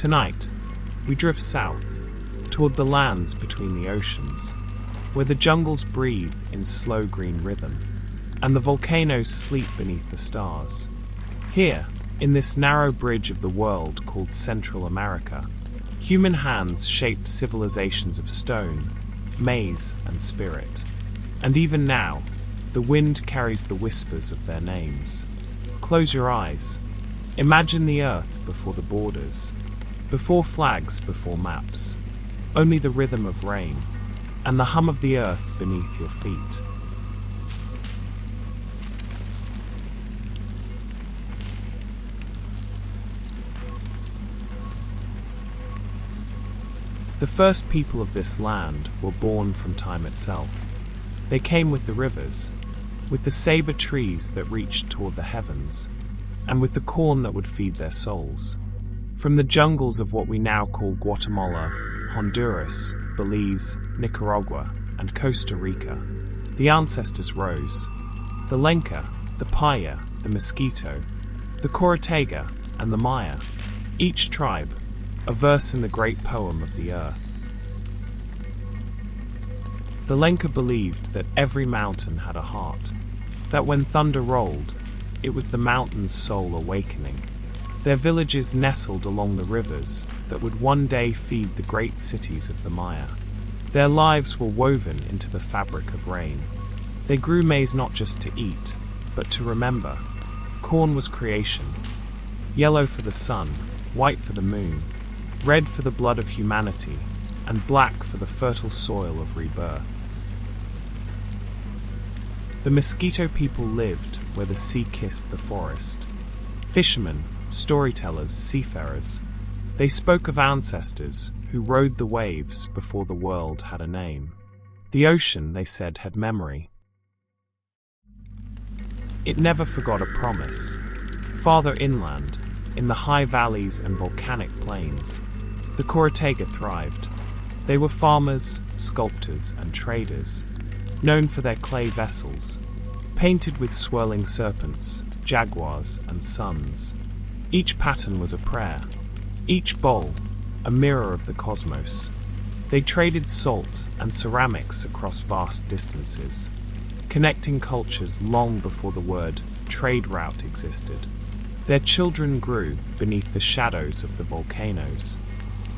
Tonight, we drift south, toward the lands between the oceans, where the jungles breathe in slow green rhythm, and the volcanoes sleep beneath the stars. Here, in this narrow bridge of the world called Central America, human hands shape civilizations of stone, maize, and spirit. And even now, the wind carries the whispers of their names. Close your eyes. Imagine the earth before the borders, before flags, before maps. Only the rhythm of rain, and the hum of the earth beneath your feet. The first people of this land were born from time itself. They came with the rivers, with the saber trees that reached toward the heavens, and with the corn that would feed their souls. From the jungles of what we now call Guatemala, Honduras, Belize, Nicaragua, and Costa Rica, the ancestors rose. The Lenca, the Paya, the Mosquito, the Corotega, and the Maya, each tribe, a verse in the great poem of the earth. The Lenca believed that every mountain had a heart, that when thunder rolled, it was the mountain's soul awakening. Their villages nestled along the rivers that would one day feed the great cities of the Maya. Their lives were woven into the fabric of rain. They grew maize not just to eat, but to remember. Corn was creation, yellow for the sun, white for the moon, red for the blood of humanity, and black for the fertile soil of rebirth. The Mosquito people lived where the sea kissed the forest. Fishermen, storytellers, seafarers. They spoke of ancestors who rode the waves before the world had a name. The ocean, they said, had memory. It never forgot a promise. Farther inland, in the high valleys and volcanic plains, the Corotega thrived. They were farmers, sculptors, and traders, known for their clay vessels, painted with swirling serpents, jaguars, and suns. Each pattern was a prayer, each bowl a mirror of the cosmos. They traded salt and ceramics across vast distances, connecting cultures long before the word trade route existed. Their children grew beneath the shadows of the volcanoes,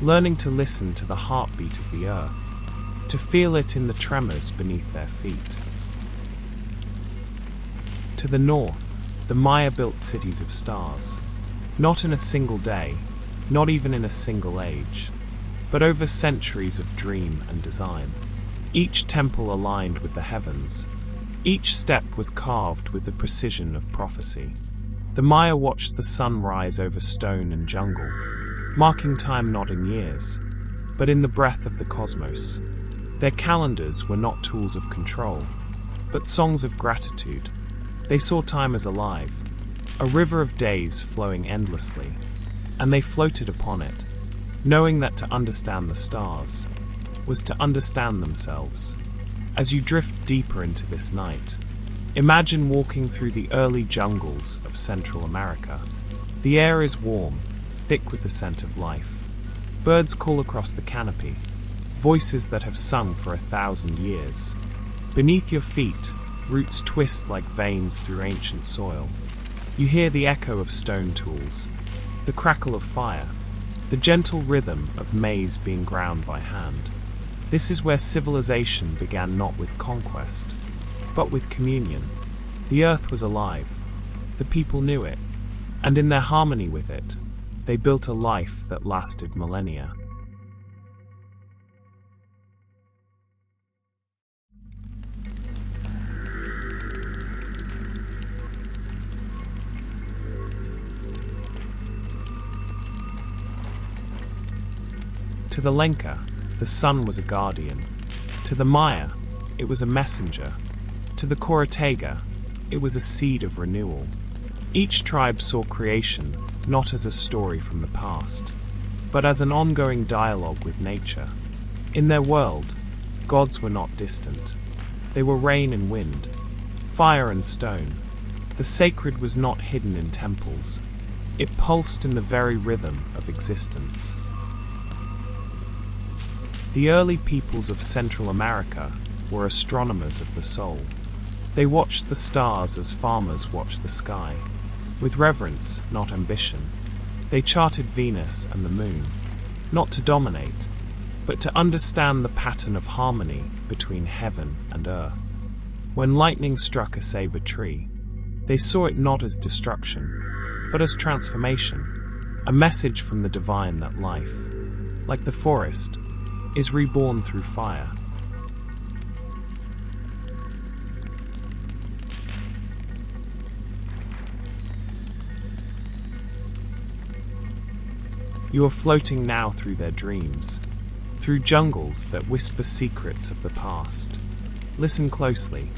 learning to listen to the heartbeat of the earth, to feel it in the tremors beneath their feet. To the north, the Maya built cities of stars, not in a single day, not even in a single age, but over centuries of dream and design. Each temple aligned with the heavens, each step was carved with the precision of prophecy. The Maya watched the sun rise over stone and jungle, marking time not in years, but in the breath of the cosmos. Their calendars were not tools of control, but songs of gratitude. They saw time as alive, a river of days flowing endlessly, and they floated upon it, knowing that to understand the stars was to understand themselves. As you drift deeper into this night, imagine walking through the early jungles of Central America. The air is warm, thick with the scent of life. Birds call across the canopy, voices that have sung for 1,000 years. Beneath your feet, roots twist like veins through ancient soil. You hear the echo of stone tools, the crackle of fire, the gentle rhythm of maize being ground by hand. This is where civilization began, not with conquest, but with communion. The earth was alive, the people knew it, and in their harmony with it, they built a life that lasted millennia. To the Lenca, the sun was a guardian. To the Maya, it was a messenger. To the Corotega, it was a seed of renewal. Each tribe saw creation not as a story from the past, but as an ongoing dialogue with nature. In their world, gods were not distant. They were rain and wind, fire and stone. The sacred was not hidden in temples. It pulsed in the very rhythm of existence. The early peoples of Central America were astronomers of the soul. They watched the stars as farmers watch the sky. With reverence, not ambition, they charted Venus and the moon, not to dominate, but to understand the pattern of harmony between heaven and earth. When lightning struck a saber tree, they saw it not as destruction, but as transformation, a message from the divine that life, like the forest, is reborn through fire. You are floating now through their dreams, through jungles that whisper secrets of the past. Listen closely.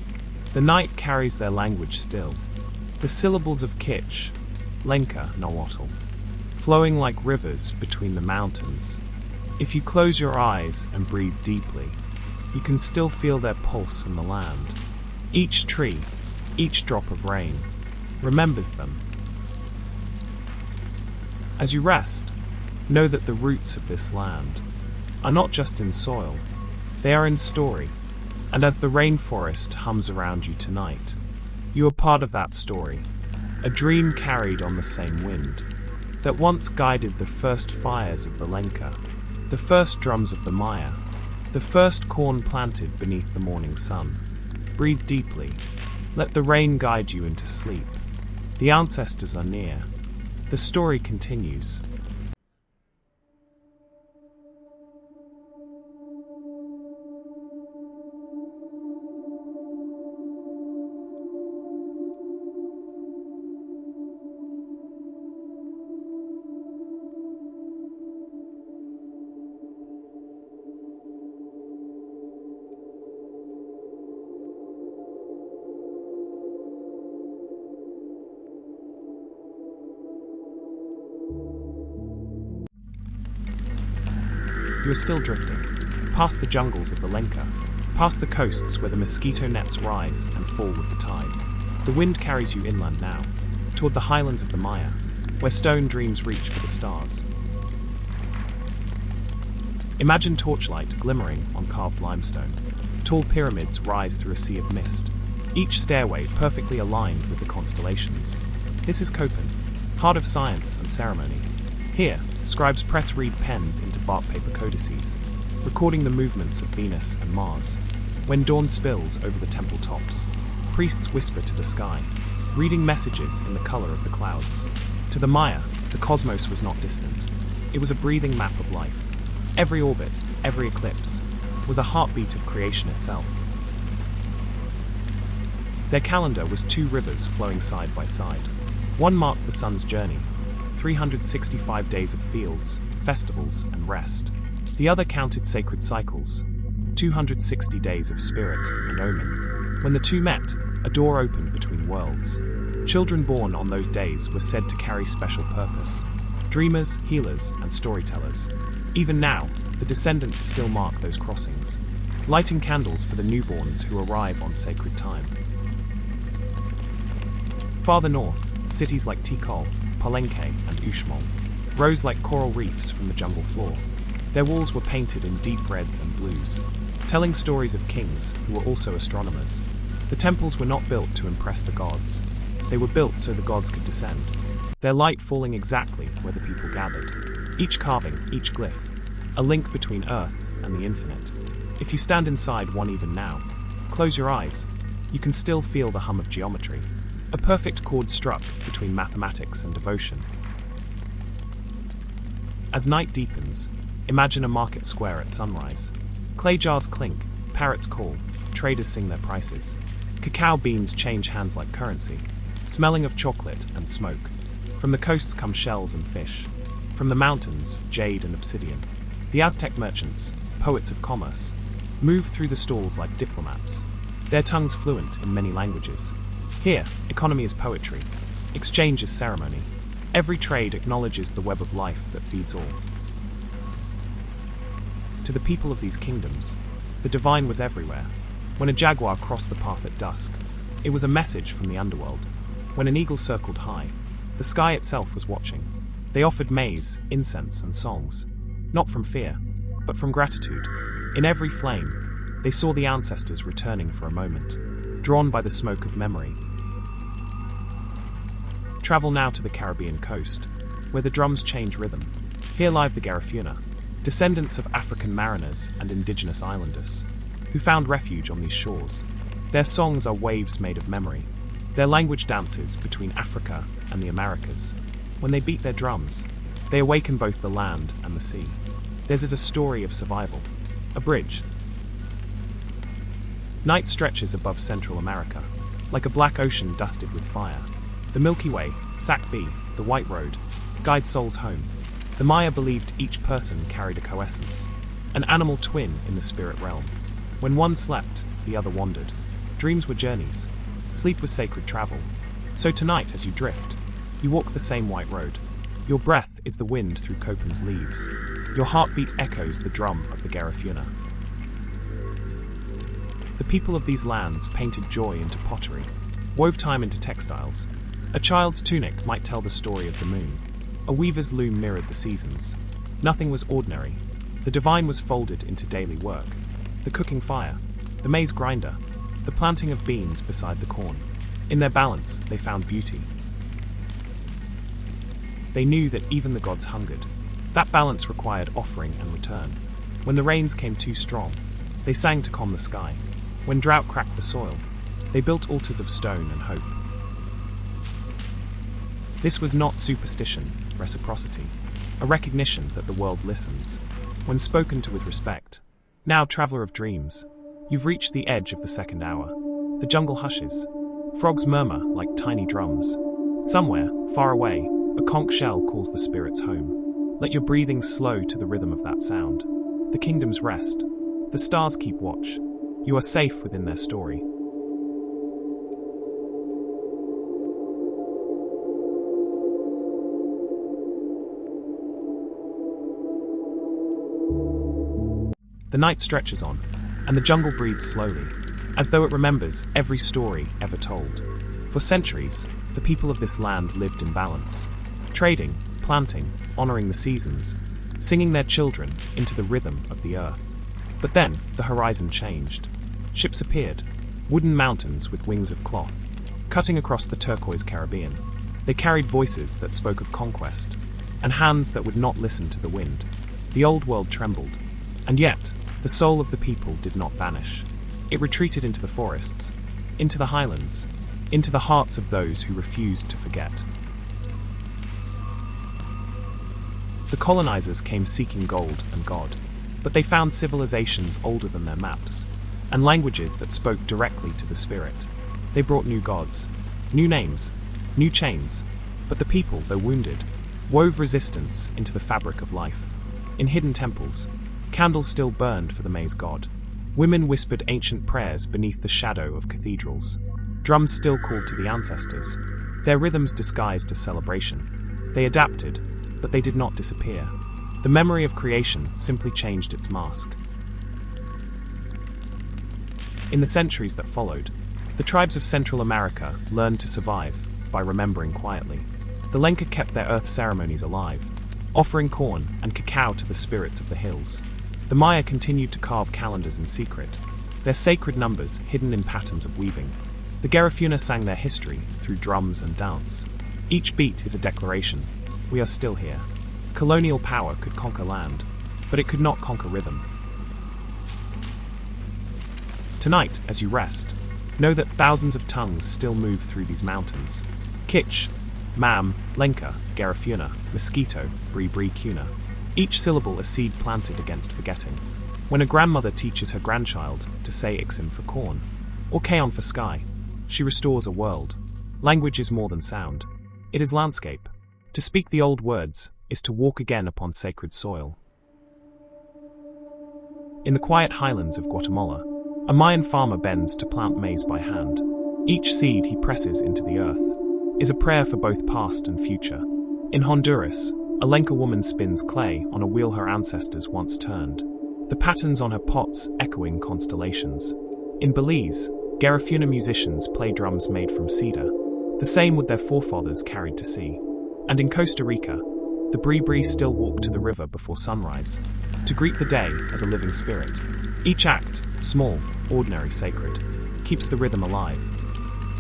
The night carries their language still. The syllables of kitsch, Lenca, Nahuatl, flowing like rivers between the mountains. If you close your eyes and breathe deeply, you can still feel their pulse in the land. Each tree, each drop of rain, remembers them. As you rest, know that the roots of this land are not just in soil, they are in story, and as the rainforest hums around you tonight, you are part of that story, a dream carried on the same wind that once guided the first fires of the Lenca, the first drums of the Maya, the first corn planted beneath the morning sun. Breathe deeply, let the rain guide you into sleep. The ancestors are near, the story continues. You are still drifting, past the jungles of the Lenca, past the coasts where the mosquito nets rise and fall with the tide. The wind carries you inland now, toward the highlands of the Maya, where stone dreams reach for the stars. Imagine torchlight glimmering on carved limestone. Tall pyramids rise through a sea of mist, each stairway perfectly aligned with the constellations. This is Copán, heart of science and ceremony. Here, scribes press reed pens into bark paper codices, recording the movements of Venus and Mars. When dawn spills over the temple tops, priests whisper to the sky, reading messages in the color of the clouds. To the Maya, the cosmos was not distant. It was a breathing map of life. Every orbit, every eclipse, was a heartbeat of creation itself. Their calendar was two rivers flowing side by side. One marked the sun's journey, 365 days of fields, festivals, and rest. The other counted sacred cycles, 260 days of spirit and omen. When the two met, a door opened between worlds. Children born on those days were said to carry special purpose. Dreamers, healers, and storytellers. Even now, the descendants still mark those crossings, lighting candles for the newborns who arrive on sacred time. Farther north, cities like Tikal, Palenque, and Uxmal rose like coral reefs from the jungle floor. Their walls were painted in deep reds and blues, telling stories of kings who were also astronomers. The temples were not built to impress the gods. They were built so the gods could descend, their light falling exactly where the people gathered. Each carving, each glyph, a link between Earth and the infinite. If you stand inside one even now, close your eyes, you can still feel the hum of geometry. A perfect chord struck between mathematics and devotion. As night deepens, imagine a market square at sunrise. Clay jars clink, parrots call, traders sing their prices. Cacao beans change hands like currency, smelling of chocolate and smoke. From the coasts come shells and fish. From the mountains, jade and obsidian. The Aztec merchants, poets of commerce, move through the stalls like diplomats, their tongues fluent in many languages. Here, economy is poetry, exchange is ceremony. Every trade acknowledges the web of life that feeds all. To the people of these kingdoms, the divine was everywhere. When a jaguar crossed the path at dusk, it was a message from the underworld. When an eagle circled high, The sky itself was watching. They offered maize, incense, and songs. Not from fear, but from gratitude. In every flame, they saw the ancestors returning for a moment, drawn by the smoke of memory. Travel now to the Caribbean coast, where the drums change rhythm. Here live the Garifuna, descendants of African mariners and indigenous islanders, who found refuge on these shores. Their songs are waves made of memory. Their language dances between Africa and the Americas. When they beat their drums, they awaken both the land and the sea. Theirs is a story of survival, a bridge. Night stretches above Central America, like a black ocean dusted with fire. The Milky Way, Sac B, the White Road, guide souls home. The Maya believed each person carried a coessence, an animal twin in the spirit realm. When one slept, the other wandered. Dreams were journeys. Sleep was sacred travel. So tonight, as you drift, you walk the same white road. Your breath is the wind through Copán's leaves. Your heartbeat echoes the drum of the Garifuna. The people of these lands painted joy into pottery, wove time into textiles. A child's tunic might tell the story of the moon. A weaver's loom mirrored the seasons. Nothing was ordinary. The divine was folded into daily work. The cooking fire, the maize grinder, the planting of beans beside the corn. In their balance, they found beauty. They knew that even the gods hungered. That balance required offering and return. When the rains came too strong, they sang to calm the sky. When drought cracked the soil, they built altars of stone and hope. This was not superstition, reciprocity, a recognition that the world listens, when spoken to with respect. Now, traveler of dreams, you've reached the edge of the second hour. The jungle hushes. Frogs murmur like tiny drums. Somewhere, far away, a conch shell calls the spirits home. Let your breathing slow to the rhythm of that sound. The kingdoms rest. The stars keep watch. You are safe within their story. The night stretches on, and the jungle breathes slowly, as though it remembers every story ever told. For centuries, the people of this land lived in balance, trading, planting, honoring the seasons, singing their children into the rhythm of the earth. But then, the horizon changed. Ships appeared, wooden mountains with wings of cloth, cutting across the turquoise Caribbean. They carried voices that spoke of conquest, and hands that would not listen to the wind. The old world trembled, and yet, the soul of the people did not vanish. It retreated into the forests, into the highlands, into the hearts of those who refused to forget. The colonizers came seeking gold and God, but they found civilizations older than their maps, and languages that spoke directly to the spirit. They brought new gods, new names, new chains, but the people, though wounded, wove resistance into the fabric of life. In hidden temples, candles still burned for the maize god. Women whispered ancient prayers beneath the shadow of cathedrals. Drums still called to the ancestors, their rhythms disguised as celebration. They adapted, but they did not disappear. The memory of creation simply changed its mask. In the centuries that followed, the tribes of Central America learned to survive by remembering quietly. The Lenca kept their earth ceremonies alive, offering corn and cacao to the spirits of the hills. The Maya continued to carve calendars in secret, their sacred numbers hidden in patterns of weaving. The Garifuna sang their history through drums and dance. Each beat is a declaration. We are still here. Colonial power could conquer land, but it could not conquer rhythm. Tonight, as you rest, know that thousands of tongues still move through these mountains. Kitsch, Mam, Lenca, Garifuna, Mosquito, Bri Cuna. Each syllable a seed planted against forgetting. When a grandmother teaches her grandchild to say Ixin for corn, or Kaon for sky, she restores a world. Language is more than sound. It is landscape. To speak the old words is to walk again upon sacred soil. In the quiet highlands of Guatemala, a Mayan farmer bends to plant maize by hand. Each seed he presses into the earth is a prayer for both past and future. In Honduras, a Lenca woman spins clay on a wheel her ancestors once turned, the patterns on her pots echoing constellations. In Belize, Garifuna musicians play drums made from cedar, the same wood their forefathers carried to sea. And in Costa Rica, the Bribri still walk to the river before sunrise, to greet the day as a living spirit. Each act, small, ordinary, sacred, keeps the rhythm alive.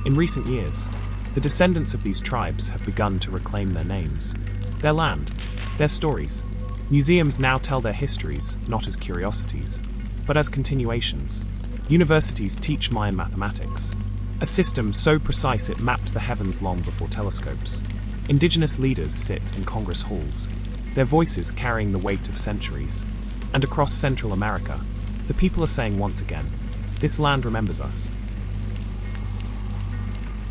In recent years, the descendants of these tribes have begun to reclaim their names, their land, their stories. Museums now tell their histories not as curiosities, but as continuations. Universities teach Mayan mathematics, a system so precise it mapped the heavens long before telescopes. Indigenous leaders sit in Congress halls, their voices carrying the weight of centuries. And across Central America, the people are saying once again, this land remembers us.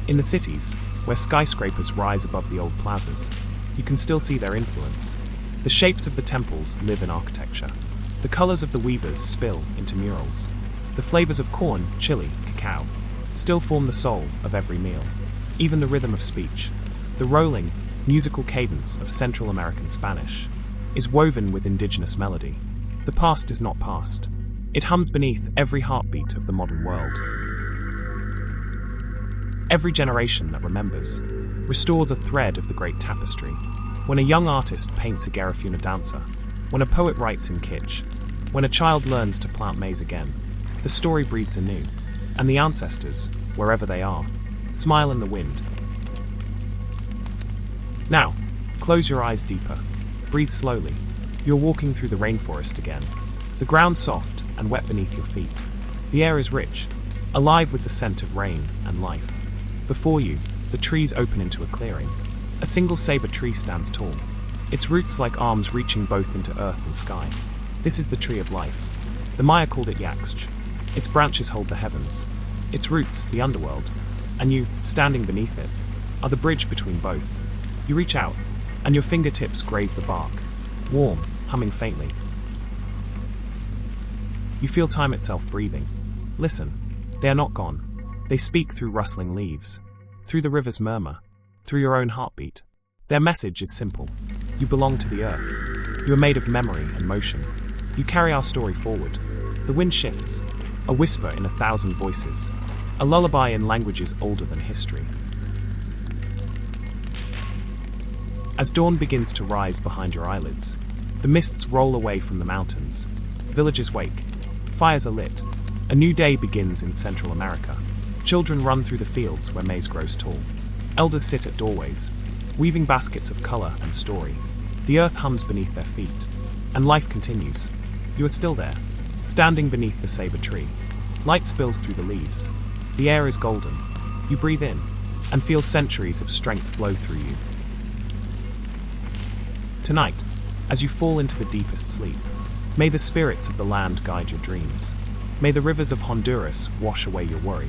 In the cities, where skyscrapers rise above the old plazas, you can still see their influence. The shapes of the temples live in architecture. The colors of the weavers spill into murals. The flavors of corn, chili, cacao, still form the soul of every meal. Even the rhythm of speech, the rolling, musical cadence of Central American Spanish, is woven with indigenous melody. The past is not past. It hums beneath every heartbeat of the modern world. Every generation that remembers restores a thread of the great tapestry. When a young artist paints a Garifuna dancer, when a poet writes in kitsch, when a child learns to plant maize again, the story breathes anew, and the ancestors, wherever they are, smile in the wind. Now, close your eyes deeper. Breathe slowly. You're walking through the rainforest again. The ground soft and wet beneath your feet. The air is rich, alive with the scent of rain and life. Before you, the trees open into a clearing. A single saber tree stands tall, its roots like arms reaching both into earth and sky. This is the tree of life. The Maya called it Yaxch. Its branches hold the heavens, its roots the underworld, and you, standing beneath it, are the bridge between both. You reach out, and your fingertips graze the bark, warm, humming faintly. You feel time itself breathing. Listen, they are not gone. They speak through rustling leaves, through the river's murmur, through your own heartbeat. Their message is simple. You belong to the earth. You are made of memory and motion. You carry our story forward. The wind shifts, a whisper in 1,000 voices, a lullaby in languages older than history. As dawn begins to rise behind your eyelids, the mists roll away from the mountains. Villages wake. Fires are lit. A new day begins in Central America. Children run through the fields where maize grows tall. Elders sit at doorways, weaving baskets of color and story. The earth hums beneath their feet, and life continues. You are still there, standing beneath the saber tree. Light spills through the leaves. The air is golden. You breathe in, and feel centuries of strength flow through you. Tonight, as you fall into the deepest sleep, may the spirits of the land guide your dreams. May the rivers of Honduras wash away your worry.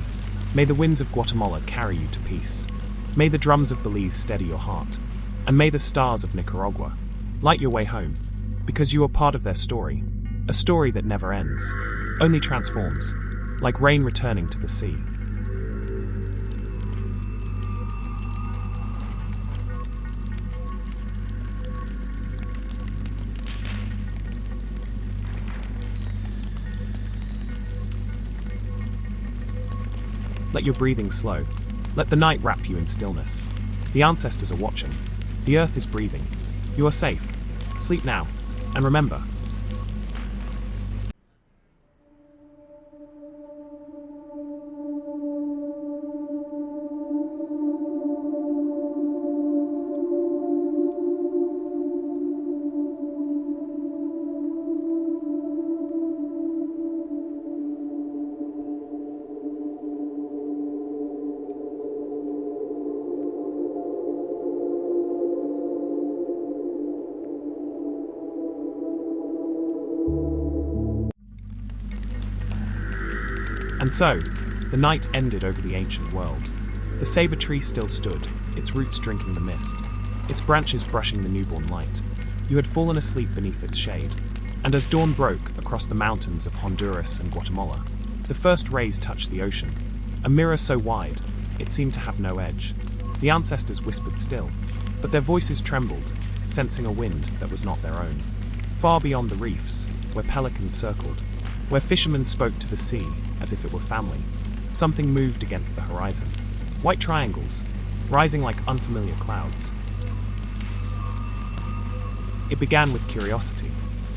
May the winds of Guatemala carry you to peace. May the drums of Belize steady your heart. And may the stars of Nicaragua light your way home, because you are part of their story, a story that never ends, only transforms, like rain returning to the sea. Let your breathing slow. Let the night wrap you in stillness. The ancestors are watching. The earth is breathing. You are safe. Sleep now. And remember, and so, the night ended over the ancient world. The saber tree still stood, its roots drinking the mist, its branches brushing the newborn light. You had fallen asleep beneath its shade, and as dawn broke across the mountains of Honduras and Guatemala, the first rays touched the ocean, a mirror so wide, it seemed to have no edge. The ancestors whispered still, but their voices trembled, sensing a wind that was not their own. Far beyond the reefs, where pelicans circled, where fishermen spoke to the sea as if it were family, something moved against the horizon. White triangles, rising like unfamiliar clouds. It began with curiosity.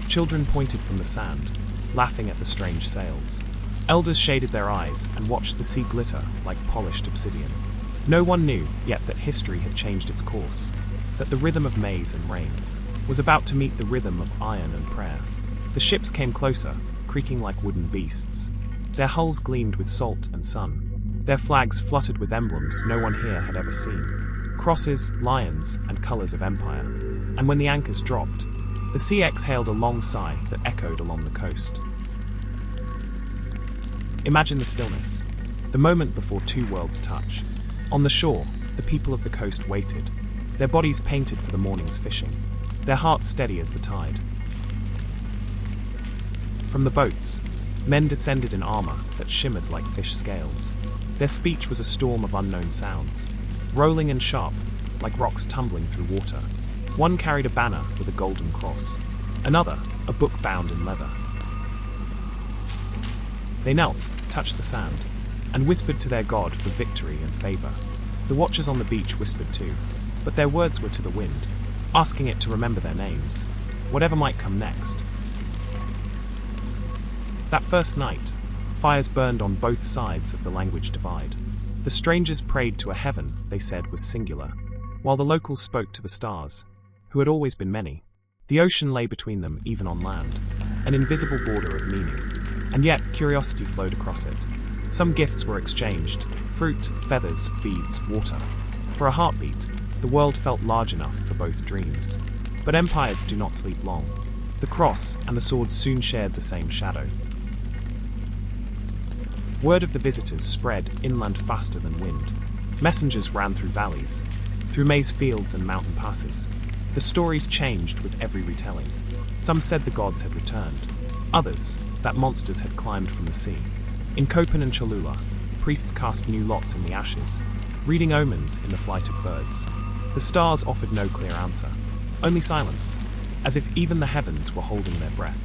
Children pointed from the sand, laughing at the strange sails. Elders shaded their eyes and watched the sea glitter like polished obsidian. No one knew yet that history had changed its course, that the rhythm of maize and rain was about to meet the rhythm of iron and prayer. The ships came closer, creaking like wooden beasts. Their hulls gleamed with salt and sun. Their flags fluttered with emblems no one here had ever seen. Crosses, lions, and colors of empire. And when the anchors dropped, the sea exhaled a long sigh that echoed along the coast. Imagine the stillness, the moment before two worlds touch. On the shore, the people of the coast waited, their bodies painted for the morning's fishing, their hearts steady as the tide. From the boats, men descended in armor that shimmered like fish scales. Their speech was a storm of unknown sounds, rolling and sharp, like rocks tumbling through water. One carried a banner with a golden cross, another a book bound in leather. They knelt, touched the sand, and whispered to their god for victory and favor. The watchers on the beach whispered too, but their words were to the wind, asking it to remember their names, whatever might come next. That first night, fires burned on both sides of the language divide. The strangers prayed to a heaven they said was singular, while the locals spoke to the stars, who had always been many. The ocean lay between them even on land, an invisible border of meaning, and yet curiosity flowed across it. Some gifts were exchanged: fruit, feathers, beads, water. For a heartbeat, the world felt large enough for both dreams. But empires do not sleep long. The cross and the sword soon shared the same shadow. Word of the visitors spread inland faster than wind. Messengers ran through valleys, through maize fields and mountain passes. The stories changed with every retelling. Some said the gods had returned, others that monsters had climbed from the sea. In Copán and Cholula, priests cast new lots in the ashes, reading omens in the flight of birds. The stars offered no clear answer, only silence, as if even the heavens were holding their breath.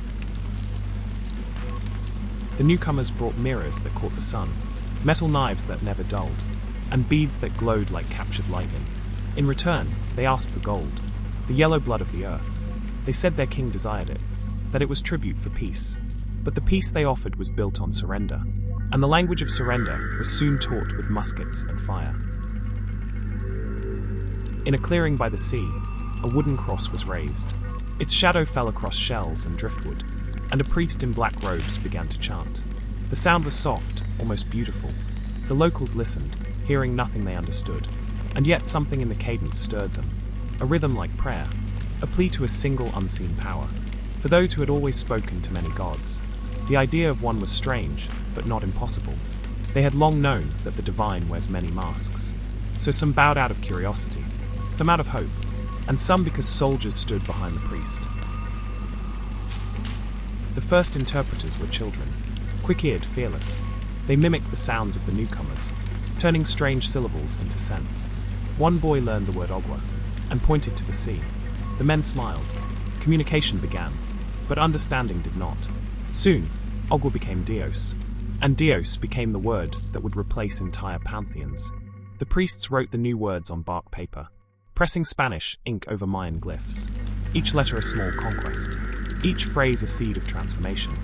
The newcomers brought mirrors that caught the sun, metal knives that never dulled, and beads that glowed like captured lightning. In return, they asked for gold, the yellow blood of the earth. They said their king desired it, that it was tribute for peace. But the peace they offered was built on surrender, and the language of surrender was soon taught with muskets and fire. In a clearing by the sea, a wooden cross was raised. Its shadow fell across shells and driftwood, and a priest in black robes began to chant. The sound was soft, almost beautiful. The locals listened, hearing nothing they understood, and yet something in the cadence stirred them. A rhythm like prayer, a plea to a single unseen power. For those who had always spoken to many gods, the idea of one was strange, but not impossible. They had long known that the divine wears many masks. So some bowed out of curiosity, some out of hope, and some because soldiers stood behind the priest. The first interpreters were children, quick-eared, fearless. They mimicked the sounds of the newcomers, turning strange syllables into sense. One boy learned the word agua, and pointed to the sea. The men smiled. Communication began, but understanding did not. Soon, agua became Dios, and Dios became the word that would replace entire pantheons. The priests wrote the new words on bark paper, pressing Spanish ink over Mayan glyphs. Each letter a small conquest, each phrase a seed of transformation.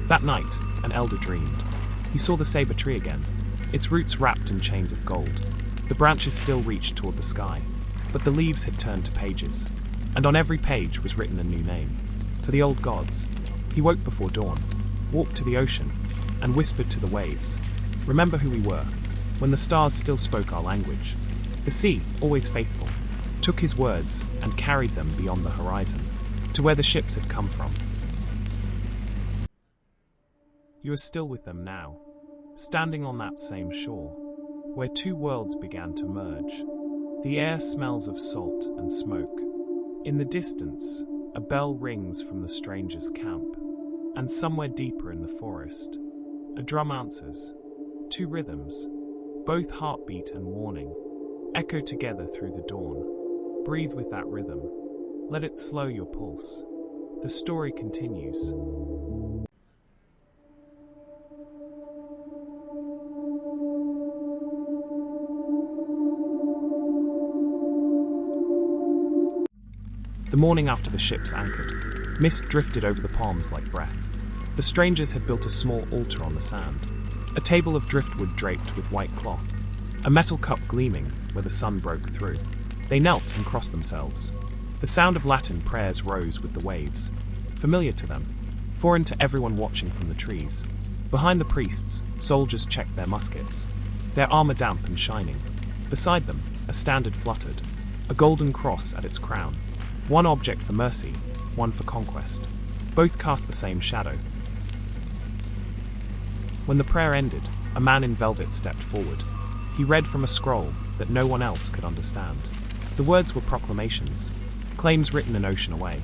That night, an elder dreamed. He saw the saber tree again, its roots wrapped in chains of gold. The branches still reached toward the sky, but the leaves had turned to pages, and on every page was written a new name. For the old gods. He woke before dawn, walked to the ocean, and whispered to the waves, "Remember who we were, when the stars still spoke our language." The sea, always faithful, took his words and carried them beyond the horizon, to where the ships had come from. You are still with them now, standing on that same shore, where two worlds began to merge. The air smells of salt and smoke. In the distance, a bell rings from the strangers' camp, and somewhere deeper in the forest, a drum answers. Two rhythms, both heartbeat and warning, echo together through the dawn. Breathe with that rhythm. Let it slow your pulse. The story continues. The morning after the ships anchored, mist drifted over the palms like breath. The strangers had built a small altar on the sand, a table of driftwood draped with white cloth, a metal cup gleaming where the sun broke through. They knelt and crossed themselves. The sound of Latin prayers rose with the waves, familiar to them, foreign to everyone watching from the trees. Behind the priests, soldiers checked their muskets, their armor damp and shining. Beside them, a standard fluttered, a golden cross at its crown. One object for mercy, one for conquest. Both cast the same shadow. When the prayer ended, a man in velvet stepped forward. He read from a scroll that no one else could understand. The words were proclamations, claims written an ocean away.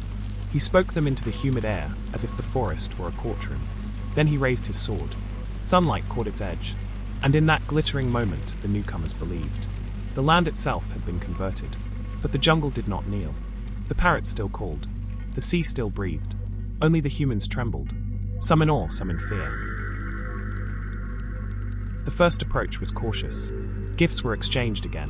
He spoke them into the humid air as if the forest were a courtroom. Then he raised his sword. Sunlight caught its edge, and in that glittering moment the newcomers believed. The land itself had been converted, but the jungle did not kneel. The parrots still called. The sea still breathed. Only the humans trembled, some in awe, some in fear. The first approach was cautious. Gifts were exchanged again.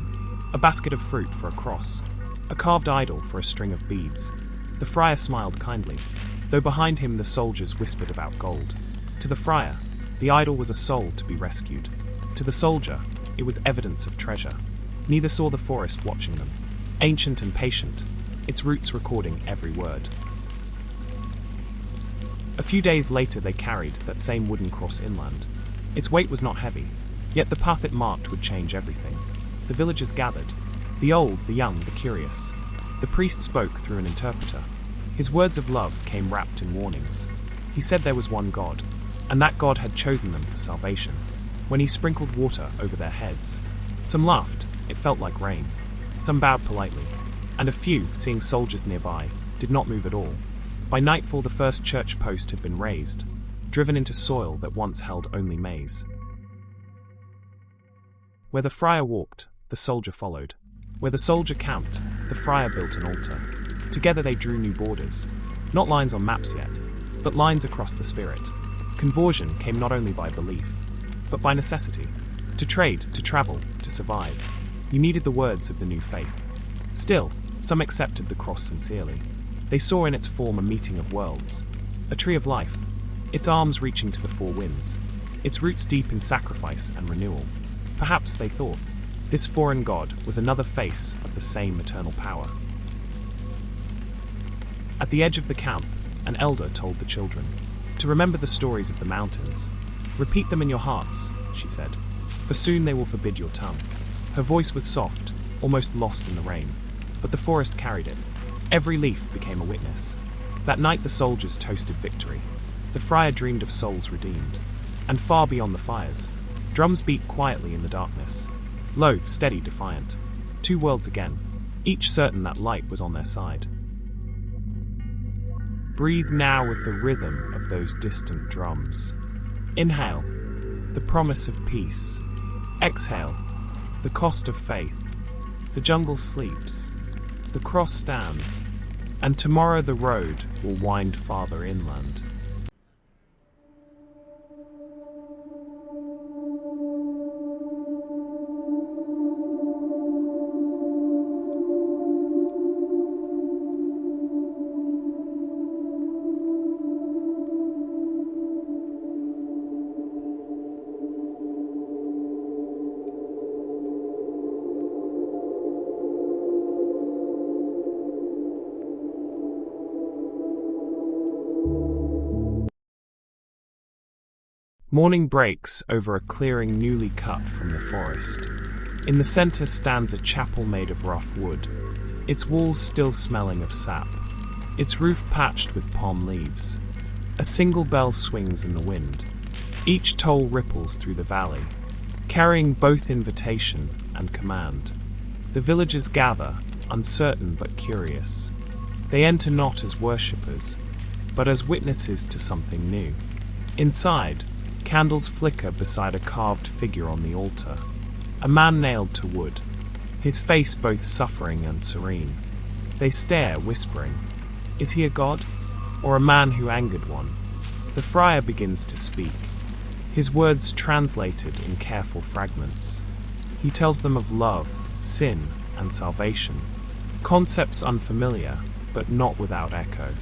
A basket of fruit for a cross, a carved idol for a string of beads. The friar smiled kindly, though behind him the soldiers whispered about gold. To the friar, the idol was a soul to be rescued. To the soldier, it was evidence of treasure. Neither saw the forest watching them, ancient and patient, its roots recording every word. A few days later they carried that same wooden cross inland. Its weight was not heavy, yet the path it marked would change everything. The villagers gathered, the old, the young, the curious. The priest spoke through an interpreter. His words of love came wrapped in warnings. He said there was one God, and that God had chosen them for salvation. When he sprinkled water over their heads, some laughed, it felt like rain. Some bowed politely, and a few, seeing soldiers nearby, did not move at all. By nightfall the first church post had been raised, driven into soil that once held only maize. Where the friar walked, the soldier followed. Where the soldier camped, the friar built an altar. Together they drew new borders, not lines on maps yet, but lines across the spirit. Conversion came not only by belief, but by necessity. To trade, to travel, to survive, you needed the words of the new faith. Still, some accepted the cross sincerely. They saw in its form a meeting of worlds, a tree of life, its arms reaching to the four winds, its roots deep in sacrifice and renewal. Perhaps, they thought, this foreign god was another face of the same eternal power. At the edge of the camp, an elder told the children to remember the stories of the mountains. Repeat them in your hearts, she said, for soon they will forbid your tongue. Her voice was soft, almost lost in the rain, but the forest carried it. Every leaf became a witness. That night the soldiers toasted victory. The friar dreamed of souls redeemed. And far beyond the fires, drums beat quietly in the darkness. Low, steady, defiant. Two worlds again, each certain that light was on their side. Breathe now with the rhythm of those distant drums. Inhale, the promise of peace. Exhale, the cost of faith. The jungle sleeps, the cross stands, and tomorrow the road will wind farther inland. Morning breaks over a clearing newly cut from the forest. In the center stands a chapel made of rough wood, its walls still smelling of sap, its roof patched with palm leaves. A single bell swings in the wind. Each toll ripples through the valley, carrying both invitation and command. The villagers gather, uncertain but curious. They enter not as worshippers, but as witnesses to something new. Inside, candles flicker beside a carved figure on the altar, a man nailed to wood, his face both suffering and serene. They stare, whispering, is he a god, or a man who angered one? The friar begins to speak, his words translated in careful fragments. He tells them of love, sin, and salvation, concepts unfamiliar, but not without echo.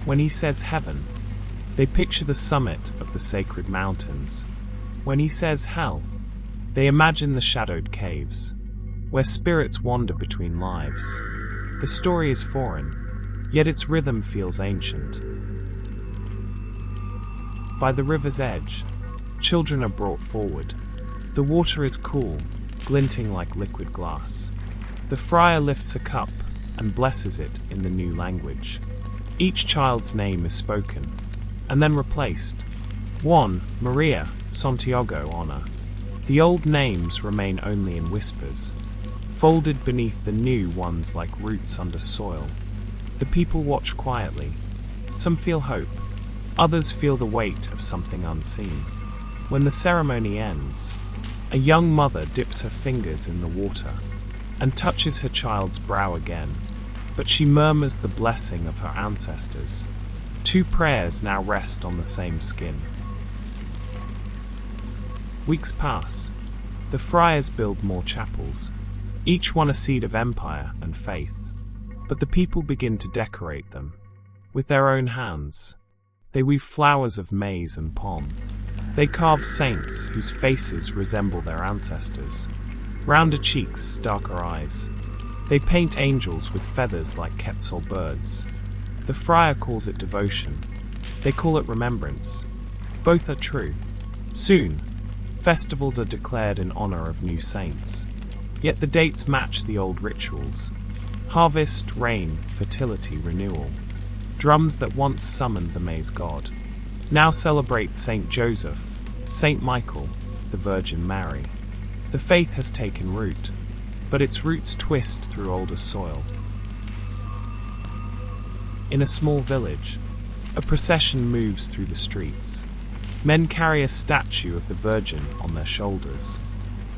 When he says heaven, they picture the summit of the sacred mountains. When he says hell, they imagine the shadowed caves, where spirits wander between lives. The story is foreign, yet its rhythm feels ancient. By the river's edge, children are brought forward. The water is cool, glinting like liquid glass. The friar lifts a cup and blesses it in the new language. Each child's name is spoken, and then replaced. Juan, Maria, Santiago, Ana. The old names remain only in whispers, folded beneath the new ones like roots under soil. The people watch quietly. Some feel hope, others feel the weight of something unseen. When the ceremony ends, a young mother dips her fingers in the water and touches her child's brow again, but she murmurs the blessing of her ancestors. Two prayers now rest on the same skin. Weeks pass. The friars build more chapels, each one a seed of empire and faith. But the people begin to decorate them. With their own hands, they weave flowers of maize and palm. They carve saints whose faces resemble their ancestors. Rounder cheeks, darker eyes. They paint angels with feathers like quetzal birds. The friar calls it devotion. They call it remembrance. Both are true. Soon, festivals are declared in honor of new saints. Yet the dates match the old rituals. Harvest, rain, fertility, renewal. Drums that once summoned the maize god now celebrate Saint Joseph, Saint Michael, the Virgin Mary. The faith has taken root, but its roots twist through older soil. In a small village, a procession moves through the streets. Men carry a statue of the Virgin on their shoulders.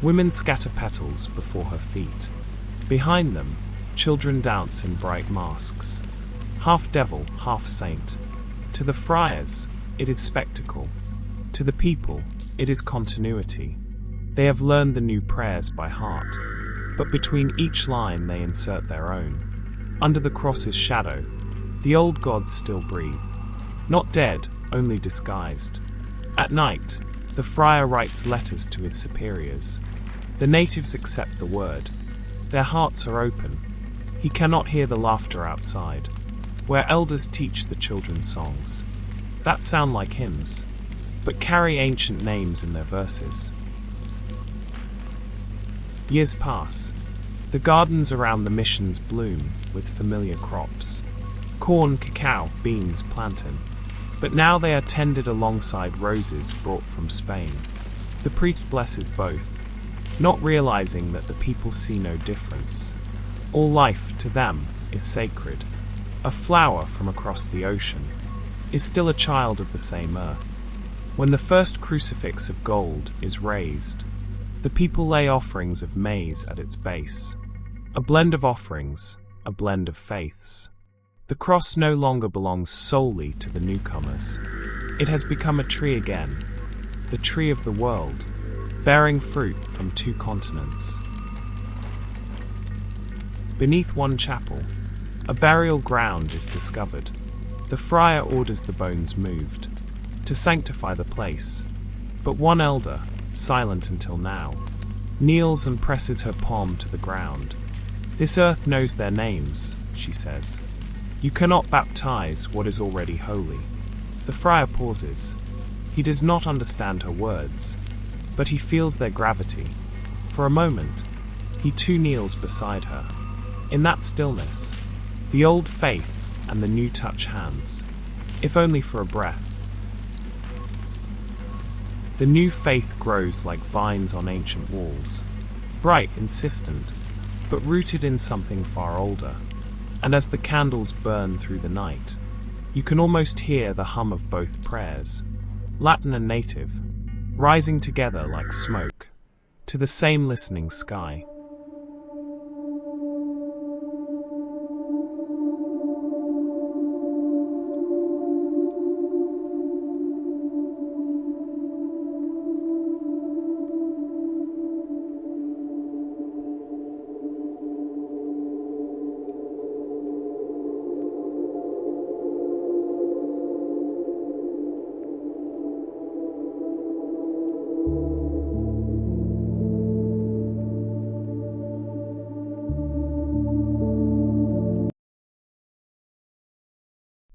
Women scatter petals before her feet. Behind them, children dance in bright masks. Half devil, half saint. To the friars, it is spectacle. To the people, it is continuity. They have learned the new prayers by heart, but between each line they insert their own. Under the cross's shadow, the old gods still breathe. Not dead, only disguised. At night, the friar writes letters to his superiors. The natives accept the word. Their hearts are open. He cannot hear the laughter outside, where elders teach the children songs that sound like hymns, but carry ancient names in their verses. Years pass. The gardens around the missions bloom with familiar crops. Corn, cacao, beans, plantain. But now they are tended alongside roses brought from Spain. The priest blesses both, not realizing that the people see no difference. All life, to them, is sacred. A flower from across the ocean is still a child of the same earth. When the first crucifix of gold is raised, the people lay offerings of maize at its base. A blend of offerings, a blend of faiths. The cross no longer belongs solely to the newcomers. It has become a tree again, the tree of the world, bearing fruit from two continents. Beneath one chapel, a burial ground is discovered. The friar orders the bones moved, to sanctify the place. But one elder, silent until now, kneels and presses her palm to the ground. This earth knows their names, she says. You cannot baptize what is already holy. The friar pauses. He does not understand her words, but he feels their gravity. For a moment, he too kneels beside her. In that stillness, the old faith and the new touch hands, if only for a breath. The new faith grows like vines on ancient walls, bright, insistent, but rooted in something far older. And as the candles burn through the night, you can almost hear the hum of both prayers, Latin and native, rising together like smoke, to the same listening sky.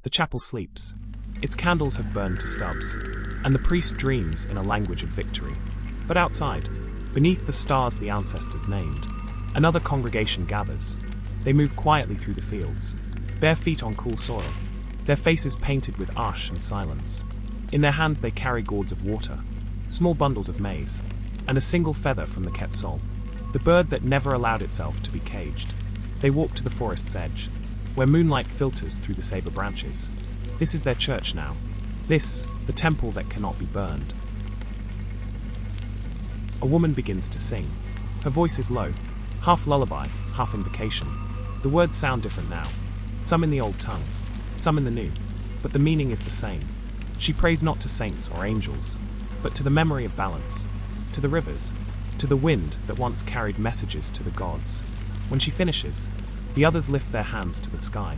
The chapel sleeps. Its candles have burned to stubs, and the priest dreams in a language of victory. But outside, beneath the stars the ancestors named, another congregation gathers. They move quietly through the fields, bare feet on cool soil, their faces painted with ash and silence. In their hands they carry gourds of water, small bundles of maize, and a single feather from the quetzal, the bird that never allowed itself to be caged. They walk to the forest's edge, where moonlight filters through the saber branches. This is their church now. This, the temple that cannot be burned. A woman begins to sing. Her voice is low, half lullaby, half invocation. The words sound different now, some in the old tongue, some in the new, but the meaning is the same. She prays not to saints or angels, but to the memory of balance, to the rivers, to the wind that once carried messages to the gods. When she finishes, the others lift their hands to the sky,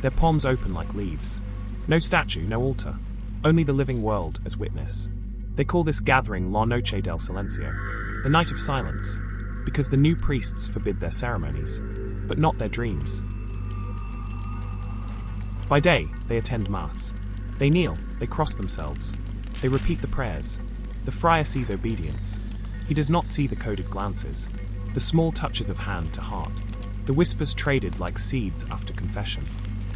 their palms open like leaves. No statue, no altar, only the living world as witness. They call this gathering La Noche del Silencio, the night of silence, because the new priests forbid their ceremonies, but not their dreams. By day, they attend Mass. They kneel, they cross themselves, they repeat the prayers. The friar sees obedience. He does not see the coded glances, the small touches of hand to heart, the whispers traded like seeds after confession.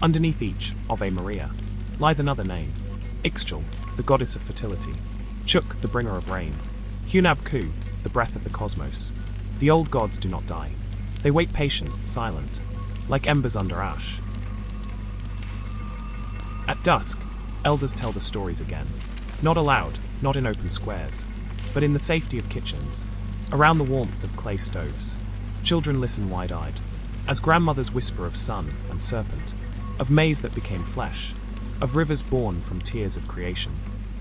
Underneath each Ave Maria lies another name: Ixchel, the goddess of fertility; Chuk, the bringer of rain; Hunab Ku, the breath of the cosmos. The old gods do not die. They wait patient, silent, like embers under ash. At dusk, elders tell the stories again. Not aloud, not in open squares, but in the safety of kitchens, around the warmth of clay stoves. Children listen wide-eyed, as grandmothers whisper of sun and serpent, of maize that became flesh, of rivers born from tears of creation.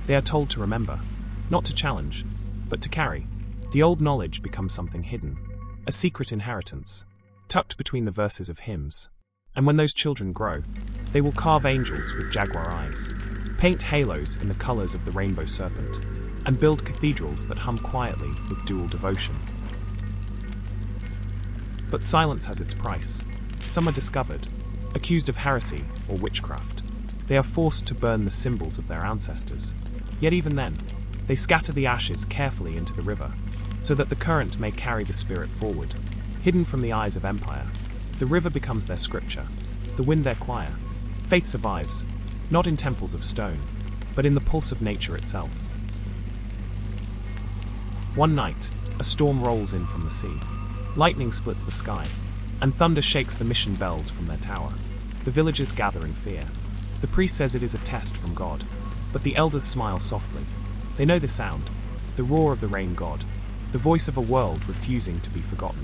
They are told to remember, not to challenge, but to carry. The old knowledge becomes something hidden, a secret inheritance, tucked between the verses of hymns. And when those children grow, they will carve angels with jaguar eyes, paint halos in the colors of the rainbow serpent, and build cathedrals that hum quietly with dual devotion. But silence has its price. Some are discovered, accused of heresy or witchcraft. They are forced to burn the symbols of their ancestors. Yet even then, they scatter the ashes carefully into the river, so that the current may carry the spirit forward. Hidden from the eyes of empire, the river becomes their scripture, the wind their choir. Faith survives, not in temples of stone, but in the pulse of nature itself. One night, a storm rolls in from the sea. Lightning splits the sky, and thunder shakes the mission bells from their tower. The villagers gather in fear. The priest says it is a test from God, but the elders smile softly. They know the sound, the roar of the rain god, the voice of a world refusing to be forgotten.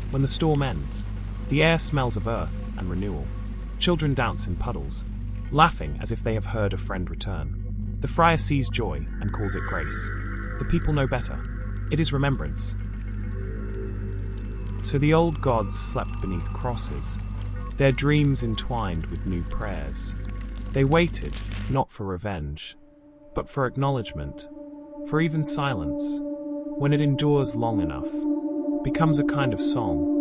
When the storm ends, the air smells of earth and renewal. Children dance in puddles, laughing as if they have heard a friend return. The friar sees joy and calls it grace. The people know better. It is remembrance. So the old gods slept beneath crosses, their dreams entwined with new prayers. They waited, not for revenge, but for acknowledgement, for even silence, when it endures long enough, becomes a kind of song.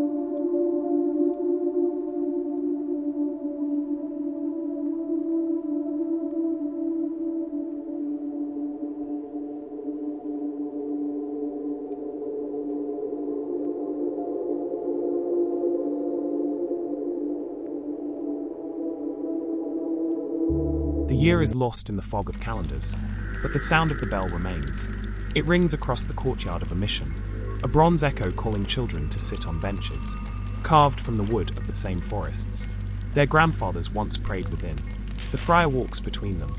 The year is lost in the fog of calendars, but the sound of the bell remains. It rings across the courtyard of a mission, a bronze echo calling children to sit on benches, carved from the wood of the same forests. Their grandfathers once prayed within. The friar walks between them,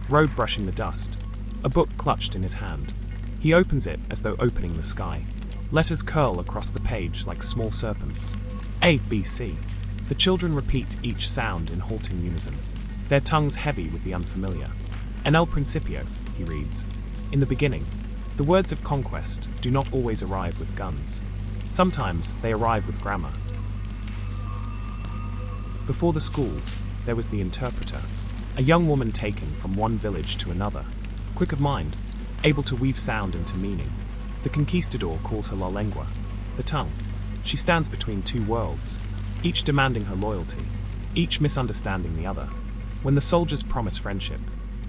robe brushing the dust, a book clutched in his hand. He opens it as though opening the sky. Letters curl across the page like small serpents. A, B, C. The children repeat each sound in halting unison, their tongues heavy with the unfamiliar. En el principio, he reads. In the beginning. The words of conquest do not always arrive with guns. Sometimes they arrive with grammar. Before the schools, there was the interpreter, a young woman taken from one village to another, quick of mind, able to weave sound into meaning. The conquistador calls her la lengua, the tongue. She stands between two worlds, each demanding her loyalty, each misunderstanding the other. When the soldiers promise friendship,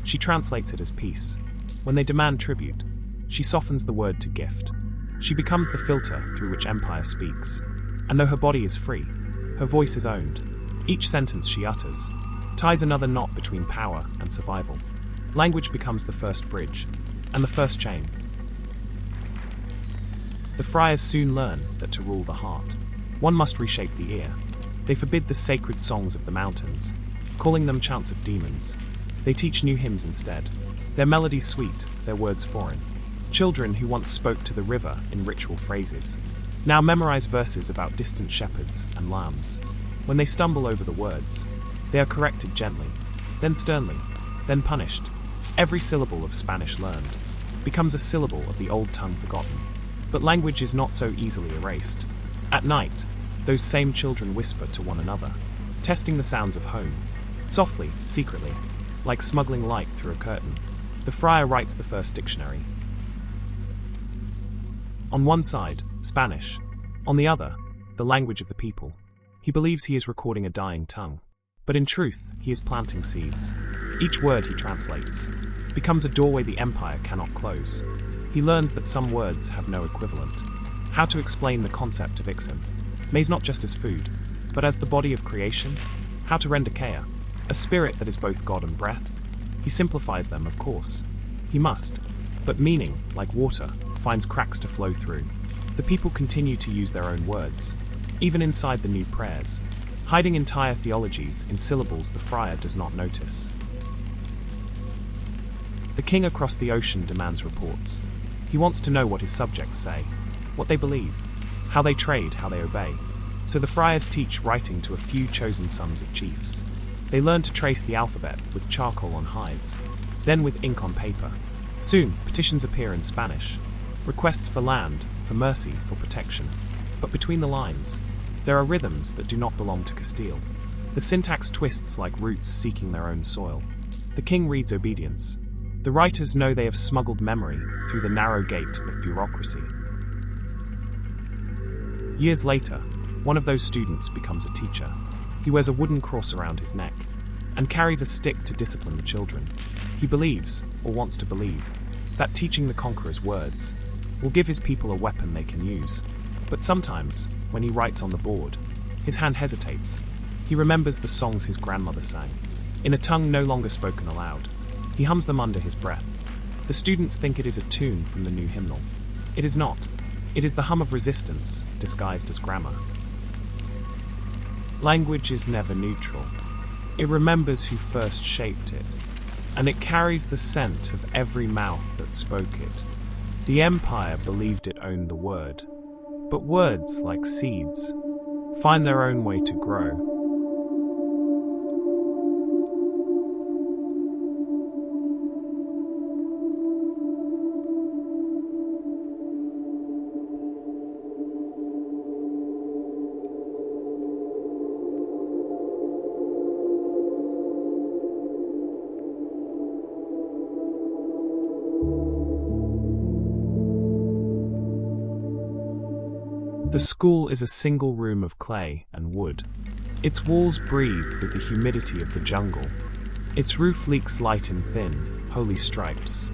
she translates it as peace. When they demand tribute, she softens the word to gift. She becomes the filter through which empire speaks. And though her body is free, her voice is owned. Each sentence she utters ties another knot between power and survival. Language becomes the first bridge, and the first chain. The friars soon learn that to rule the heart, one must reshape the ear. They forbid the sacred songs of the mountains, calling them chants of demons. They teach new hymns instead, their melodies sweet, their words foreign. Children who once spoke to the river in ritual phrases now memorize verses about distant shepherds and lambs. When they stumble over the words, they are corrected gently, then sternly, then punished. Every syllable of Spanish learned becomes a syllable of the old tongue forgotten. But language is not so easily erased. At night, those same children whisper to one another, testing the sounds of home. Softly, secretly, like smuggling light through a curtain, the friar writes the first dictionary. On one side, Spanish. On the other, the language of the people. He believes he is recording a dying tongue. But in truth, he is planting seeds. Each word he translates becomes a doorway the empire cannot close. He learns that some words have no equivalent. How to explain the concept of Ixim. Maize not just as food, but as the body of creation. How to render Kea, a spirit that is both God and breath. He simplifies them, of course. He must. But meaning, like water, finds cracks to flow through. The people continue to use their own words, even inside the new prayers, hiding entire theologies in syllables the friar does not notice. The king across the ocean demands reports. He wants to know what his subjects say, what they believe, how they trade, how they obey. So the friars teach writing to a few chosen sons of chiefs. They learn to trace the alphabet with charcoal on hides, then with ink on paper. Soon, petitions appear in Spanish, requests for land, for mercy, for protection. But between the lines, there are rhythms that do not belong to Castile. The syntax twists like roots seeking their own soil. The king reads obedience. The writers know they have smuggled memory through the narrow gate of bureaucracy. Years later, one of those students becomes a teacher. He wears a wooden cross around his neck and carries a stick to discipline the children. He believes, or wants to believe, that teaching the conqueror's words will give his people a weapon they can use. But sometimes, when he writes on the board, his hand hesitates. He remembers the songs his grandmother sang, in a tongue no longer spoken aloud. He hums them under his breath. The students think it is a tune from the new hymnal. It is not. It is the hum of resistance, disguised as grammar. Language is never neutral. It remembers who first shaped it, and it carries the scent of every mouth that spoke it. The empire believed it owned the word, but words, like seeds, find their own way to grow. The school is a single room of clay and wood. Its walls breathe with the humidity of the jungle. Its roof leaks light in thin, holy stripes.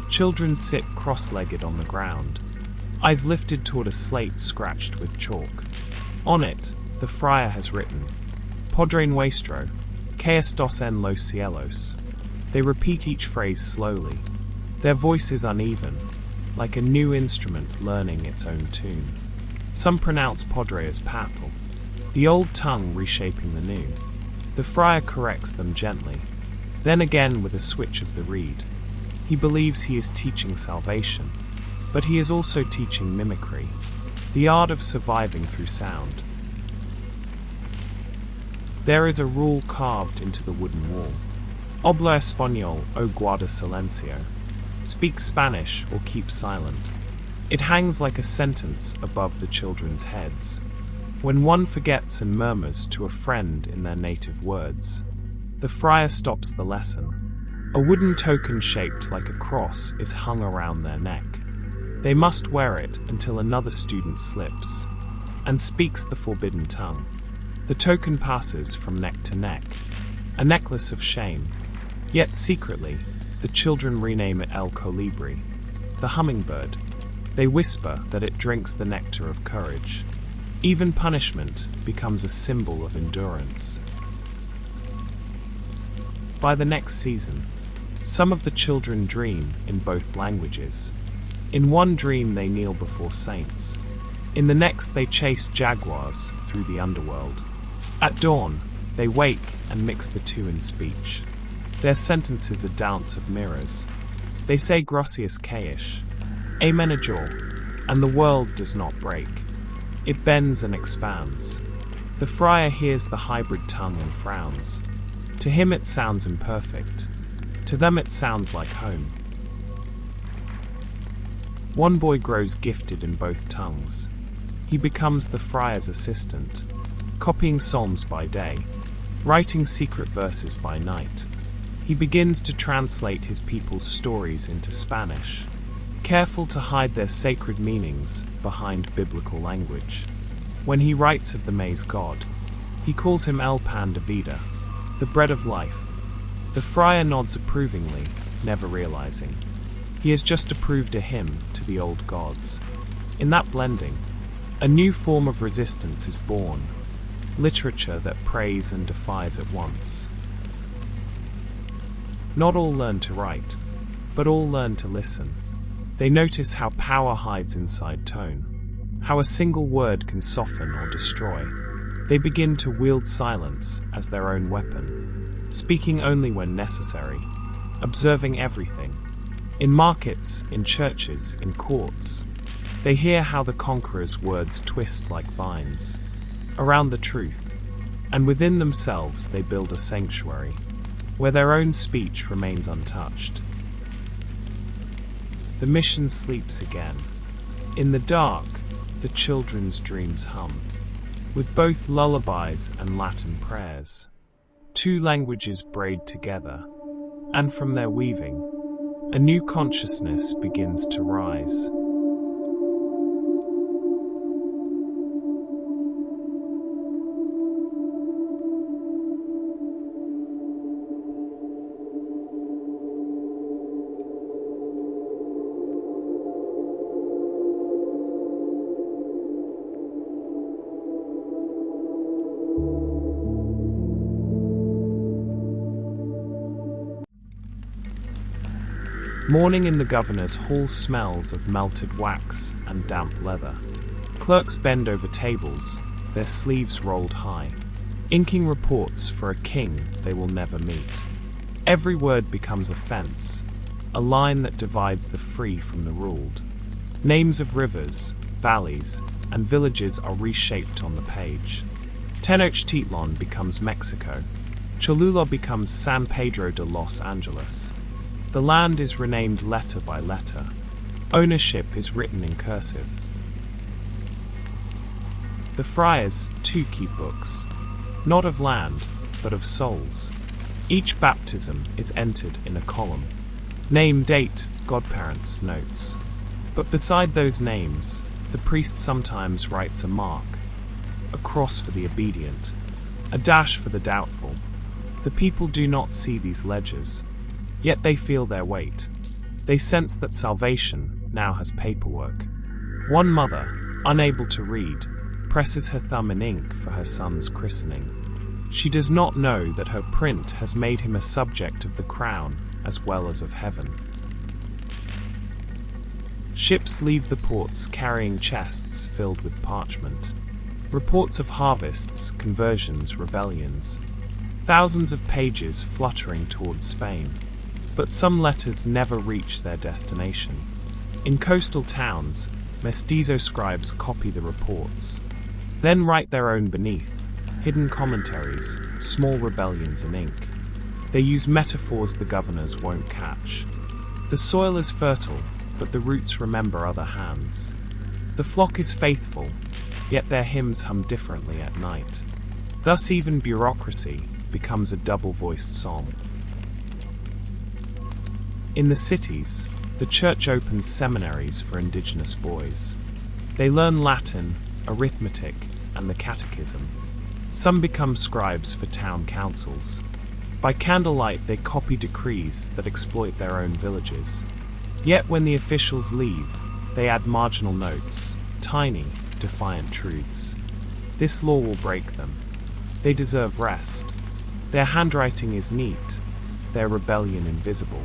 Children sit cross-legged on the ground, eyes lifted toward a slate scratched with chalk. On it, the friar has written, Padre Nuestro, que estos en los cielos. They repeat each phrase slowly. Their voice is uneven, like a new instrument learning its own tune. Some pronounce Padre as Patel, the old tongue reshaping the new. The friar corrects them gently, then again with a switch of the reed. He believes he is teaching salvation, but he is also teaching mimicry, the art of surviving through sound. There is a rule carved into the wooden wall. Habla español o guarda silencio. Speak Spanish or keep silent. It hangs like a sentence above the children's heads. When one forgets and murmurs to a friend in their native words, the friar stops the lesson. A wooden token shaped like a cross is hung around their neck. They must wear it until another student slips and speaks the forbidden tongue. The token passes from neck to neck, a necklace of shame. Yet secretly, the children rename it El Colibri, the hummingbird. They whisper that it drinks the nectar of courage. Even punishment becomes a symbol of endurance. By the next season, some of the children dream in both languages. In one dream they kneel before saints. In the next they chase jaguars through the underworld. At dawn, they wake and mix the two in speech. Their sentences a dance of mirrors. They say Grossius Kaish, Amen Ajor, and the world does not break. It bends and expands. The friar hears the hybrid tongue and frowns. To him it sounds imperfect. To them it sounds like home. One boy grows gifted in both tongues. He becomes the friar's assistant, copying psalms by day, writing secret verses by night. He begins to translate his people's stories into Spanish, careful to hide their sacred meanings behind biblical language. When he writes of the maize god, he calls him El Pan de Vida, the bread of life. The friar nods approvingly, never realizing he has just approved a hymn to the old gods. In that blending, a new form of resistance is born, literature that prays and defies at once. Not all learn to write, but all learn to listen. They notice how power hides inside tone, how a single word can soften or destroy. They begin to wield silence as their own weapon, speaking only when necessary, observing everything. In markets, in churches, in courts, they hear how the conqueror's words twist like vines around the truth, and within themselves they build a sanctuary where their own speech remains untouched. The mission sleeps again. In the dark, the children's dreams hum, with both lullabies and Latin prayers. Two languages braid together, and from their weaving, a new consciousness begins to rise. Morning in the governor's hall smells of melted wax and damp leather. Clerks bend over tables, their sleeves rolled high, inking reports for a king they will never meet. Every word becomes a fence, a line that divides the free from the ruled. Names of rivers, valleys, and villages are reshaped on the page. Tenochtitlan becomes Mexico. Cholula becomes San Pedro de Los Angeles. The land is renamed letter by letter. Ownership is written in cursive. The friars, too, keep books, not of land, but of souls. Each baptism is entered in a column. Name, date, godparents' notes. But beside those names, the priest sometimes writes a mark, a cross for the obedient, a dash for the doubtful. The people do not see these ledgers, yet they feel their weight. They sense that salvation now has paperwork. One mother, unable to read, presses her thumb in ink for her son's christening. She does not know that her print has made him a subject of the crown as well as of heaven. Ships leave the ports carrying chests filled with parchment. Reports of harvests, conversions, rebellions. Thousands of pages fluttering towards Spain. But some letters never reach their destination. In coastal towns, mestizo scribes copy the reports, then write their own beneath, hidden commentaries, small rebellions in ink. They use metaphors the governors won't catch. The soil is fertile, but the roots remember other hands. The flock is faithful, yet their hymns hum differently at night. Thus even bureaucracy becomes a double-voiced song. In the cities, the church opens seminaries for indigenous boys. They learn Latin, arithmetic, and the catechism. Some become scribes for town councils. By candlelight, they copy decrees that exploit their own villages. Yet when the officials leave, they add marginal notes, tiny, defiant truths. This law will break them. They deserve rest. Their handwriting is neat, their rebellion invisible.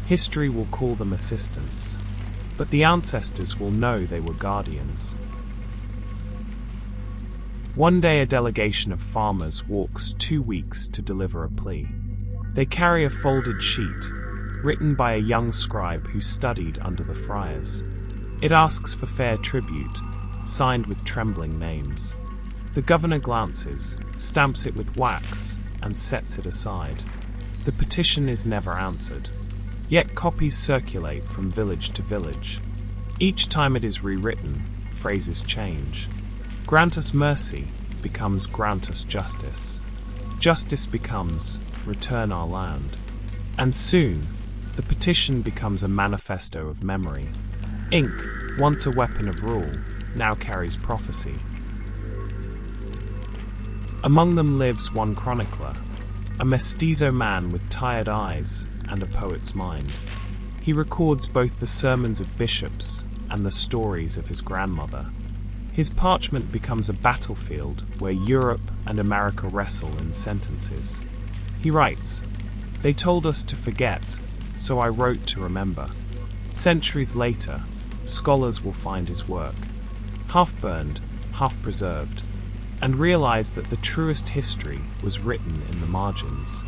History will call them assistants, but the ancestors will know they were guardians. One day a delegation of farmers walks 2 weeks to deliver a plea. They carry a folded sheet, written by a young scribe who studied under the friars. It asks for fair tribute, signed with trembling names. The governor glances, stamps it with wax, and sets it aside. The petition is never answered. Yet copies circulate from village to village. Each time it is rewritten, phrases change. Grant us mercy becomes grant us justice. Justice becomes return our land. And soon, the petition becomes a manifesto of memory. Ink, once a weapon of rule, now carries prophecy. Among them lives one chronicler, a mestizo man with tired eyes and a poet's mind. He records both the sermons of bishops and the stories of his grandmother. His parchment becomes a battlefield where Europe and America wrestle in sentences. He writes, "They told us to forget, so I wrote to remember." Centuries later, scholars will find his work, half burned, half preserved, and realize that the truest history was written in the margins.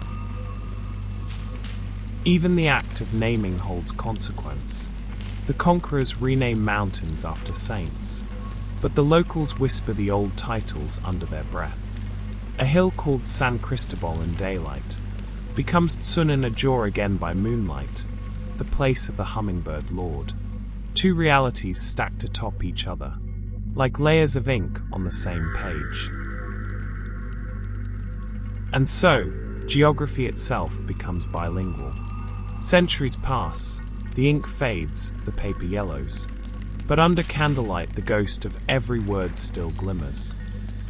Even the act of naming holds consequence. The conquerors rename mountains after saints, but the locals whisper the old titles under their breath. A hill called San Cristobal in daylight becomes Tsunanajor again by moonlight, the place of the hummingbird lord. Two realities stacked atop each other, like layers of ink on the same page. And so, geography itself becomes bilingual. Centuries pass, the ink fades, the paper yellows. But under candlelight the ghost of every word still glimmers.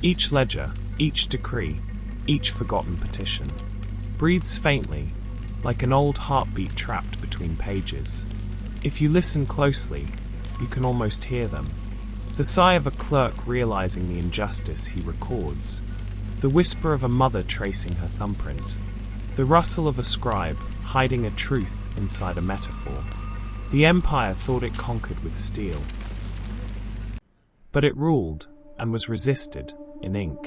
Each ledger, each decree, each forgotten petition breathes faintly, like an old heartbeat trapped between pages. If you listen closely, you can almost hear them. The sigh of a clerk realizing the injustice he records. The whisper of a mother tracing her thumbprint. The rustle of a scribe hiding a truth inside a metaphor. The empire thought it conquered with steel. But it ruled, and was resisted, in ink.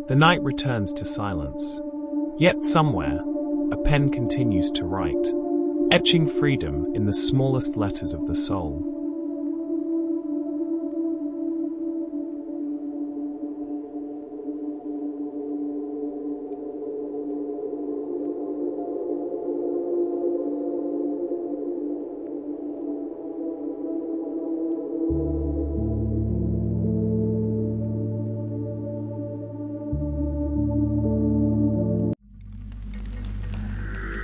The night returns to silence. Yet somewhere, a pen continues to write, etching freedom in the smallest letters of the soul.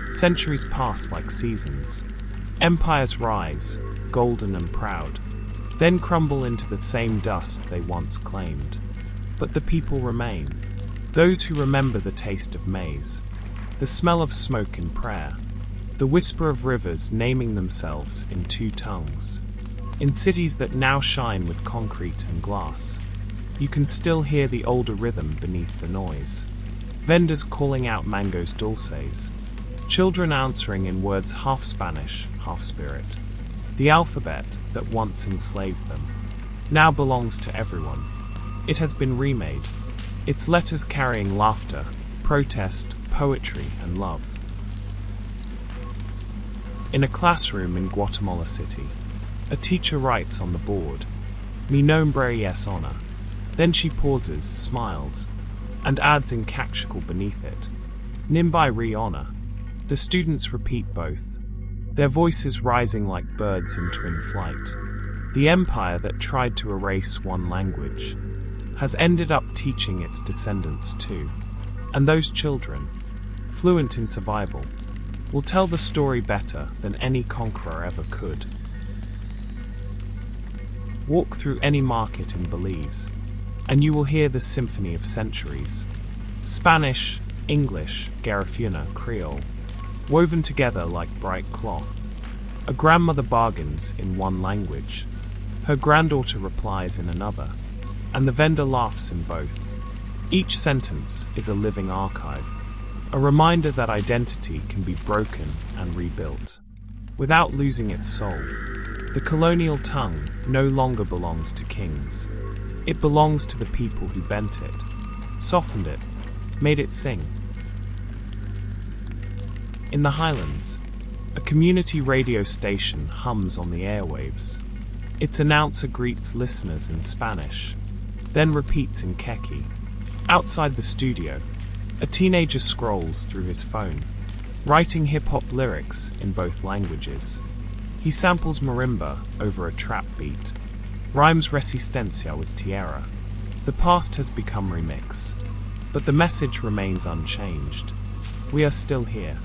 Centuries pass like seasons. Empires rise, golden and proud, then crumble into the same dust they once claimed. But the people remain, those who remember the taste of maize, the smell of smoke in prayer, the whisper of rivers naming themselves in two tongues. In cities that now shine with concrete and glass, you can still hear the older rhythm beneath the noise. Vendors calling out mangoes dulces, children answering in words half Spanish, half spirit. The alphabet that once enslaved them now belongs to everyone. It has been remade, its letters carrying laughter, protest, poetry, and love. In a classroom in Guatemala City, a teacher writes on the board, "Mi nombre es Ana." Then she pauses, smiles, and adds in Caxical beneath it, "Nimbai re Ana." The students repeat both, their voices rising like birds in twin flight. The empire that tried to erase one language has ended up teaching its descendants too. And those children, fluent in survival, will tell the story better than any conqueror ever could. Walk through any market in Belize, and you will hear the symphony of centuries. Spanish, English, Garifuna, Creole, woven together like bright cloth. A grandmother bargains in one language, her granddaughter replies in another, and the vendor laughs in both. Each sentence is a living archive, a reminder that identity can be broken and rebuilt, without losing its soul. The colonial tongue no longer belongs to kings. It belongs to the people who bent it, softened it, made it sing. In the highlands, a community radio station hums on the airwaves. Its announcer greets listeners in Spanish, then repeats in Keki. Outside the studio, a teenager scrolls through his phone, writing hip-hop lyrics in both languages. He samples marimba over a trap beat, rhymes resistencia with tierra. The past has become remix, but the message remains unchanged. We are still here.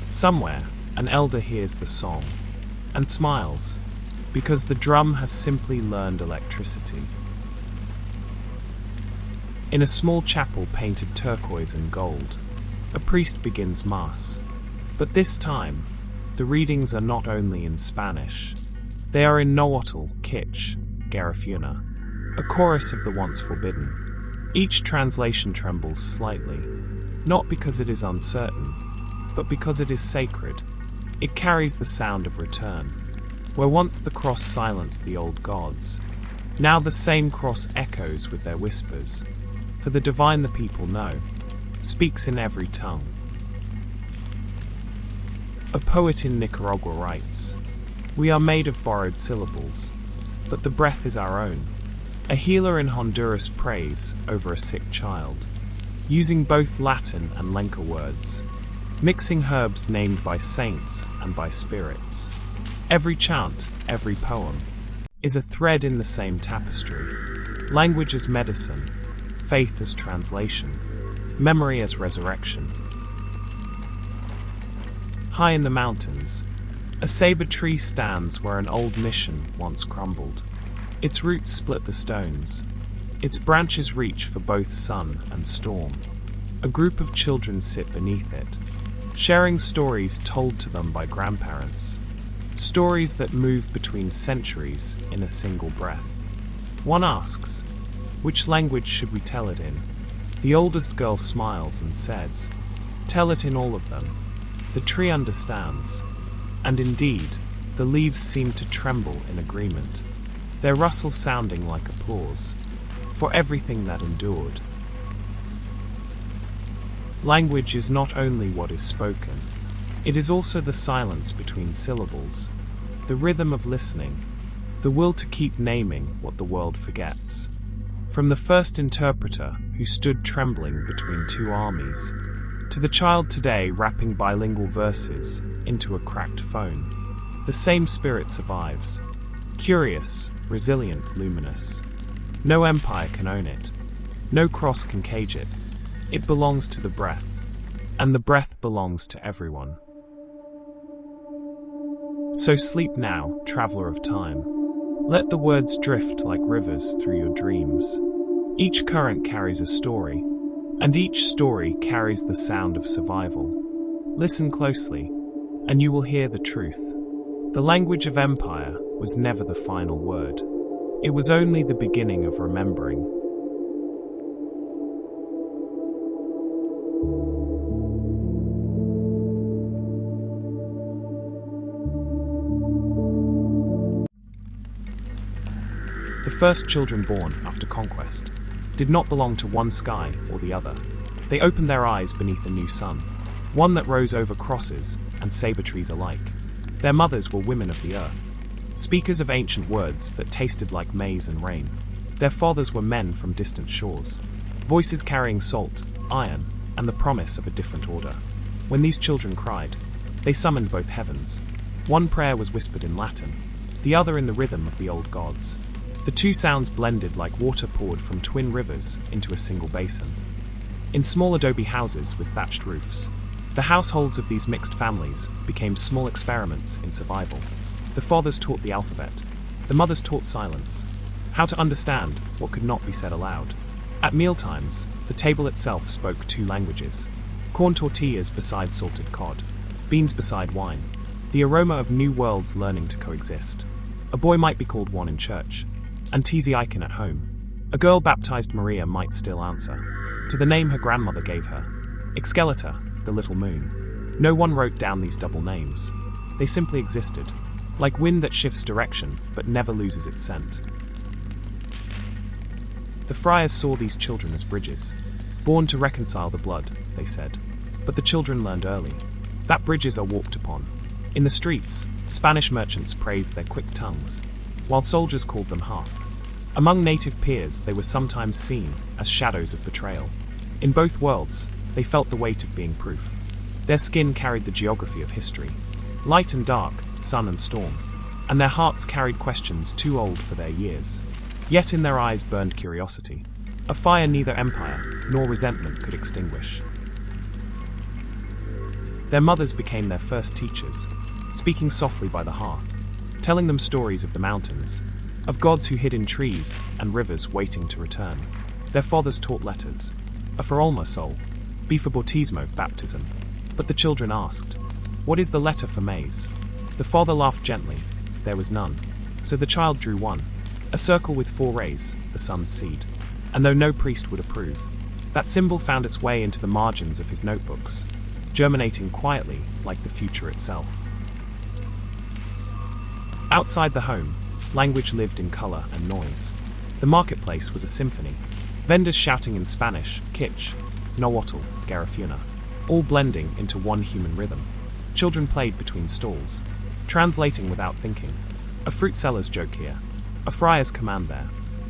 Somewhere, an elder hears the song and smiles, because the drum has simply learned electricity. In a small chapel painted turquoise and gold, a priest begins Mass. But this time, the readings are not only in Spanish. They are in Nahuatl, Kitsch, Garifuna, a chorus of the once forbidden. Each translation trembles slightly, not because it is uncertain, but because it is sacred. It carries the sound of return. Where once the cross silenced the old gods, now the same cross echoes with their whispers. For the divine the people know, speaks in every tongue. A poet in Nicaragua writes, "We are made of borrowed syllables, but the breath is our own." A healer in Honduras prays over a sick child, using both Latin and Lenca words, mixing herbs named by saints and by spirits. Every chant, every poem, is a thread in the same tapestry. Language as medicine, faith as translation, memory as resurrection. High in the mountains, a saber tree stands where an old mission once crumbled. Its roots split the stones. Its branches reach for both sun and storm. A group of children sit beneath it, sharing stories told to them by grandparents. Stories that move between centuries in a single breath. One asks, which language should we tell it in? The oldest girl smiles and says, tell it in all of them. The tree understands. And indeed, the leaves seem to tremble in agreement, their rustle sounding like applause for everything that endured. Language is not only what is spoken, it is also the silence between syllables, the rhythm of listening, the will to keep naming what the world forgets. From the first interpreter who stood trembling between two armies, to the child today rapping bilingual verses into a cracked phone, the same spirit survives, curious, resilient, luminous. No empire can own it, no cross can cage it. It belongs to the breath, and the breath belongs to everyone. So sleep now, traveler of time. Let the words drift like rivers through your dreams. Each current carries a story, and each story carries the sound of survival. Listen closely, and you will hear the truth. The language of empire was never the final word. It was only the beginning of remembering. The first children born after Conquest did not belong to one sky or the other. They opened their eyes beneath a new sun, one that rose over crosses and saber trees alike. Their mothers were women of the earth, speakers of ancient words that tasted like maize and rain. Their fathers were men from distant shores, voices carrying salt, iron, and the promise of a different order. When these children cried, they summoned both heavens. One prayer was whispered in Latin, the other in the rhythm of the old gods. The two sounds blended like water poured from twin rivers into a single basin. In small adobe houses with thatched roofs, the households of these mixed families became small experiments in survival. The fathers taught the alphabet, the mothers taught silence, how to understand what could not be said aloud. At mealtimes, the table itself spoke two languages. Corn tortillas beside salted cod, beans beside wine. The aroma of new worlds learning to coexist. A boy might be called Juan in church, and Tizi Icon at home. A girl baptized Maria might still answer to the name her grandmother gave her, Excelita, the little moon. No one wrote down these double names. They simply existed, like wind that shifts direction but never loses its scent. The friars saw these children as bridges, born to reconcile the blood, they said. But the children learned early that bridges are walked upon. In the streets, Spanish merchants praised their quick tongues, while soldiers called them half. Among native peers, they were sometimes seen as shadows of betrayal. In both worlds, they felt the weight of being proof. Their skin carried the geography of history, light and dark, sun and storm, and their hearts carried questions too old for their years. Yet in their eyes burned curiosity, a fire neither empire nor resentment could extinguish. Their mothers became their first teachers, speaking softly by the hearth, telling them stories of the mountains, of gods who hid in trees and rivers waiting to return. Their fathers taught letters, a for alma soul, B for bautismo, baptism. But the children asked, "What is the letter for maize?" The father laughed gently, there was none. So the child drew one, a circle with 4 rays, the sun's seed. And though no priest would approve, that symbol found its way into the margins of his notebooks, germinating quietly like the future itself. Outside the home, language lived in color and noise. The marketplace was a symphony, vendors shouting in Spanish, kitsch, nahuatl, Garifuna, all blending into one human rhythm. Children played between stalls, translating without thinking. A fruit seller's joke here, a friar's command there.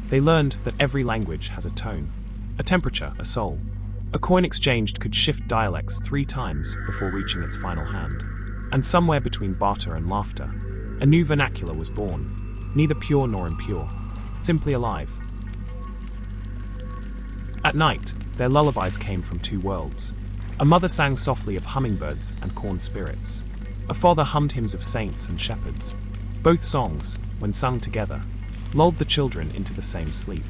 They learned that every language has a tone, a temperature, a soul. A coin exchanged could shift dialects 3 times before reaching its final hand. And somewhere between barter and laughter, a new vernacular was born, neither pure nor impure, simply alive. At night, their lullabies came from 2 worlds. A mother sang softly of hummingbirds and corn spirits. A father hummed hymns of saints and shepherds. Both songs, when sung together, lulled the children into the same sleep.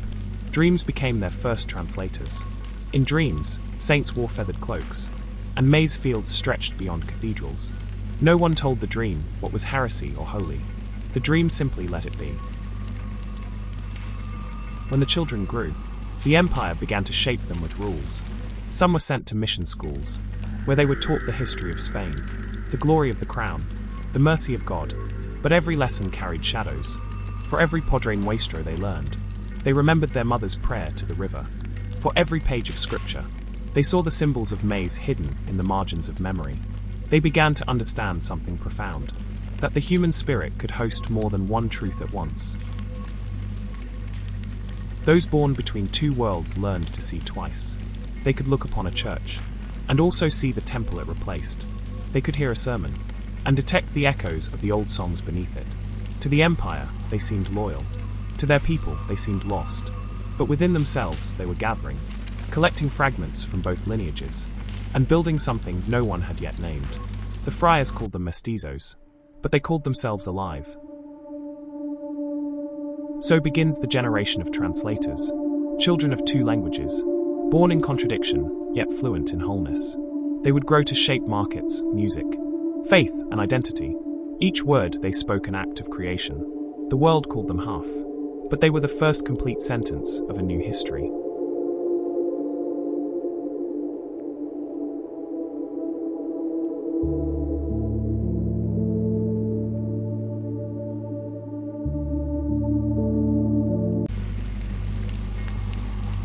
Dreams became their first translators. In dreams, saints wore feathered cloaks, and maize fields stretched beyond cathedrals. No one told the dream what was heresy or holy. The dream simply let it be. When the children grew, the empire began to shape them with rules. Some were sent to mission schools, where they were taught the history of Spain, the glory of the crown, the mercy of God. But every lesson carried shadows. For every Padre Nuestro they learned, they remembered their mother's prayer to the river. For every page of scripture, they saw the symbols of maize hidden in the margins of memory. They began to understand something profound, that the human spirit could host more than one truth at once. Those born between 2 worlds learned to see twice. They could look upon a church, and also see the temple it replaced. They could hear a sermon, and detect the echoes of the old songs beneath it. To the empire, they seemed loyal. To their people, they seemed lost. But within themselves, they were gathering, collecting fragments from both lineages, and building something no one had yet named. The friars called them mestizos, but they called themselves alive. So begins the generation of translators, children of 2 languages, born in contradiction, yet fluent in wholeness. They would grow to shape markets, music, faith, and identity. Each word they spoke an act of creation. The world called them half, but they were the first complete sentence of a new history.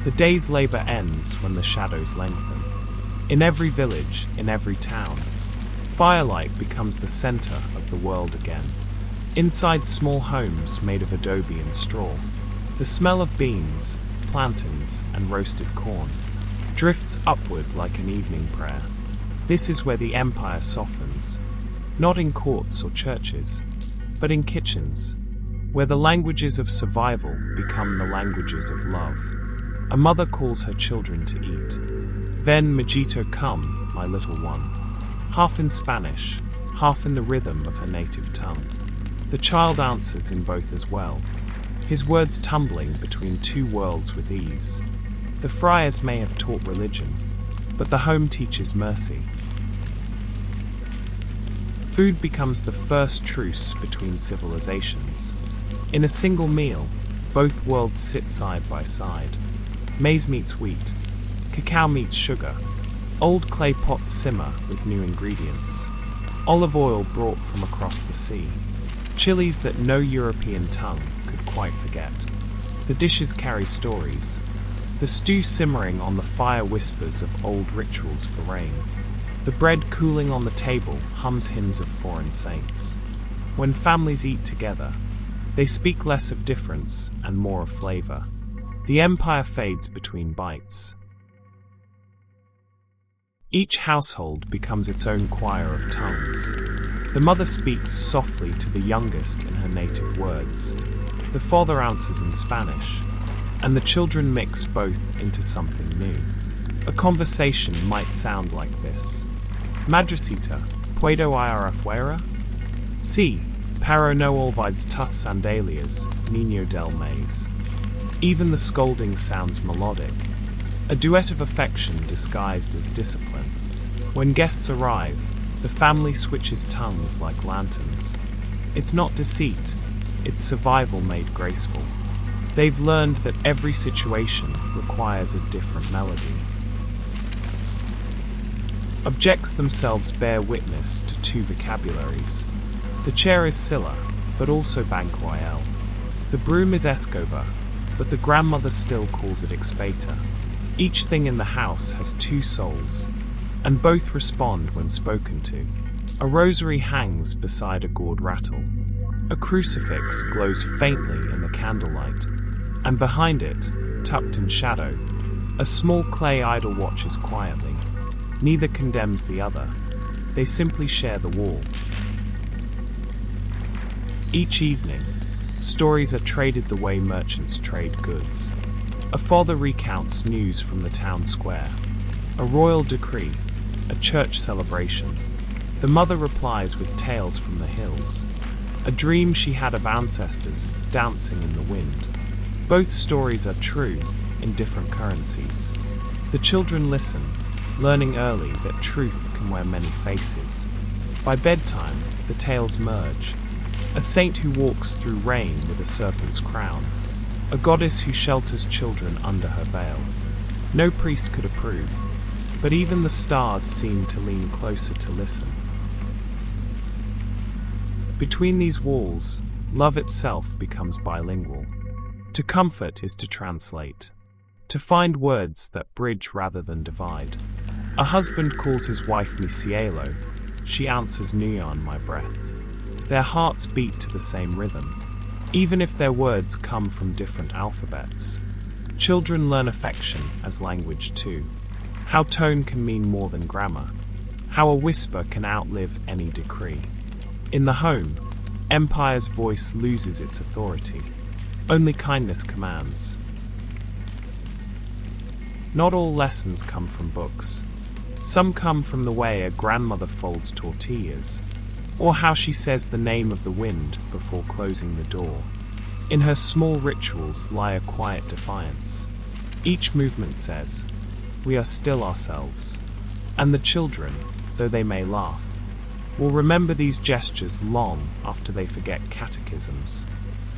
The day's labor ends when the shadows lengthen. In every village, in every town, firelight becomes the center of the world again. Inside small homes made of adobe and straw, the smell of beans, plantains, and roasted corn drifts upward like an evening prayer. This is where the empire softens, not in courts or churches, but in kitchens, where the languages of survival become the languages of love. A mother calls her children to eat. Ven mijito, come, my little one. Half in Spanish, half in the rhythm of her native tongue. The child answers in both as well, his words tumbling between 2 worlds with ease. The friars may have taught religion, but the home teaches mercy. Food becomes the first truce between civilizations. In a single meal, both worlds sit side by side. Maize meets wheat, cacao meets sugar, old clay pots simmer with new ingredients, olive oil brought from across the sea, chilies that no European tongue could quite forget. The dishes carry stories. The stew simmering on the fire whispers of old rituals for rain. The bread cooling on the table hums hymns of foreign saints. When families eat together, they speak less of difference and more of flavor. The empire fades between bites. Each household becomes its own choir of tongues. The mother speaks softly to the youngest in her native words. The father answers in Spanish, and the children mix both into something new. A conversation might sound like this. Madrecita, ¿puedo ir afuera? Sí, pero no olvides tus sandalias, niño del mes. Even the scolding sounds melodic, a duet of affection disguised as discipline. When guests arrive, the family switches tongues like lanterns. It's not deceit, it's survival made graceful. They've learned that every situation requires a different melody. Objects themselves bear witness to two vocabularies. The chair is Silla, but also Banquoyel. The broom is Escobar, but the grandmother still calls it Expata. Each thing in the house has two souls, and both respond when spoken to. A rosary hangs beside a gourd rattle. A crucifix glows faintly in the candlelight, and behind it, tucked in shadow, a small clay idol watches quietly. Neither condemns the other. They simply share the wall. Each evening, stories are traded the way merchants trade goods. A father recounts news from the town square, a royal decree, a church celebration. The mother replies with tales from the hills, a dream she had of ancestors dancing in the wind. Both stories are true in different currencies. The children listen, learning early that truth can wear many faces. By bedtime, the tales merge. A saint who walks through rain with a serpent's crown. A goddess who shelters children under her veil. No priest could approve, but even the stars seem to lean closer to listen. Between these walls, love itself becomes bilingual. To comfort is to translate. To find words that bridge rather than divide. A husband calls his wife mi cielo. She answers neon, my breath. Their hearts beat to the same rhythm, even if their words come from different alphabets. Children learn affection as language too. How tone can mean more than grammar. How a whisper can outlive any decree. In the home, empire's voice loses its authority. Only kindness commands. Not all lessons come from books. Some come from the way a grandmother folds tortillas, or how she says the name of the wind before closing the door. In her small rituals lie a quiet defiance. Each movement says, "We are still ourselves." And the children, though they may laugh, will remember these gestures long after they forget catechisms.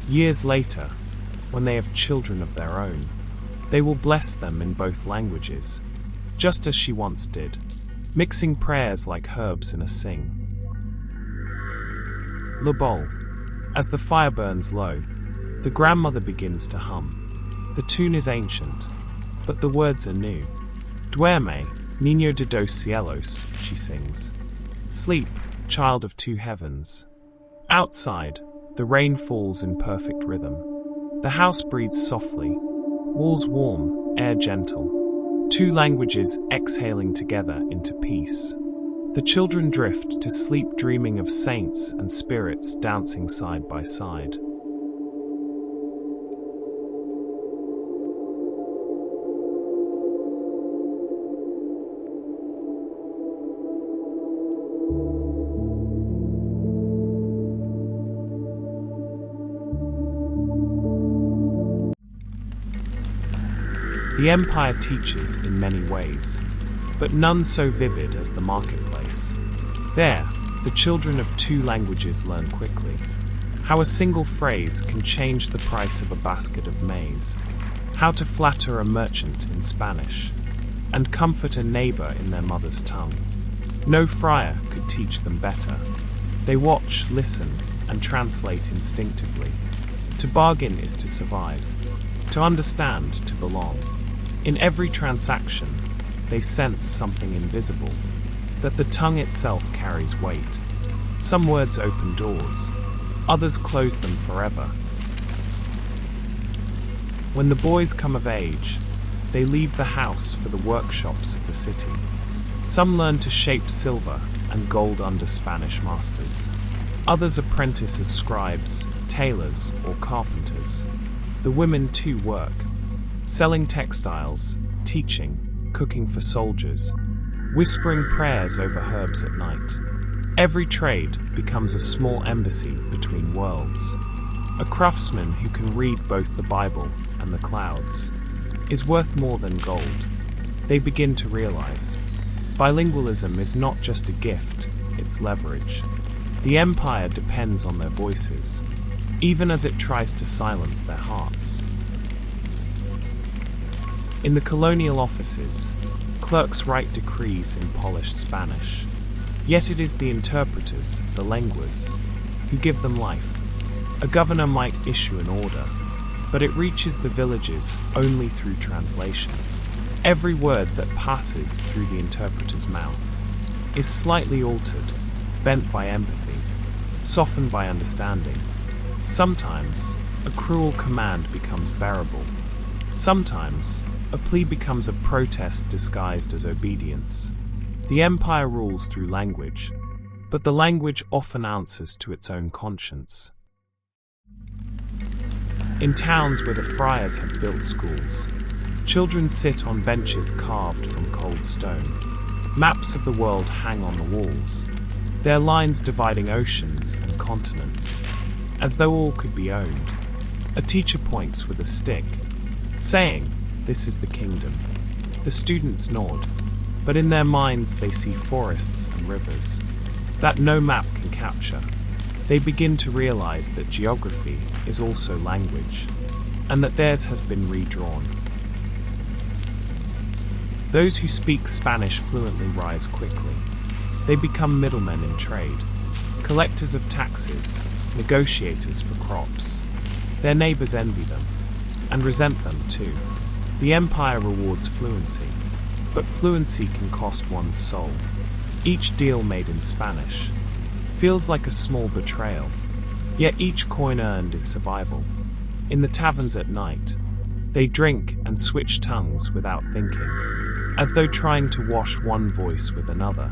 Years later, when they have children of their own, they will bless them in both languages, just as she once did, mixing prayers like herbs in a sing. Le bol. As the fire burns low, the grandmother begins to hum. The tune is ancient, but the words are new. Duerme, niño de dos cielos, she sings. Sleep, child of two heavens. Outside, the rain falls in perfect rhythm. The house breathes softly, walls warm, air gentle. Two languages exhaling together into peace. The children drift to sleep dreaming of saints and spirits dancing side by side. The empire teaches in many ways. but none so vivid as the marketplace. There, the children of two languages learn quickly how a single phrase can change the price of a basket of maize, how to flatter a merchant in Spanish, and comfort a neighbor in their mother's tongue. No friar could teach them better. They watch, listen, and translate instinctively. To bargain is to survive. To understand, to belong. In every transaction, they sense something invisible, that the tongue itself carries weight. Some words open doors, others close them forever. When the boys come of age, they leave the house for the workshops of the city. Some learn to shape silver and gold under Spanish masters. Others apprentice as scribes, tailors, or carpenters. The women too work, selling textiles, teaching, cooking for soldiers, whispering prayers over herbs at night. Every trade becomes a small embassy between worlds. A craftsman who can read both the Bible and the clouds is worth more than gold. They begin to realize bilingualism is not just a gift, it's leverage. The empire depends on their voices, even as it tries to silence their hearts. In the colonial offices, clerks write decrees in polished Spanish. Yet it is the interpreters, the lenguas, who give them life. A governor might issue an order, but it reaches the villages only through translation. Every word that passes through the interpreter's mouth is slightly altered, bent by empathy, softened by understanding. Sometimes, a cruel command becomes bearable. Sometimes, a plea becomes a protest disguised as obedience. The empire rules through language, but the language often answers to its own conscience. In towns where the friars have built schools, children sit on benches carved from cold stone. Maps of the world hang on the walls, their lines dividing oceans and continents, as though all could be owned. A teacher points with a stick, saying, "This is the kingdom." The students nod, but in their minds they see forests and rivers that no map can capture. They begin to realize that geography is also language, and that theirs has been redrawn. Those who speak Spanish fluently rise quickly. They become middlemen in trade, collectors of taxes, negotiators for crops. Their neighbors envy them, and resent them too. The empire rewards fluency, but fluency can cost one's soul. Each deal made in Spanish feels like a small betrayal, yet each coin earned is survival. In the taverns at night, they drink and switch tongues without thinking, as though trying to wash one voice with another.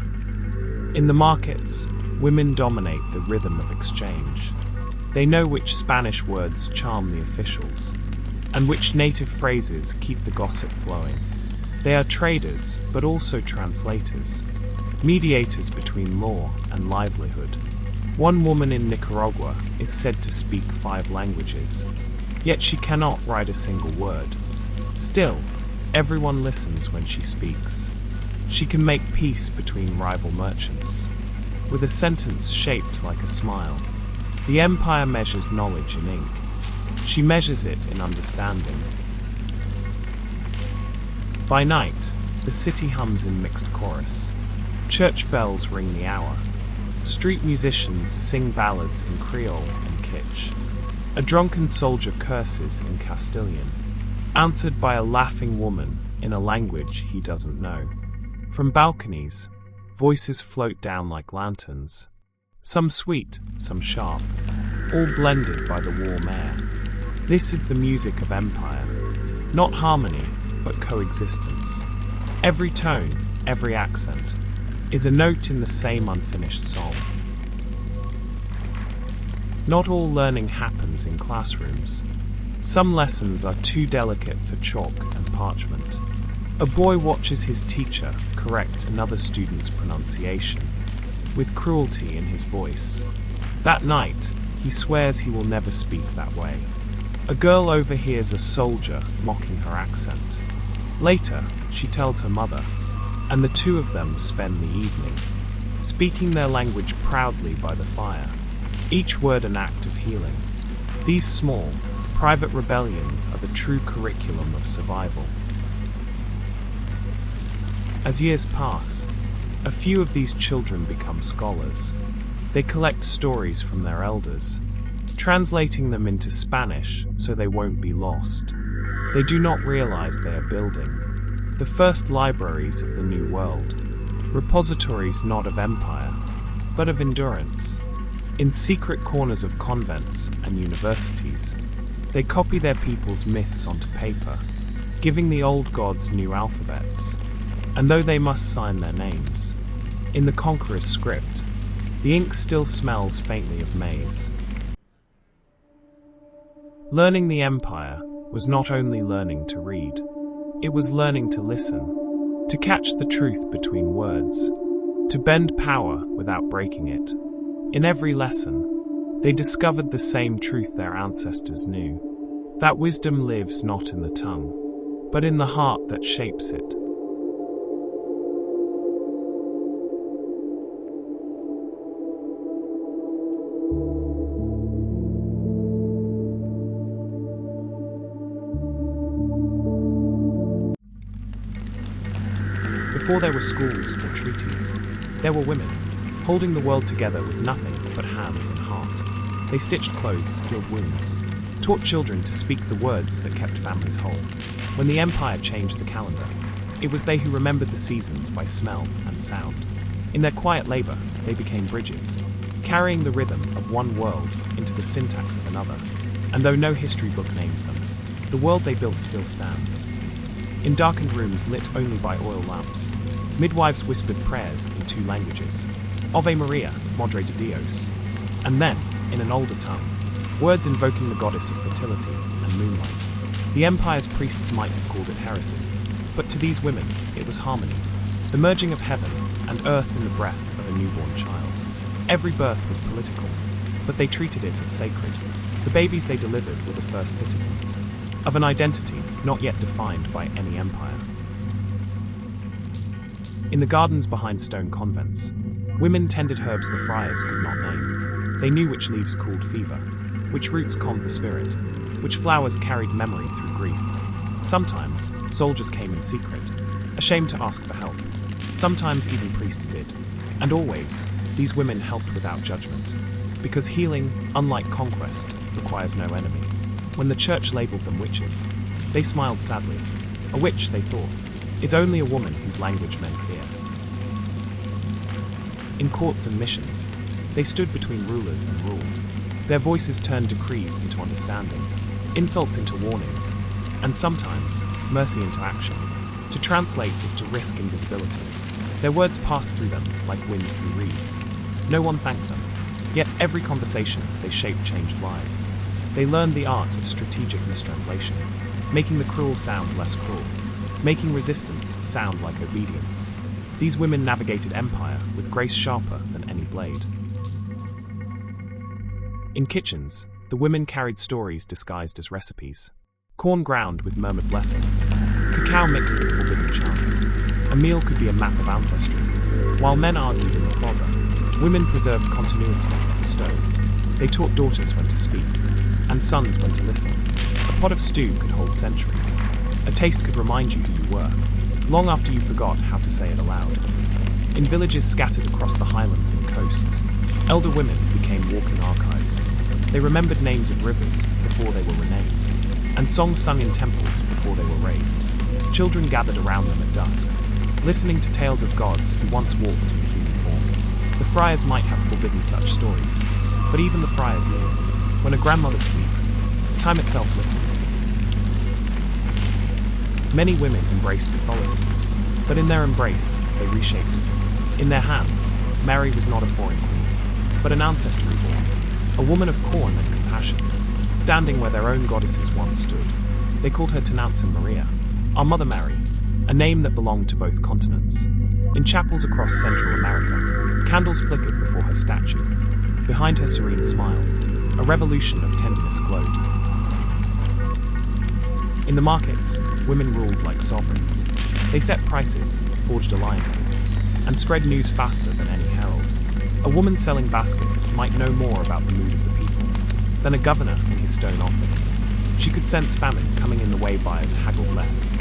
In the markets, women dominate the rhythm of exchange. They know which Spanish words charm the officials, and which native phrases keep the gossip flowing. They are traders, but also translators, mediators between law and livelihood. One woman in Nicaragua is said to speak 5 languages, yet she cannot write a single word. Still, everyone listens when she speaks. She can make peace between rival merchants, with a sentence shaped like a smile. The empire measures knowledge in ink. She measures it in understanding. By night, the city hums in mixed chorus. Church bells ring the hour. Street musicians sing ballads in Creole and Kitsch. A drunken soldier curses in Castilian, answered by a laughing woman in a language he doesn't know. From balconies, voices float down like lanterns, some sweet, some sharp, all blended by the warm air. This is the music of empire, not harmony, but coexistence. Every tone, every accent, is a note in the same unfinished song. Not all learning happens in classrooms. Some lessons are too delicate for chalk and parchment. A boy watches his teacher correct another student's pronunciation, with cruelty in his voice. That night, he swears he will never speak that way. A girl overhears a soldier mocking her accent. Later, she tells her mother, and the two of them spend the evening, speaking their language proudly by the fire, each word an act of healing. These small, private rebellions are the true curriculum of survival. As years pass, a few of these children become scholars. They collect stories from their elders, translating them into Spanish so they won't be lost. They do not realize they are building the first libraries of the New World, repositories not of empire, but of endurance. In secret corners of convents and universities, they copy their people's myths onto paper, giving the old gods new alphabets. And though they must sign their names in the conqueror's script, the ink still smells faintly of maize. Learning the empire was not only learning to read, it was learning to listen, to catch the truth between words, to bend power without breaking it. In every lesson, they discovered the same truth their ancestors knew, that wisdom lives not in the tongue, but in the heart that shapes it. Before there were schools or treaties, there were women, holding the world together with nothing but hands and heart. They stitched clothes, healed wounds, taught children to speak the words that kept families whole. When the empire changed the calendar, it was they who remembered the seasons by smell and sound. In their quiet labor, they became bridges, carrying the rhythm of one world into the syntax of another. And though no history book names them, the world they built still stands. In darkened rooms lit only by oil lamps, midwives whispered prayers in two languages, Ave Maria, Madre de Dios, and then, in an older tongue, words invoking the goddess of fertility and moonlight. The empire's priests might have called it heresy, but to these women it was harmony, the merging of heaven and earth in the breath of a newborn child. Every birth was political, but they treated it as sacred. The babies they delivered were the first citizens of an identity not yet defined by any empire. In the gardens behind stone convents, women tended herbs the friars could not name. They knew which leaves cooled fever, which roots calmed the spirit, which flowers carried memory through grief. Sometimes, soldiers came in secret, ashamed to ask for help. Sometimes even priests did. And always, these women helped without judgment. Because healing, unlike conquest, requires no enemy. When the church labeled them witches, they smiled sadly. A witch, they thought, is only a woman whose language men fear. In courts and missions, they stood between rulers and ruled. Their voices turned decrees into understanding, insults into warnings, and sometimes mercy into action. To translate is to risk invisibility. Their words passed through them like wind through reeds. No one thanked them, yet every conversation they shaped changed lives. They learned the art of strategic mistranslation, making the cruel sound less cruel, making resistance sound like obedience. These women navigated empire with grace sharper than any blade. In kitchens, the women carried stories disguised as recipes. Corn ground with murmured blessings, cacao mixed with forbidden chants. A meal could be a map of ancestry. While men argued in the plaza, women preserved continuity at the stove. They taught daughters when to speak, and sons when to listen. A pot of stew could hold centuries. A taste could remind you who you were, long after you forgot how to say it aloud. In villages scattered across the highlands and coasts, elder women became walking archives. They remembered names of rivers before they were renamed, and songs sung in temples before they were raised. Children gathered around them at dusk, listening to tales of gods who once walked in human form. The friars might have forbidden such stories, but even the friars knew. When a grandmother speaks, time itself listens. Many women embraced Catholicism, but in their embrace, they reshaped it. In their hands, Mary was not a foreign queen, but an ancestor reborn, a woman of corn and compassion, standing where their own goddesses once stood. They called her Tenantzin Maria, our Mother Mary, a name that belonged to both continents. In chapels across Central America, candles flickered before her statue. Behind her serene smile, a revolution of tenderness glowed. In the markets, women ruled like sovereigns. They set prices, forged alliances, and spread news faster than any herald. A woman selling baskets might know more about the mood of the people than a governor in his stone office. She could sense famine coming in the way buyers haggled less,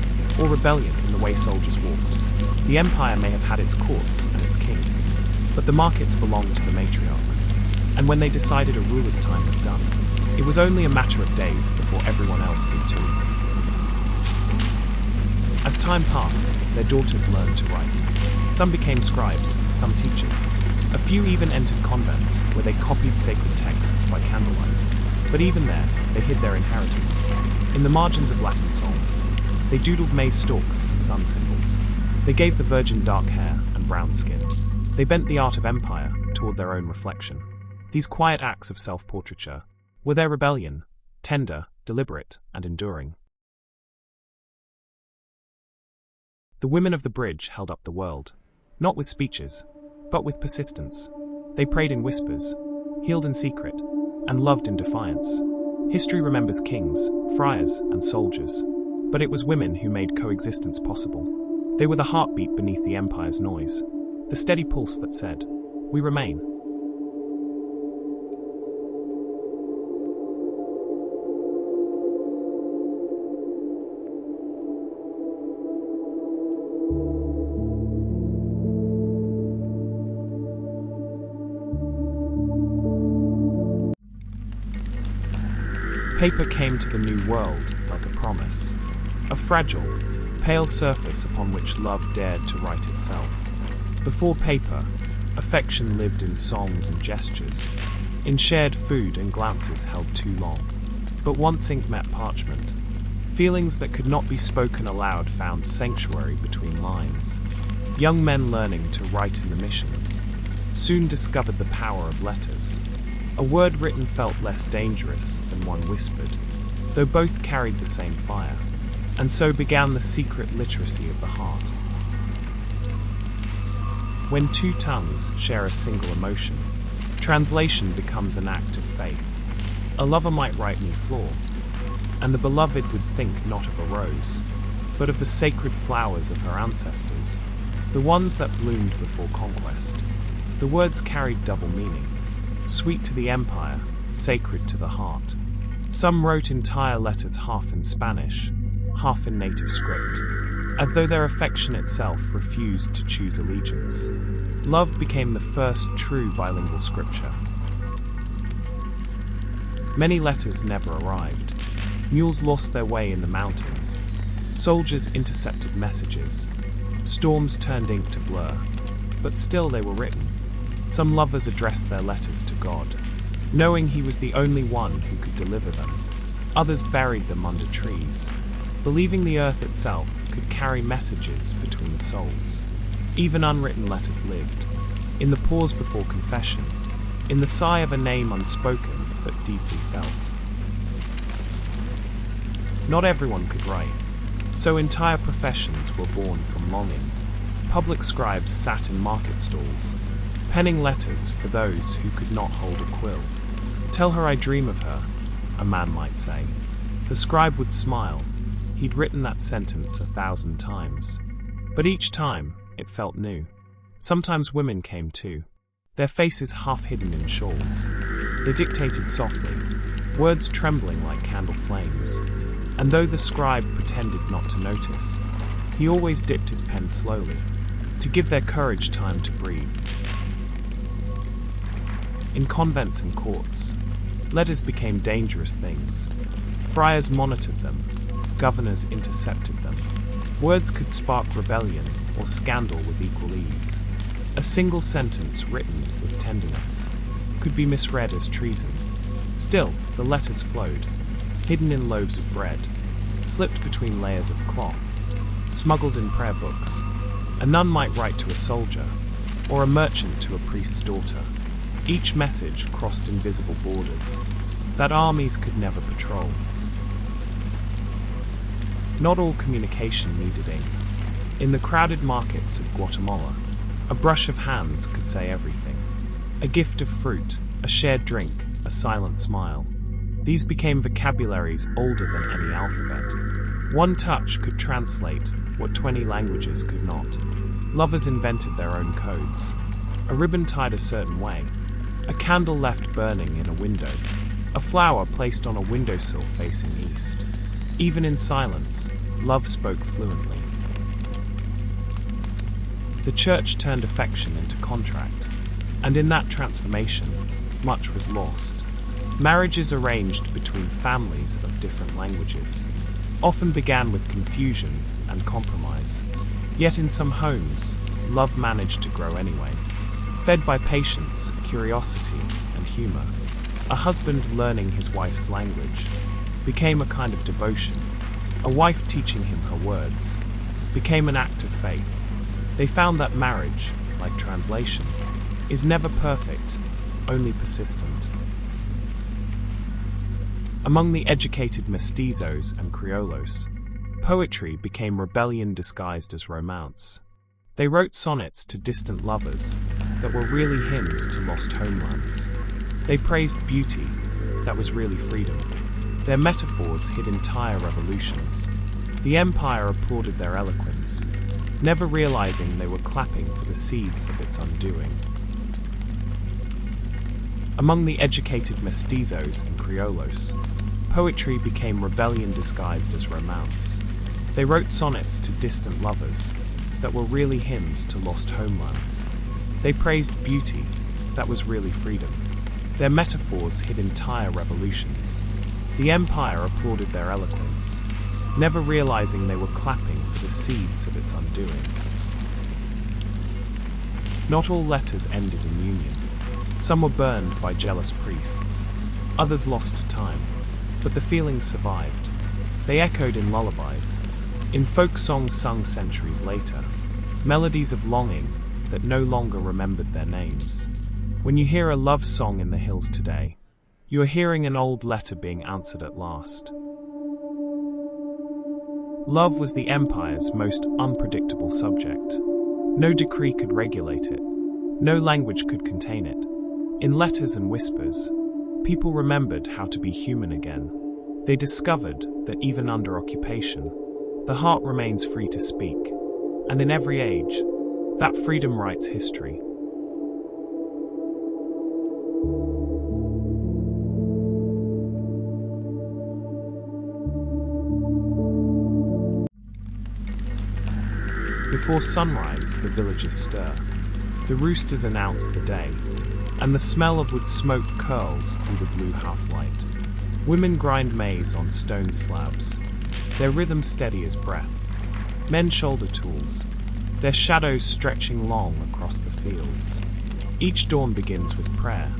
or rebellion in the way soldiers walked. The empire may have had its courts and its kings, but the markets belonged to the matriarchs, and when they decided a ruler's time was done, it was only a matter of days before everyone else did too. As time passed, their daughters learned to write. Some became scribes, some teachers. A few even entered convents, where they copied sacred texts by candlelight. But even there, they hid their inheritance. In the margins of Latin songs, they doodled maize stalks and sun symbols. They gave the Virgin dark hair and brown skin. They bent the art of empire toward their own reflection. These quiet acts of self-portraiture were their rebellion, tender, deliberate, and enduring. The women of the bridge held up the world, not with speeches, but with persistence. They prayed in whispers, healed in secret, and loved in defiance. History remembers kings, friars, and soldiers, but it was women who made coexistence possible. They were the heartbeat beneath the empire's noise, the steady pulse that said, "We remain." Paper came to the new world like a promise, a fragile, pale surface upon which love dared to write itself. Before paper, affection lived in songs and gestures, in shared food and glances held too long. But once ink met parchment, feelings that could not be spoken aloud found sanctuary between lines. Young men learning to write in the missions soon discovered the power of letters. A word written felt less dangerous than one whispered, though both carried the same fire, and so began the secret literacy of the heart. When two tongues share a single emotion, translation becomes an act of faith. A lover might write me floor, and the beloved would think not of a rose, but of the sacred flowers of her ancestors, the ones that bloomed before conquest. The words carried double meaning. Sweet to the empire, sacred to the heart. Some wrote entire letters half in Spanish, half in native script, as though their affection itself refused to choose allegiance. Love became the first true bilingual scripture. Many letters never arrived. Mules lost their way in the mountains. Soldiers intercepted messages. Storms turned ink to blur, but still they were written. Some lovers addressed their letters to God, knowing He was the only one who could deliver them. Others buried them under trees, believing the earth itself could carry messages between souls. Even unwritten letters lived, in the pause before confession, in the sigh of a name unspoken but deeply felt. Not everyone could write, so entire professions were born from longing. Public scribes sat in market stalls, penning letters for those who could not hold a quill. "Tell her I dream of her," a man might say. The scribe would smile. He'd written that sentence 1,000 times. But each time, it felt new. Sometimes women came too, their faces half hidden in shawls. They dictated softly, words trembling like candle flames. And though the scribe pretended not to notice, he always dipped his pen slowly, to give their courage time to breathe. In convents and courts, letters became dangerous things. Friars monitored them, governors intercepted them. Words could spark rebellion or scandal with equal ease. A single sentence written with tenderness could be misread as treason. Still, the letters flowed, hidden in loaves of bread, slipped between layers of cloth, smuggled in prayer books. A nun might write to a soldier, or a merchant to a priest's daughter. Each message crossed invisible borders that armies could never patrol. Not all communication needed ink. In the crowded markets of Guatemala, a brush of hands could say everything. A gift of fruit, a shared drink, a silent smile. These became vocabularies older than any alphabet. One touch could translate what 20 languages could not. Lovers invented their own codes. A ribbon tied a certain way, a candle left burning in a window, a flower placed on a windowsill facing east. Even in silence, love spoke fluently. The church turned affection into contract, and in that transformation, much was lost. Marriages arranged between families of different languages often began with confusion and compromise. Yet in some homes, love managed to grow anyway, fed by patience, curiosity, and humor. A husband learning his wife's language became a kind of devotion. A wife teaching him her words became an act of faith. They found that marriage, like translation, is never perfect, only persistent. Among the educated mestizos and criollos, poetry became rebellion disguised as romance. They wrote sonnets to distant lovers that were really hymns to lost homelands. They praised beauty that was really freedom. Their metaphors hid entire revolutions. The empire applauded their eloquence, never realizing they were clapping for the seeds of its undoing. Among the educated mestizos and criollos, poetry became rebellion disguised as romance. They wrote sonnets to distant lovers that were really hymns to lost homelands. They praised beauty that was really freedom. Their metaphors hid entire revolutions. The empire applauded their eloquence, never realizing they were clapping for the seeds of its undoing. Not all letters ended in union. Some were burned by jealous priests, others lost to time, but the feelings survived. They echoed in lullabies, in folk songs sung centuries later, melodies of longing that no longer remembered their names. When you hear a love song in the hills today, you are hearing an old letter being answered at last. Love was the empire's most unpredictable subject. No decree could regulate it. No language could contain it. In letters and whispers, people remembered how to be human again. They discovered that even under occupation, the heart remains free to speak. And in every age, that freedom writes history. Before sunrise, the villagers stir. The roosters announce the day, and the smell of wood smoke curls through the blue half-light. Women grind maize on stone slabs, their rhythm steady as breath. Men shoulder tools, their shadows stretching long across the fields. Each dawn begins with prayer,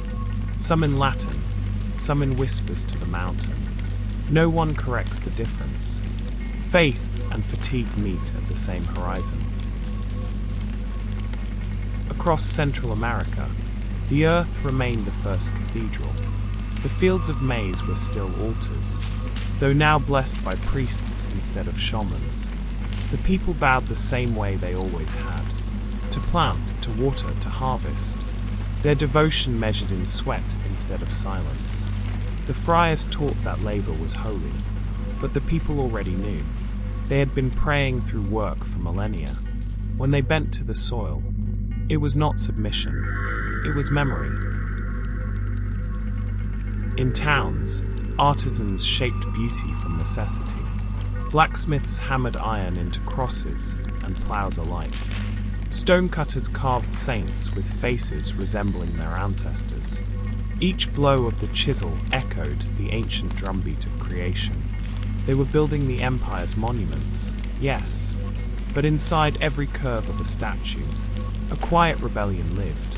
some in Latin, some in whispers to the mountain. No one corrects the difference. Faith and fatigue meet at the same horizon. Across Central America, the earth remained the first cathedral. The fields of maize were still altars, though now blessed by priests instead of shamans. The people bowed the same way they always had, to plant, to water, to harvest. Their devotion measured in sweat instead of silence. The friars taught that labor was holy, but the people already knew. They had been praying through work for millennia. When they bent to the soil, it was not submission, it was memory. In towns, artisans shaped beauty from necessity. Blacksmiths hammered iron into crosses and plows alike. Stonecutters carved saints with faces resembling their ancestors. Each blow of the chisel echoed the ancient drumbeat of creation. They were building the empire's monuments, yes, but inside every curve of a statue, a quiet rebellion lived.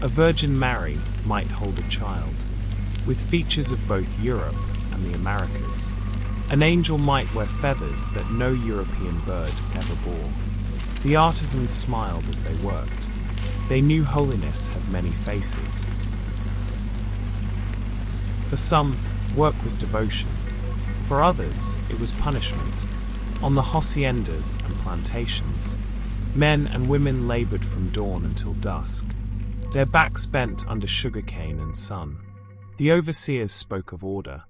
A Virgin Mary might hold a child, with features of both Europe and the Americas. An angel might wear feathers that no European bird ever bore. The artisans smiled as they worked. They knew holiness had many faces. For some, work was devotion. For others, it was punishment. On the haciendas and plantations, men and women labored from dawn until dusk, their backs bent under sugarcane and sun. The overseers spoke of order.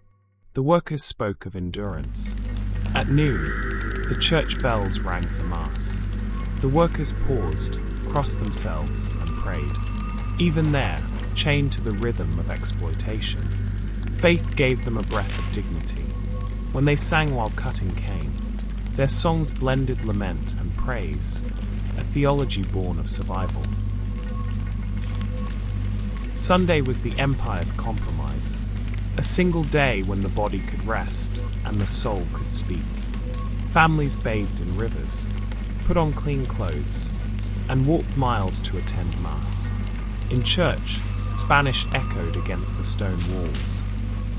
The workers spoke of endurance. At noon, the church bells rang for mass. The workers paused, crossed themselves, and prayed. Even there, chained to the rhythm of exploitation, faith gave them a breath of dignity. When they sang while cutting cane, their songs blended lament and praise, a theology born of survival. Sunday was the empire's compromise, a single day when the body could rest and the soul could speak. Families bathed in rivers, put on clean clothes, and walked miles to attend Mass. In church, Spanish echoed against the stone walls.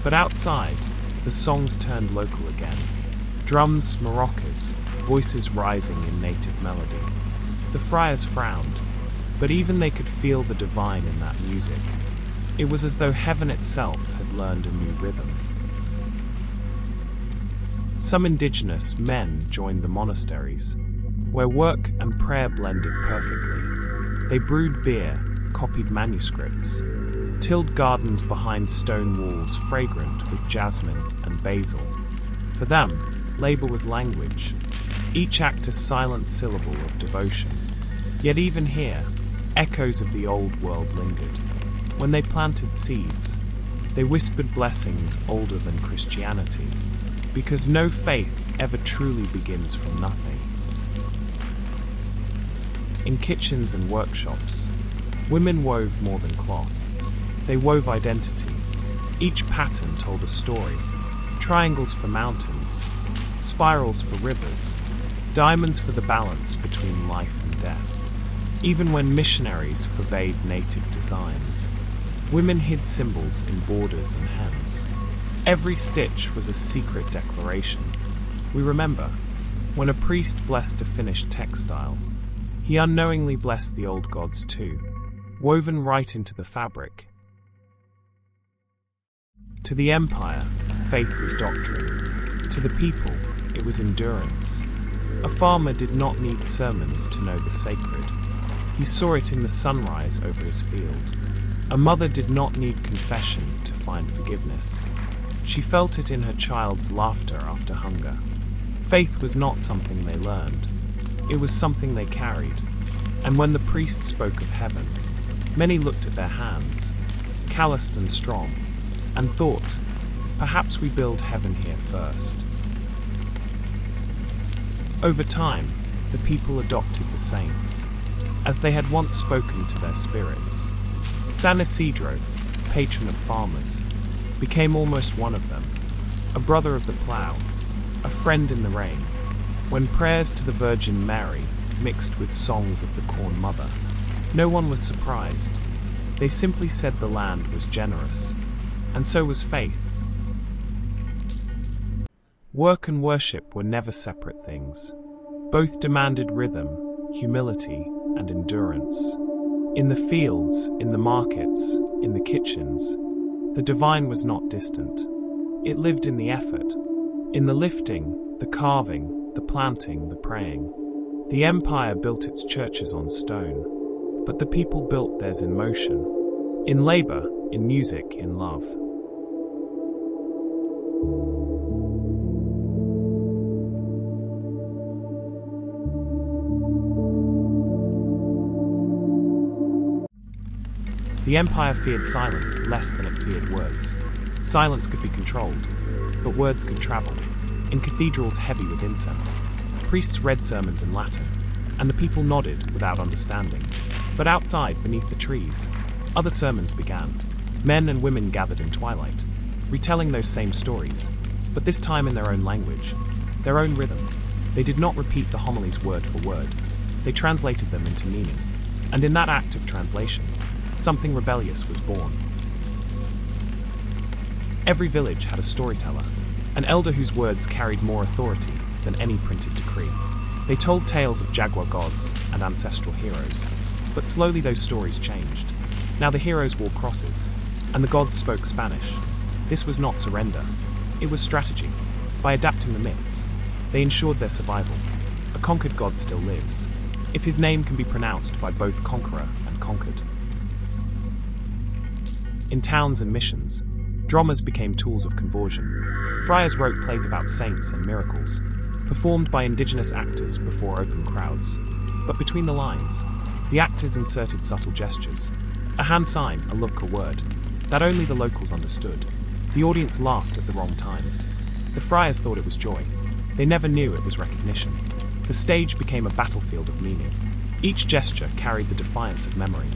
But outside, the songs turned local again. Drums, maracas, voices rising in native melody. The friars frowned, but even they could feel the divine in that music. It was as though heaven itself had learned a new rhythm. Some indigenous men joined the monasteries, where work and prayer blended perfectly. They brewed beer, copied manuscripts, tilled gardens behind stone walls fragrant with jasmine and basil. For them, labor was language, each act a silent syllable of devotion. Yet even here, echoes of the old world lingered. When they planted seeds, they whispered blessings older than Christianity, because no faith ever truly begins from nothing. In kitchens and workshops, women wove more than cloth. They wove identity. Each pattern told a story. Triangles for mountains, spirals for rivers, diamonds for the balance between life and death. Even when missionaries forbade native designs, women hid symbols in borders and hems. Every stitch was a secret declaration. We remember, when a priest blessed a finished textile, he unknowingly blessed the old gods too, woven right into the fabric. To the empire, faith was doctrine. To the people, it was endurance. A farmer did not need sermons to know the sacred. He saw it in the sunrise over his field. A mother did not need confession to find forgiveness. She felt it in her child's laughter after hunger. Faith was not something they learned. It was something they carried. And when the priest spoke of heaven, many looked at their hands, calloused and strong, and thought, perhaps we build heaven here first. Over time, the people adopted the saints, as they had once spoken to their spirits. San Isidro, patron of farmers, became almost one of them, a brother of the plough, a friend in the rain, when prayers to the Virgin Mary mixed with songs of the Corn Mother. No one was surprised. They simply said the land was generous, and so was faith. Work and worship were never separate things. Both demanded rhythm, humility, and endurance. In the fields, in the markets, in the kitchens, the divine was not distant. It lived in the effort, in the lifting, the carving, the planting, the praying. The empire built its churches on stone, but the people built theirs in motion, in labor, in music, in love. The empire feared silence less than it feared words. Silence could be controlled, but words could travel. In cathedrals heavy with incense, priests read sermons in Latin, and the people nodded without understanding. But outside, beneath the trees, other sermons began. Men and women gathered in twilight, retelling those same stories, but this time in their own language, their own rhythm. They did not repeat the homilies word for word. They translated them into meaning, and in that act of translation, something rebellious was born. Every village had a storyteller, an elder whose words carried more authority than any printed decree. They told tales of jaguar gods and ancestral heroes, but slowly those stories changed. Now the heroes wore crosses, and the gods spoke Spanish. This was not surrender, it was strategy. By adapting the myths, they ensured their survival. A conquered god still lives, if his name can be pronounced by both conqueror and conquered. In towns and missions, dramas became tools of conversion. Friars wrote plays about saints and miracles, performed by indigenous actors before open crowds. But between the lines, the actors inserted subtle gestures. A hand sign, a look, a word, that only the locals understood. The audience laughed at the wrong times. The friars thought it was joy. They never knew it was recognition. The stage became a battlefield of meaning. Each gesture carried the defiance of memory.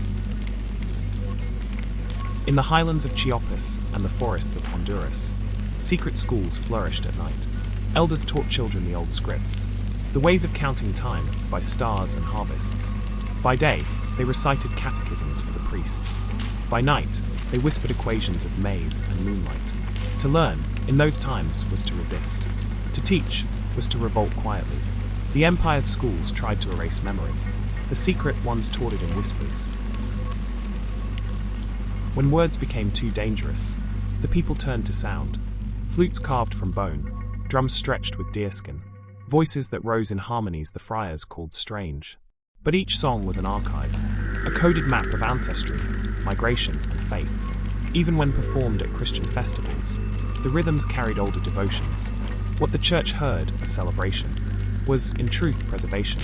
In the highlands of Chiapas and the forests of Honduras, secret schools flourished at night. Elders taught children the old scripts, the ways of counting time by stars and harvests. By day, they recited catechisms for the priests. By night, they whispered equations of maize and moonlight. To learn, in those times, was to resist. To teach was to revolt quietly. The empire's schools tried to erase memory. The secret ones taught it in whispers. When words became too dangerous, the people turned to sound. Flutes carved from bone, drums stretched with deerskin, voices that rose in harmonies the friars called strange. But each song was an archive, a coded map of ancestry, migration, and faith. Even when performed at Christian festivals, the rhythms carried older devotions. What the church heard, a celebration, was, in truth, preservation.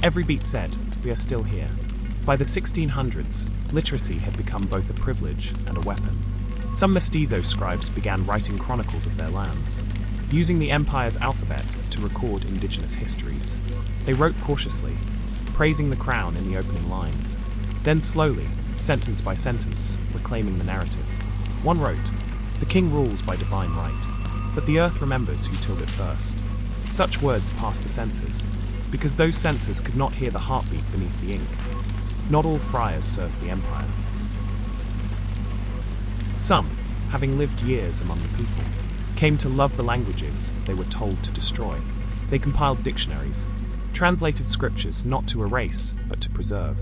Every beat said, "We are still here." By the 1600s, literacy had become both a privilege and a weapon. Some mestizo scribes began writing chronicles of their lands, using the empire's alphabet to record indigenous histories. They wrote cautiously, praising the crown in the opening lines, then slowly, sentence by sentence, reclaiming the narrative. One wrote, "The king rules by divine right, but the earth remembers who tilled it first." Such words passed the censors, because those censors could not hear the heartbeat beneath the ink. Not all friars served the empire. Some, having lived years among the people, came to love the languages they were told to destroy. They compiled dictionaries, translated scriptures not to erase, but to preserve.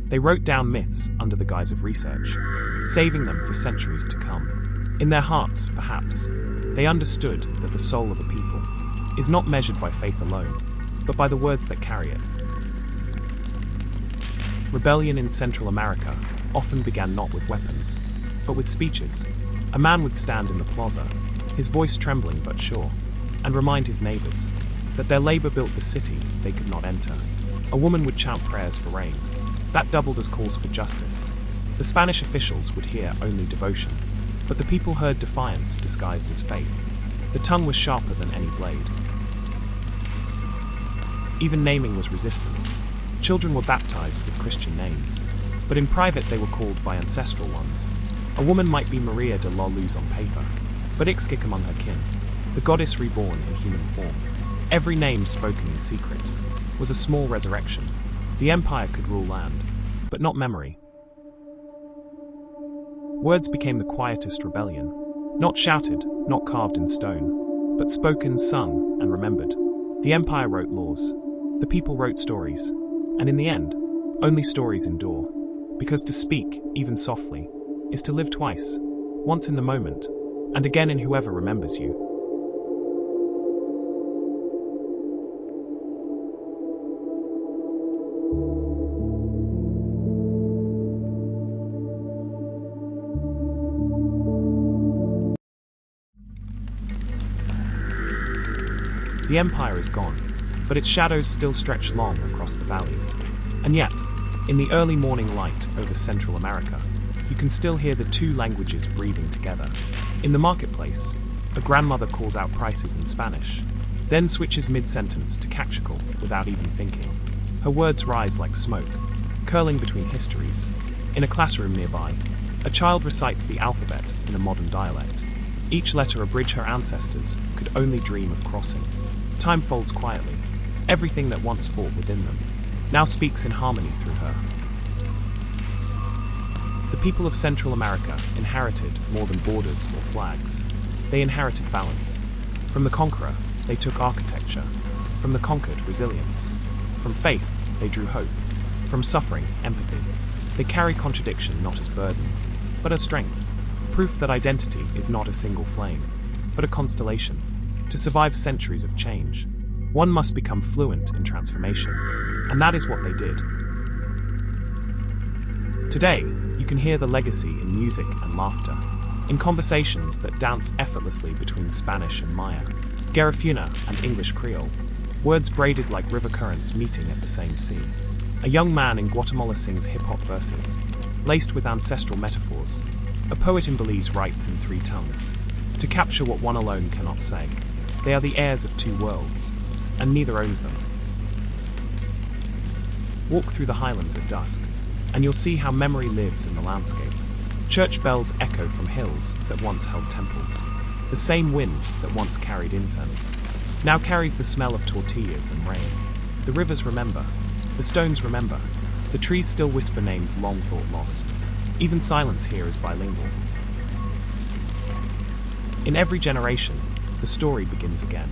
They wrote down myths under the guise of research, saving them for centuries to come. In their hearts, perhaps, they understood that the soul of a people is not measured by faith alone, but by the words that carry it. Rebellion in Central America often began not with weapons, but with speeches. A man would stand in the plaza, his voice trembling but sure, and remind his neighbors that their labor built the city they could not enter. A woman would chant prayers for rain. That doubled as calls for justice. The Spanish officials would hear only devotion, but the people heard defiance disguised as faith. The tongue was sharper than any blade. Even naming was resistance. Children were baptized with Christian names, but in private they were called by ancestral ones. A woman might be Maria de la Luz on paper, but Ixchic among her kin, the goddess reborn in human form. Every name spoken in secret was a small resurrection. The empire could rule land, but not memory. Words became the quietest rebellion, not shouted, not carved in stone, but spoken, sung, and remembered. The empire wrote laws, the people wrote stories, and in the end, only stories endure, because to speak, even softly, is to live twice, once in the moment, and again in whoever remembers you. The empire is gone, but its shadows still stretch long across the valleys. And yet, in the early morning light over Central America, you can still hear the two languages breathing together. In the marketplace, a grandmother calls out prices in Spanish, then switches mid-sentence to Cachical without even thinking. Her words rise like smoke, curling between histories. In a classroom nearby, a child recites the alphabet in a modern dialect. Each letter a bridge her ancestors could only dream of crossing. Time folds quietly. Everything that once fought within them now speaks in harmony through her. The people of Central America inherited more than borders or flags. They inherited balance. From the conqueror, they took architecture. From the conquered, resilience. From faith, they drew hope. From suffering, empathy. They carry contradiction not as burden, but as strength. Proof that identity is not a single flame, but a constellation. To survive centuries of change, one must become fluent in transformation, and that is what they did. Today, you can hear the legacy in music and laughter, in conversations that dance effortlessly between Spanish and Maya, Garifuna and English Creole. words braided like river currents meeting at the same sea. A young man in Guatemala sings hip-hop verses, laced with ancestral metaphors. A poet in Belize writes in 3 tongues, to capture what one alone cannot say. They are the heirs of 2 worlds, and neither owns them. Walk through the highlands at dusk, and you'll see how memory lives in the landscape. Church bells echo from hills that once held temples. The same wind that once carried incense now carries the smell of tortillas and rain. The rivers remember. The stones remember. The trees still whisper names long thought lost. Even silence here is bilingual. In every generation, the story begins again.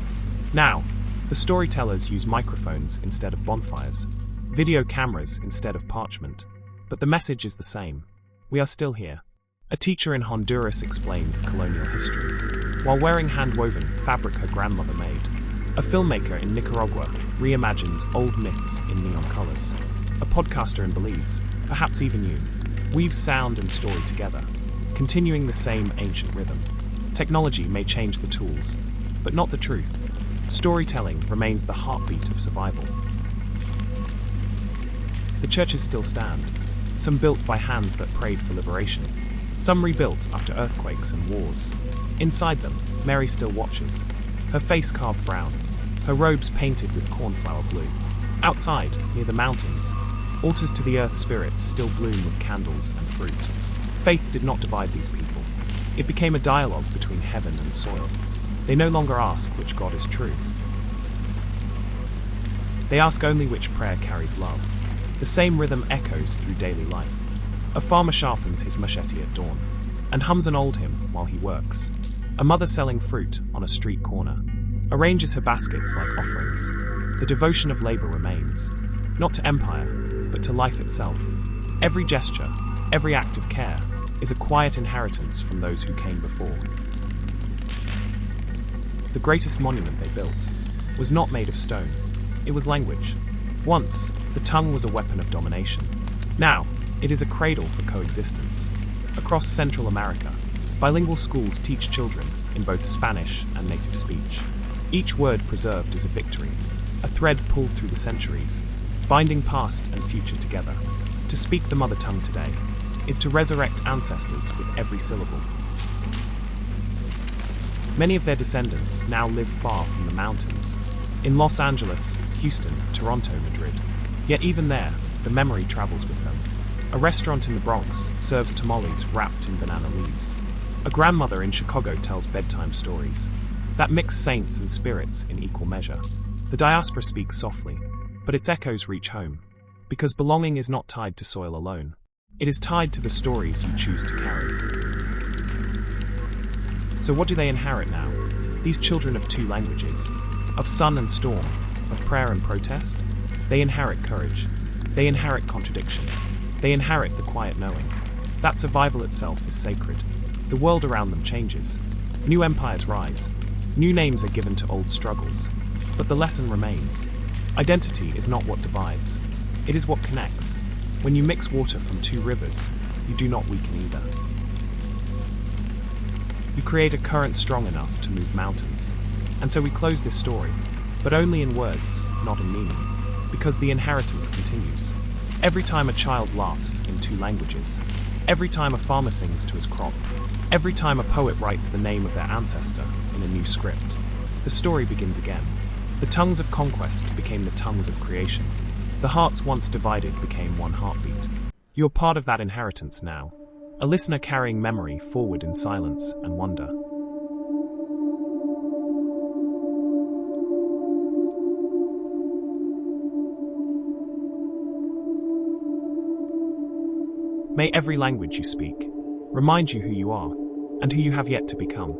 Now, the storytellers use microphones instead of bonfires, video cameras instead of parchment. But the message is the same. We are still here. A teacher in Honduras explains colonial history, while wearing hand-woven fabric her grandmother made. A filmmaker in Nicaragua reimagines old myths in neon colors. A podcaster in Belize, perhaps even you, weaves sound and story together, continuing the same ancient rhythm. Technology may change the tools, but not the truth. Storytelling remains the heartbeat of survival. The churches still stand, some built by hands that prayed for liberation, some rebuilt after earthquakes and wars. Inside them, Mary still watches, her face carved brown, her robes painted with cornflower blue. Outside, near the mountains, altars to the earth spirits still bloom with candles and fruit. Faith did not divide these people. It became a dialogue between heaven and soil. They no longer ask which God is true. They ask only which prayer carries love. The same rhythm echoes through daily life. A farmer sharpens his machete at dawn and hums an old hymn while he works. A mother selling fruit on a street corner arranges her baskets like offerings. The devotion of labor remains, not to empire, but to life itself. Every gesture, every act of care, is a quiet inheritance from those who came before. The greatest monument they built was not made of stone. It was language. Once, the tongue was a weapon of domination. Now, it is a cradle for coexistence. Across Central America, bilingual schools teach children in both Spanish and native speech. Each word preserved is a victory, a thread pulled through the centuries, binding past and future together. To speak the mother tongue today is to resurrect ancestors with every syllable. Many of their descendants now live far from the mountains, in Los Angeles, Houston, Toronto, Madrid. Yet even there, the memory travels with them. A restaurant in the Bronx serves tamales wrapped in banana leaves. A grandmother in Chicago tells bedtime stories that mix saints and spirits in equal measure. The diaspora speaks softly, but its echoes reach home, because belonging is not tied to soil alone. It is tied to the stories you choose to carry. So what do they inherit now? These children of 2 languages, of sun and storm, of prayer and protest? They inherit courage. They inherit contradiction. They inherit the quiet knowing that survival itself is sacred. The world around them changes. New empires rise. New names are given to old struggles. But the lesson remains. Identity is not what divides. It is what connects. When you mix water from 2 rivers, you do not weaken either. You create a current strong enough to move mountains. And so we close this story, but only in words, not in meaning, because the inheritance continues. Every time a child laughs in 2 languages, every time a farmer sings to his crop, every time a poet writes the name of their ancestor in a new script, the story begins again. The tongues of conquest became the tongues of creation. The hearts once divided became one heartbeat. You are part of that inheritance now, a listener carrying memory forward in silence and wonder. May every language you speak remind you who you are and who you have yet to become.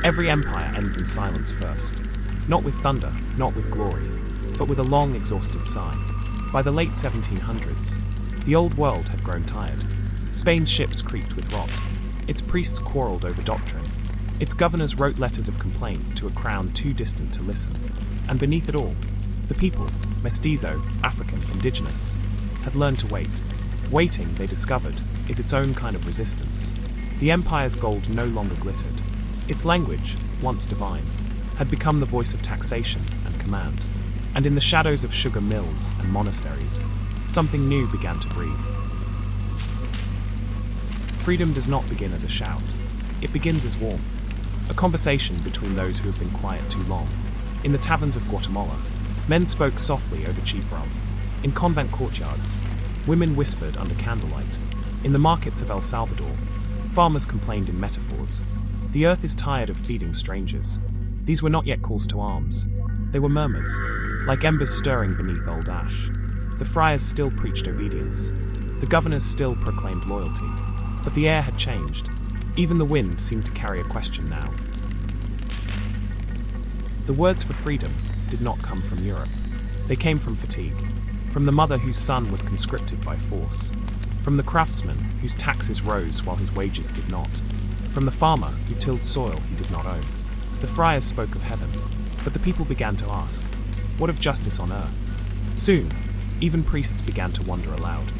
Every empire ends in silence first, not with thunder, not with glory, but with a long, exhausted sigh. By the late 1700s, the old world had grown tired. Spain's ships creaked with rot. Its priests quarreled over doctrine. Its governors wrote letters of complaint to a crown too distant to listen. And beneath it all, the people, mestizo, African, indigenous, had learned to wait. Waiting, they discovered, is its own kind of resistance. The empire's gold no longer glittered. Its language, once divine, had become the voice of taxation and command. And in the shadows of sugar mills and monasteries, something new began to breathe. Freedom does not begin as a shout. It begins as warmth, a conversation between those who have been quiet too long. In the taverns of Guatemala, men spoke softly over cheap rum. In convent courtyards, women whispered under candlelight. In the markets of El Salvador, farmers complained in metaphors. The earth is tired of feeding strangers. These were not yet calls to arms. They were murmurs, like embers stirring beneath old ash. The friars still preached obedience. The governors still proclaimed loyalty. But the air had changed. Even the wind seemed to carry a question now. The words for freedom did not come from Europe. They came from fatigue, from the mother whose son was conscripted by force, from the craftsman whose taxes rose while his wages did not, from the farmer who tilled soil he did not own. The friars spoke of heaven, but the people began to ask, what of justice on earth? Soon, even priests began to wonder aloud.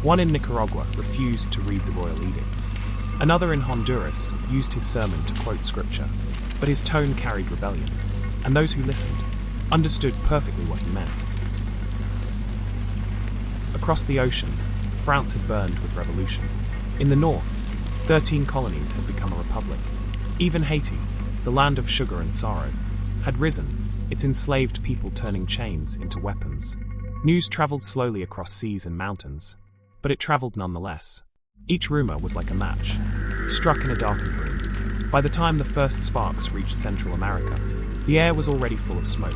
One in Nicaragua refused to read the royal edicts. Another in Honduras used his sermon to quote scripture, but his tone carried rebellion, and those who listened understood perfectly what he meant. Across the ocean, France had burned with revolution. In the north, 13 colonies had become a republic. Even Haiti, the land of sugar and sorrow, had risen, its enslaved people turning chains into weapons. News traveled slowly across seas and mountains, but it traveled nonetheless. Each rumor was like a match, struck in a darkened room. By the time the first sparks reached Central America, the air was already full of smoke.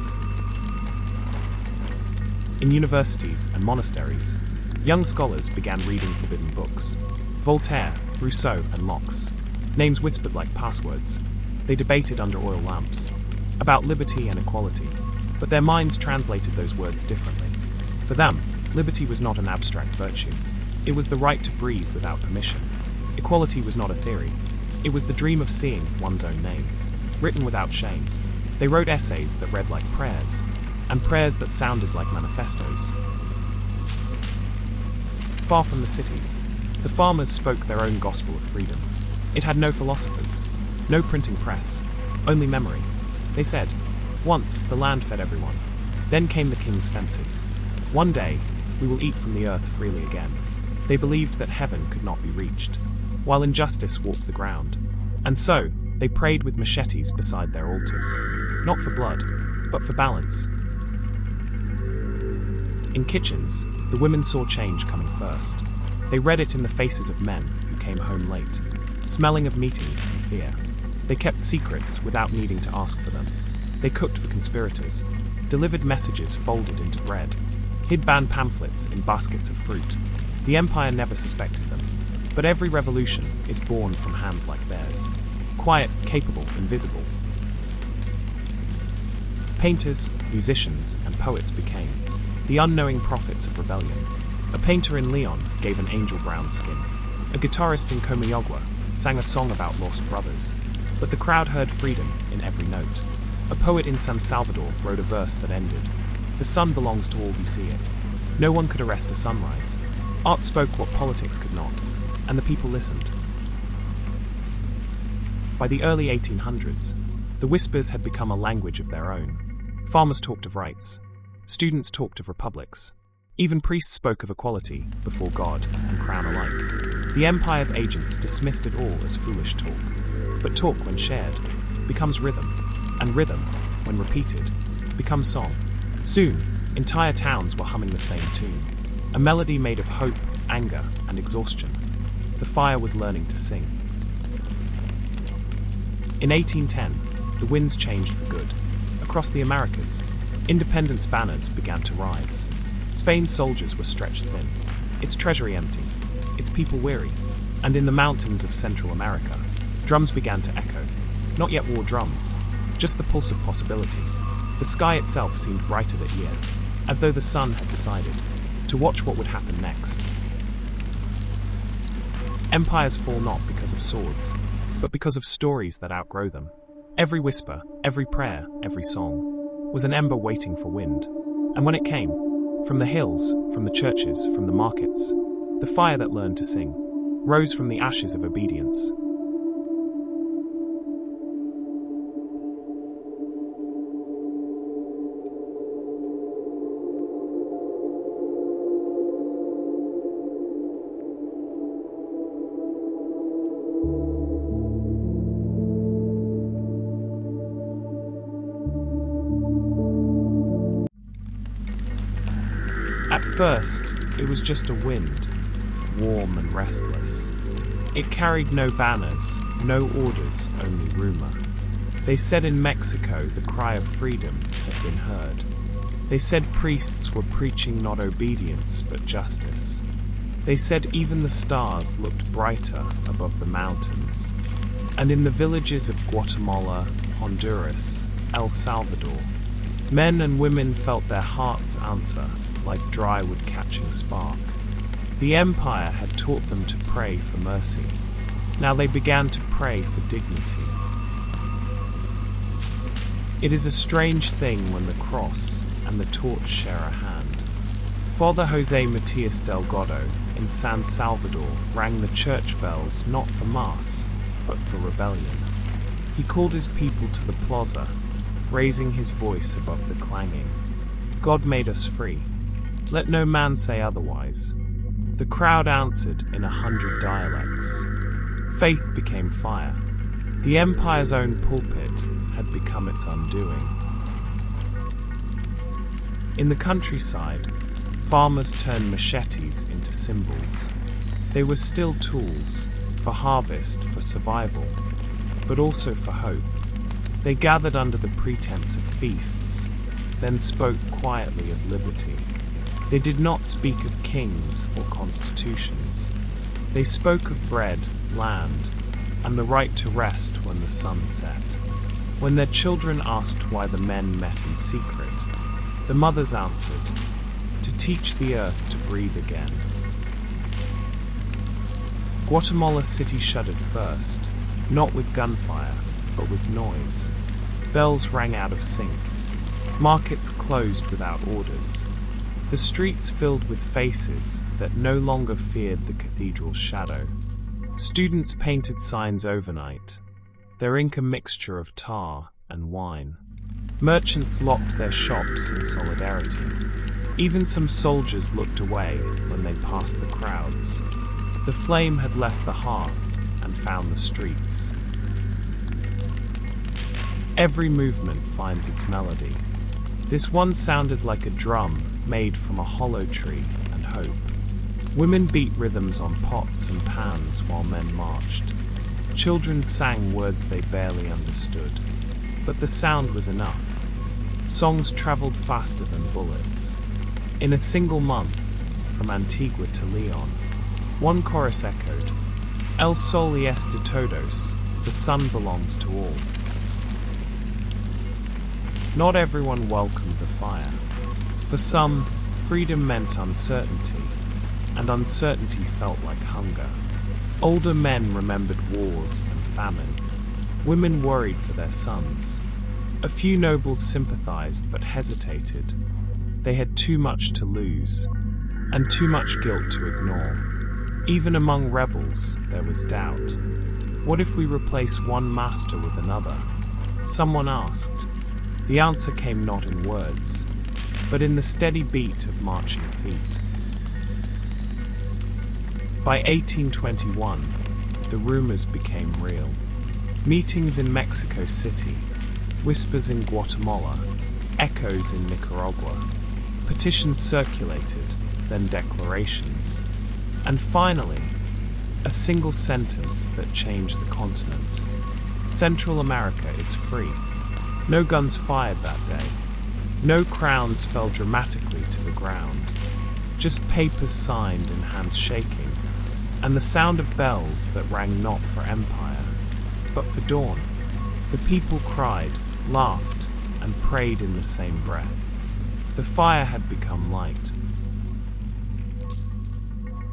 In universities and monasteries, young scholars began reading forbidden books. Voltaire, Rousseau, and Locke's names whispered like passwords. They debated under oil lamps about liberty and equality, but their minds translated those words differently. For them, liberty was not an abstract virtue. It was the right to breathe without permission. Equality was not a theory. It was the dream of seeing one's own name, written without shame. They wrote essays that read like prayers, and prayers that sounded like manifestos. Far from the cities, the farmers spoke their own gospel of freedom. It had no philosophers, no printing press, only memory. They said, once the land fed everyone, then came the king's fences. One day, we will eat from the earth freely again. They believed that heaven could not be reached, while injustice walked the ground. And so, they prayed with machetes beside their altars, not for blood, but for balance. In kitchens, the women saw change coming first. They read it in the faces of men who came home late, smelling of meetings and fear. They kept secrets without needing to ask for them. They cooked for conspirators, delivered messages folded into bread, hid banned pamphlets in baskets of fruit. The empire never suspected them. But every revolution is born from hands like theirs. Quiet, capable, invisible. Painters, musicians, and poets became the unknowing prophets of rebellion. A painter in Leon gave an angel brown skin. A guitarist in Comayagua sang a song about lost brothers. But the crowd heard freedom in every note. A poet in San Salvador wrote a verse that ended, "The sun belongs to all who see it." No one could arrest a sunrise. Art spoke what politics could not, and the people listened. By the early 1800s, the whispers had become a language of their own. Farmers talked of rights. Students talked of republics. Even priests spoke of equality before God and crown alike. The empire's agents dismissed it all as foolish talk. But talk, when shared, becomes rhythm, and rhythm, when repeated, becomes song. Soon, entire towns were humming the same tune, a melody made of hope, anger, and exhaustion. The fire was learning to sing. In 1810, the winds changed for good. Across the Americas, independence banners began to rise. Spain's soldiers were stretched thin, its treasury empty, its people weary, and in the mountains of Central America, drums began to echo. Not yet war drums, just the pulse of possibility. The sky itself seemed brighter that year, as though the sun had decided to watch what would happen next. Empires fall not because of swords, but because of stories that outgrow them. Every whisper, every prayer, every song was an ember waiting for wind. And when it came, from the hills, from the churches, from the markets, the fire that learned to sing rose from the ashes of obedience. At first, it was just a wind, warm and restless. It carried no banners, no orders, only rumor. They said in Mexico the cry of freedom had been heard. They said priests were preaching not obedience but justice. They said even the stars looked brighter above the mountains. And in the villages of Guatemala, Honduras, El Salvador, men and women felt their hearts answer like dry wood catching spark. The empire had taught them to pray for mercy. Now they began to pray for dignity. It is a strange thing when the cross and the torch share a hand. Father Jose Matias Delgado in San Salvador rang the church bells not for mass, but for rebellion. He called his people to the plaza, raising his voice above the clanging. God made us free. Let no man say otherwise. The crowd answered in 100 dialects. Faith became fire. The empire's own pulpit had become its undoing. In the countryside, farmers turned machetes into symbols. They were still tools, for harvest, for survival, but also for hope. They gathered under the pretense of feasts, then spoke quietly of liberty. They did not speak of kings or constitutions. They spoke of bread, land, and the right to rest when the sun set. When their children asked why the men met in secret, the mothers answered, to teach the earth to breathe again. Guatemala City shuddered first, not with gunfire, but with noise. Bells rang out of sync. Markets closed without orders. The streets filled with faces that no longer feared the cathedral's shadow. Students painted signs overnight, their ink a mixture of tar and wine. Merchants locked their shops in solidarity. Even some soldiers looked away when they passed the crowds. The flame had left the hearth and found the streets. Every movement finds its melody. This one sounded like a drum made from a hollow tree and hope. Women beat rhythms on pots and pans while men marched. Children sang words they barely understood. But the sound was enough. Songs traveled faster than bullets. In a single month, from Antigua to Leon, one chorus echoed, El sol y es de todos, the sun belongs to all. Not everyone welcomed the fire. For some, freedom meant uncertainty, and uncertainty felt like hunger. Older men remembered wars and famine. Women worried for their sons. A few nobles sympathized but hesitated. They had too much to lose, and too much guilt to ignore. Even among rebels, there was doubt. What if we replace one master with another? Someone asked. The answer came not in words, but in the steady beat of marching feet. By 1821, the rumors became real. Meetings in Mexico City, whispers in Guatemala, echoes in Nicaragua. Petitions circulated, then declarations. And finally, a single sentence that changed the continent. Central America is free. No guns fired that day. No crowns fell dramatically to the ground. Just papers signed and hands shaking, and the sound of bells that rang not for empire, but for dawn. The people cried, laughed, and prayed in the same breath. The fire had become light.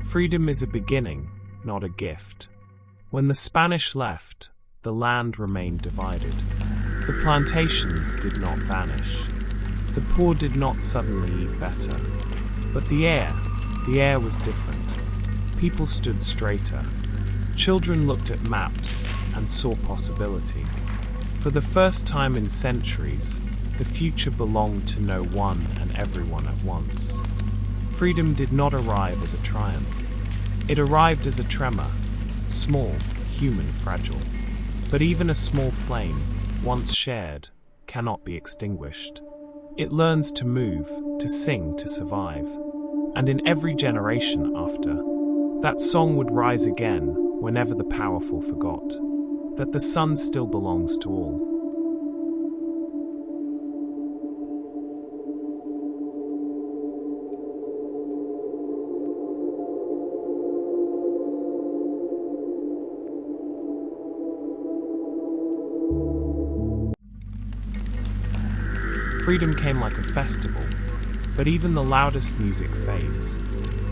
Freedom is a beginning, not a gift. When the Spanish left, the land remained divided. The plantations did not vanish. The poor did not suddenly eat better. But the air was different. People stood straighter. Children looked at maps and saw possibility. For the first time in centuries, the future belonged to no one and everyone at once. Freedom did not arrive as a triumph. It arrived as a tremor, small, human, fragile. But even a small flame, once shared, cannot be extinguished. It learns to move, to sing, to survive. And in every generation after, that song would rise again whenever the powerful forgot that the sun still belongs to all. Freedom came like a festival, but even the loudest music fades.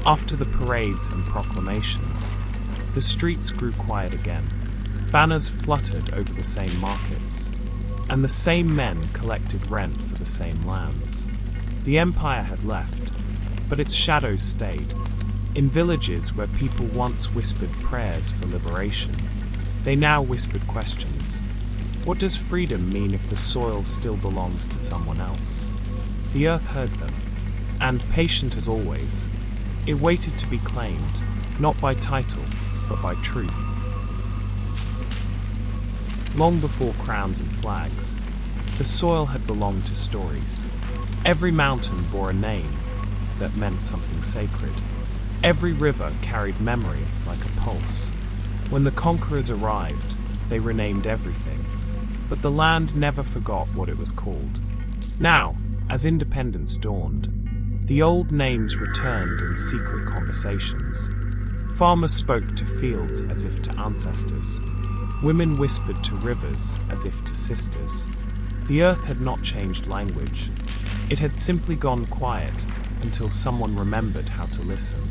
After the parades and proclamations, the streets grew quiet again. Banners fluttered over the same markets, and the same men collected rent for the same lands. The empire had left, but its shadows stayed. In villages where people once whispered prayers for liberation, they now whispered questions. What does freedom mean if the soil still belongs to someone else? The earth heard them, and, patient as always, it waited to be claimed, not by title, but by truth. Long before crowns and flags, the soil had belonged to stories. Every mountain bore a name that meant something sacred. Every river carried memory like a pulse. When the conquerors arrived, they renamed everything. But the land never forgot what it was called. Now, as independence dawned, the old names returned in secret conversations. Farmers spoke to fields as if to ancestors. Women whispered to rivers as if to sisters. The earth had not changed language. It had simply gone quiet until someone remembered how to listen.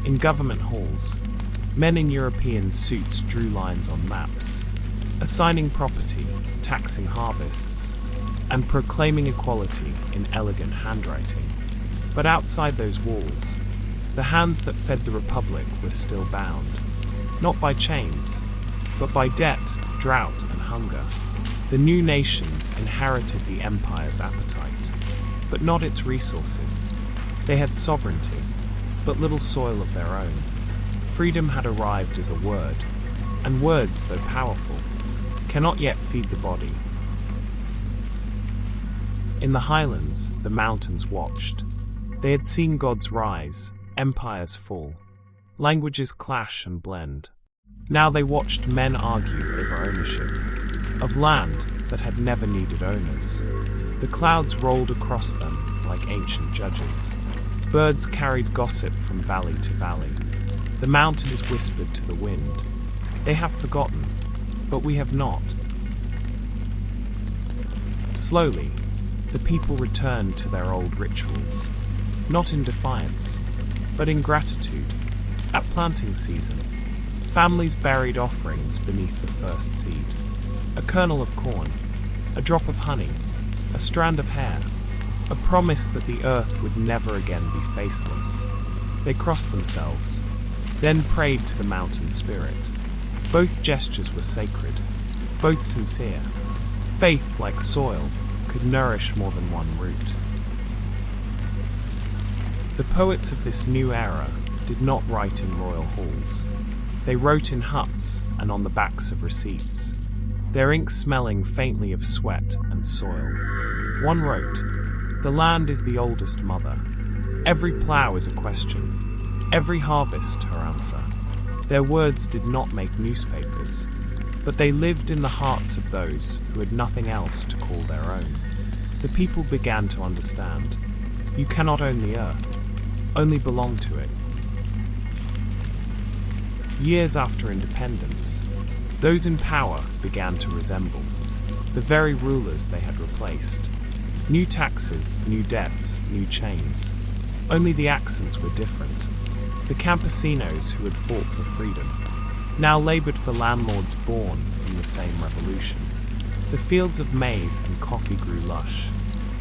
In government halls, men in European suits drew lines on maps, assigning property, taxing harvests, and proclaiming equality in elegant handwriting. But outside those walls, the hands that fed the Republic were still bound, not by chains, but by debt, drought, and hunger. The new nations inherited the empire's appetite, but not its resources. They had sovereignty, but little soil of their own. Freedom had arrived as a word, and words, though powerful, cannot yet feed the body. In the highlands, the mountains watched. They had seen gods rise, empires fall, languages clash and blend. Now they watched men argue over ownership of land that had never needed owners. The clouds rolled across them like ancient judges. Birds carried gossip from valley to valley. The mountains whispered to the wind. They have forgotten, but we have not. Slowly, the people returned to their old rituals, not in defiance, but in gratitude. At planting season, families buried offerings beneath the first seed. A kernel of corn, a drop of honey, a strand of hair, a promise that the earth would never again be faceless. They crossed themselves, then prayed to the mountain spirit. Both gestures were sacred, both sincere. Faith, like soil, could nourish more than one root. The poets of this new era did not write in royal halls. They wrote in huts and on the backs of receipts, their ink smelling faintly of sweat and soil. One wrote, "The land is the oldest mother. Every plough is a question, every harvest her answer." Their words did not make newspapers, but they lived in the hearts of those who had nothing else to call their own. The people began to understand. You cannot own the earth, only belong to it. Years after independence, those in power began to resemble the very rulers they had replaced. New taxes, new debts, new chains. Only the accents were different. The campesinos who had fought for freedom, now labored for landlords born from the same revolution. The fields of maize and coffee grew lush,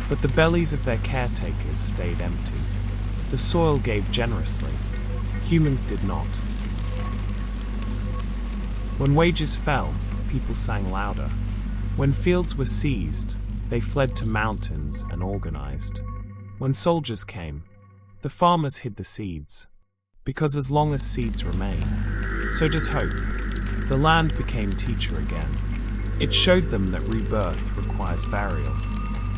but the bellies of their caretakers stayed empty. The soil gave generously, humans did not. When wages fell, people sang louder. When fields were seized, they fled to mountains and organized. When soldiers came, the farmers hid the seeds, because as long as seeds remain, so does hope. The land became teacher again. It showed them that rebirth requires burial.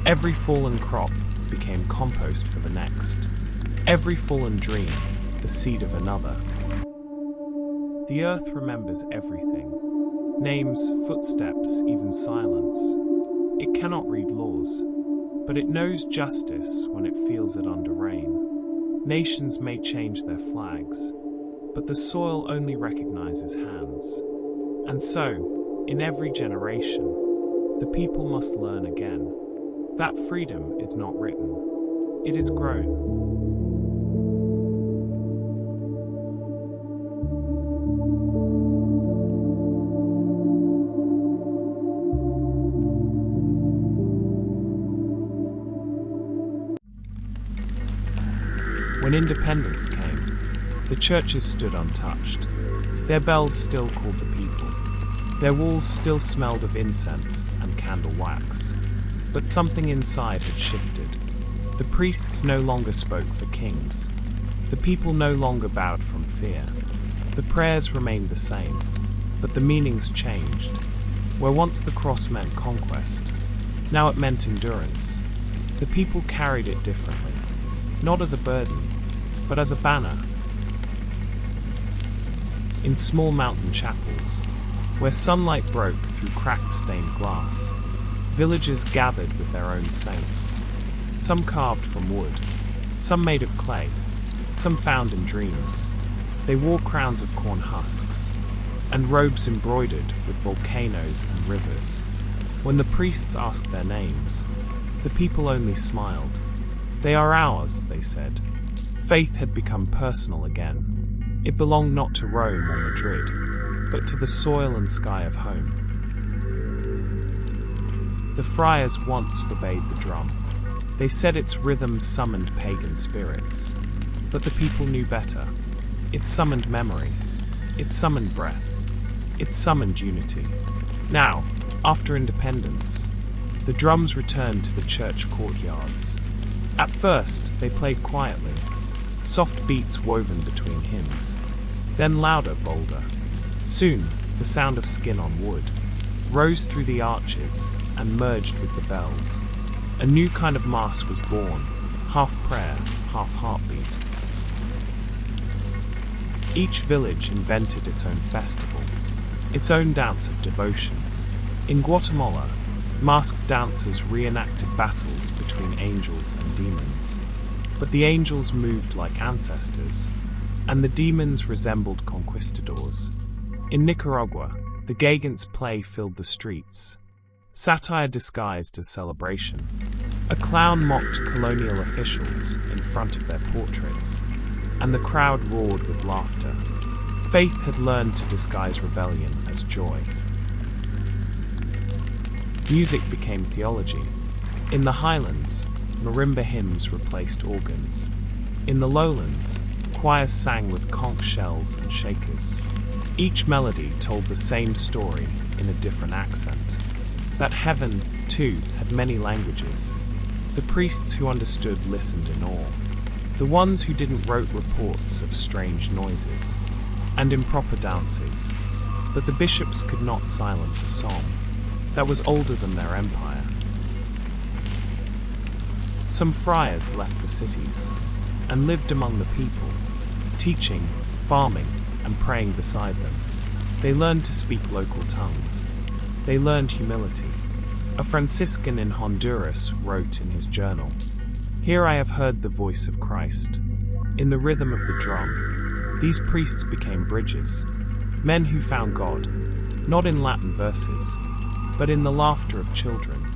Every fallen crop became compost for the next. Every fallen dream, the seed of another. The earth remembers everything. Names, footsteps, even silence. It cannot read laws, but it knows justice when it feels it under rain. Nations may change their flags, but the soil only recognizes hands. And so, in every generation, the people must learn again that freedom is not written, it is grown. When independence came, the churches stood untouched. Their bells still called the people. Their walls still smelled of incense and candle wax. But something inside had shifted. The priests no longer spoke for kings. The people no longer bowed from fear. The prayers remained the same, but the meanings changed. Where once the cross meant conquest, now it meant endurance. The people carried it differently, not as a burden, but as a banner. In small mountain chapels, where sunlight broke through crack-stained glass, villagers gathered with their own saints, some carved from wood, some made of clay, some found in dreams. They wore crowns of corn husks, and robes embroidered with volcanoes and rivers. When the priests asked their names, the people only smiled. They are ours, they said. Faith had become personal again. It belonged not to Rome or Madrid, but to the soil and sky of home. The friars once forbade the drum. They said its rhythm summoned pagan spirits. But the people knew better. It summoned memory. It summoned breath. It summoned unity. Now, after independence, the drums returned to the church courtyards. At first, they played quietly, soft beats woven between hymns, then louder, bolder. Soon, the sound of skin on wood rose through the arches and merged with the bells. A new kind of mass was born, half prayer, half heartbeat. Each village invented its own festival, its own dance of devotion. In Guatemala, masked dancers reenacted battles between angels and demons. But the angels moved like ancestors, and the demons resembled conquistadors. In Nicaragua, the Gagant's play filled the streets, satire disguised as celebration. A clown mocked colonial officials in front of their portraits, and the crowd roared with laughter. Faith had learned to disguise rebellion as joy. Music became theology. In the highlands, marimba hymns replaced organs. In the lowlands, choirs sang with conch shells and shakers. Each melody told the same story in a different accent. That heaven, too, had many languages. The priests who understood listened in awe. The ones who didn't wrote reports of strange noises and improper dances. But the bishops could not silence a song that was older than their empire. Some friars left the cities and lived among the people, teaching, farming, and praying beside them. They learned to speak local tongues. They learned humility. A Franciscan in Honduras wrote in his journal, "Here I have heard the voice of Christ. In the rhythm of the drum, these priests became bridges, men who found God, not in Latin verses, but in the laughter of children,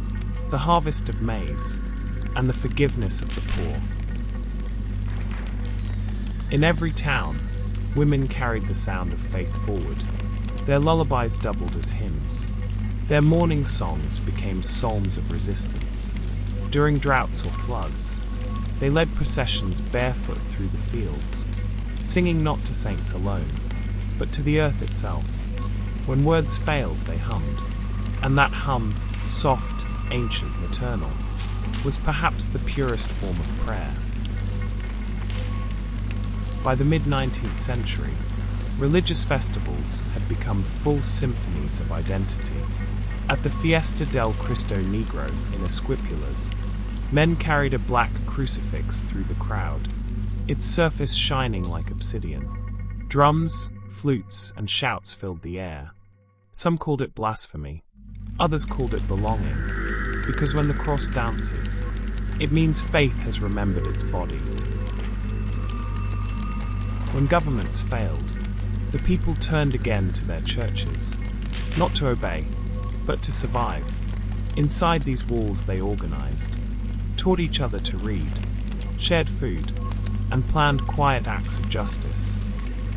the harvest of maize, and the forgiveness of the poor." In every town, women carried the sound of faith forward. Their lullabies doubled as hymns. Their morning songs became psalms of resistance. During droughts or floods, they led processions barefoot through the fields, singing not to saints alone, but to the earth itself. When words failed, they hummed, and that hum, soft, ancient, maternal, was perhaps the purest form of prayer. By the mid-19th century, religious festivals had become full symphonies of identity. At the Fiesta del Cristo Negro in Esquipulas, men carried a black crucifix through the crowd, its surface shining like obsidian. Drums, flutes, and shouts filled the air. Some called it blasphemy, others called it belonging, because when the cross dances, it means faith has remembered its body. When governments failed, the people turned again to their churches, not to obey, but to survive. Inside these walls they organized, taught each other to read, shared food, and planned quiet acts of justice.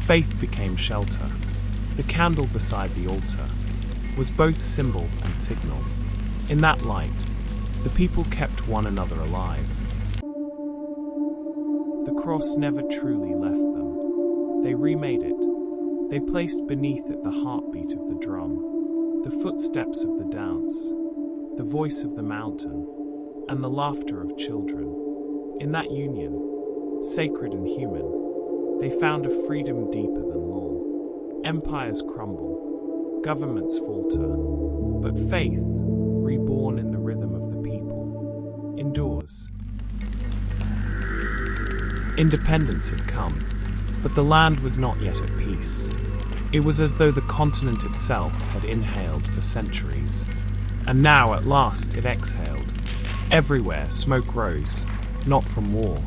Faith became shelter. The candle beside the altar was both symbol and signal. In that light, the people kept one another alive. The cross never truly left them. They remade it. They placed beneath it the heartbeat of the drum, the footsteps of the dance, the voice of the mountain, and the laughter of children. In that union, sacred and human, they found a freedom deeper than law. Empires crumble, governments falter, but faith, reborn in the rhythm of the people, endures. Independence had come, but the land was not yet at peace. It was as though the continent itself had inhaled for centuries, and now at last it exhaled. Everywhere smoke rose, not from war,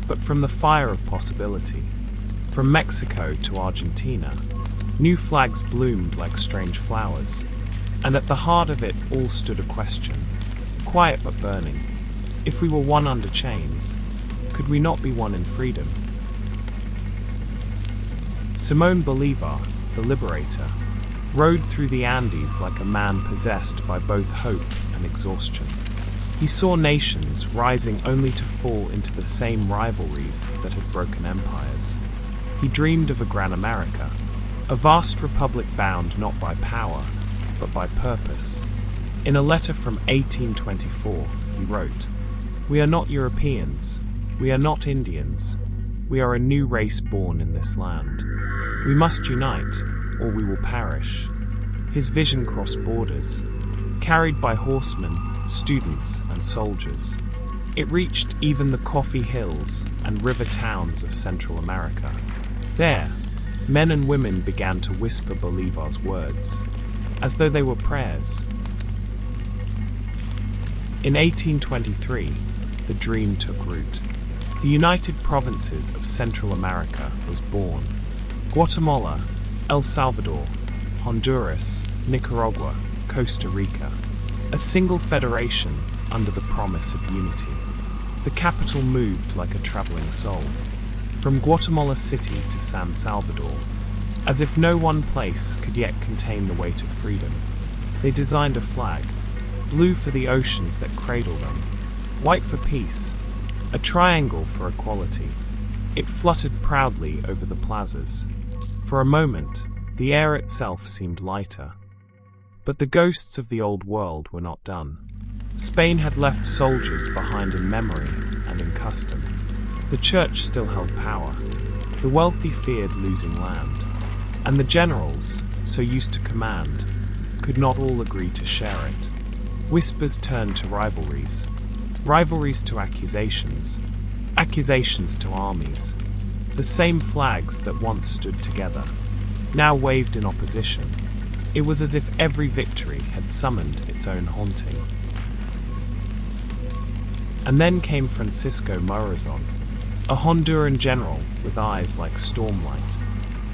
but from the fire of possibility. From Mexico to Argentina, new flags bloomed like strange flowers, and at the heart of it all stood a question, quiet but burning. If we were one under chains, could we not be one in freedom? Simón Bolívar, the liberator, rode through the Andes like a man possessed by both hope and exhaustion. He saw nations rising only to fall into the same rivalries that had broken empires. He dreamed of a Gran America, a vast republic bound not by power, but by purpose. In a letter from 1824, he wrote, "We are not Europeans, we are not Indians, we are a new race born in this land. We must unite, or we will perish." His vision crossed borders, carried by horsemen, students, and soldiers. It reached even the coffee hills and river towns of Central America. There, men and women began to whisper Bolívar's words, as though they were prayers. In 1823, the dream took root. The United Provinces of Central America was born. Guatemala, El Salvador, Honduras, Nicaragua, Costa Rica. A single federation under the promise of unity. The capital moved like a traveling soul, from Guatemala City to San Salvador, as if no one place could yet contain the weight of freedom. They designed a flag, blue for the oceans that cradle them, white for peace, a triangle for equality. It fluttered proudly over the plazas. For a moment, the air itself seemed lighter. But the ghosts of the old world were not done. Spain had left soldiers behind in memory and in custom. The church still held power. The wealthy feared losing land. And the generals, so used to command, could not all agree to share it. Whispers turned to rivalries. Rivalries to accusations. Accusations to armies. The same flags that once stood together, now waved in opposition. It was as if every victory had summoned its own haunting. And then came Francisco Morazon, a Honduran general with eyes like stormlight,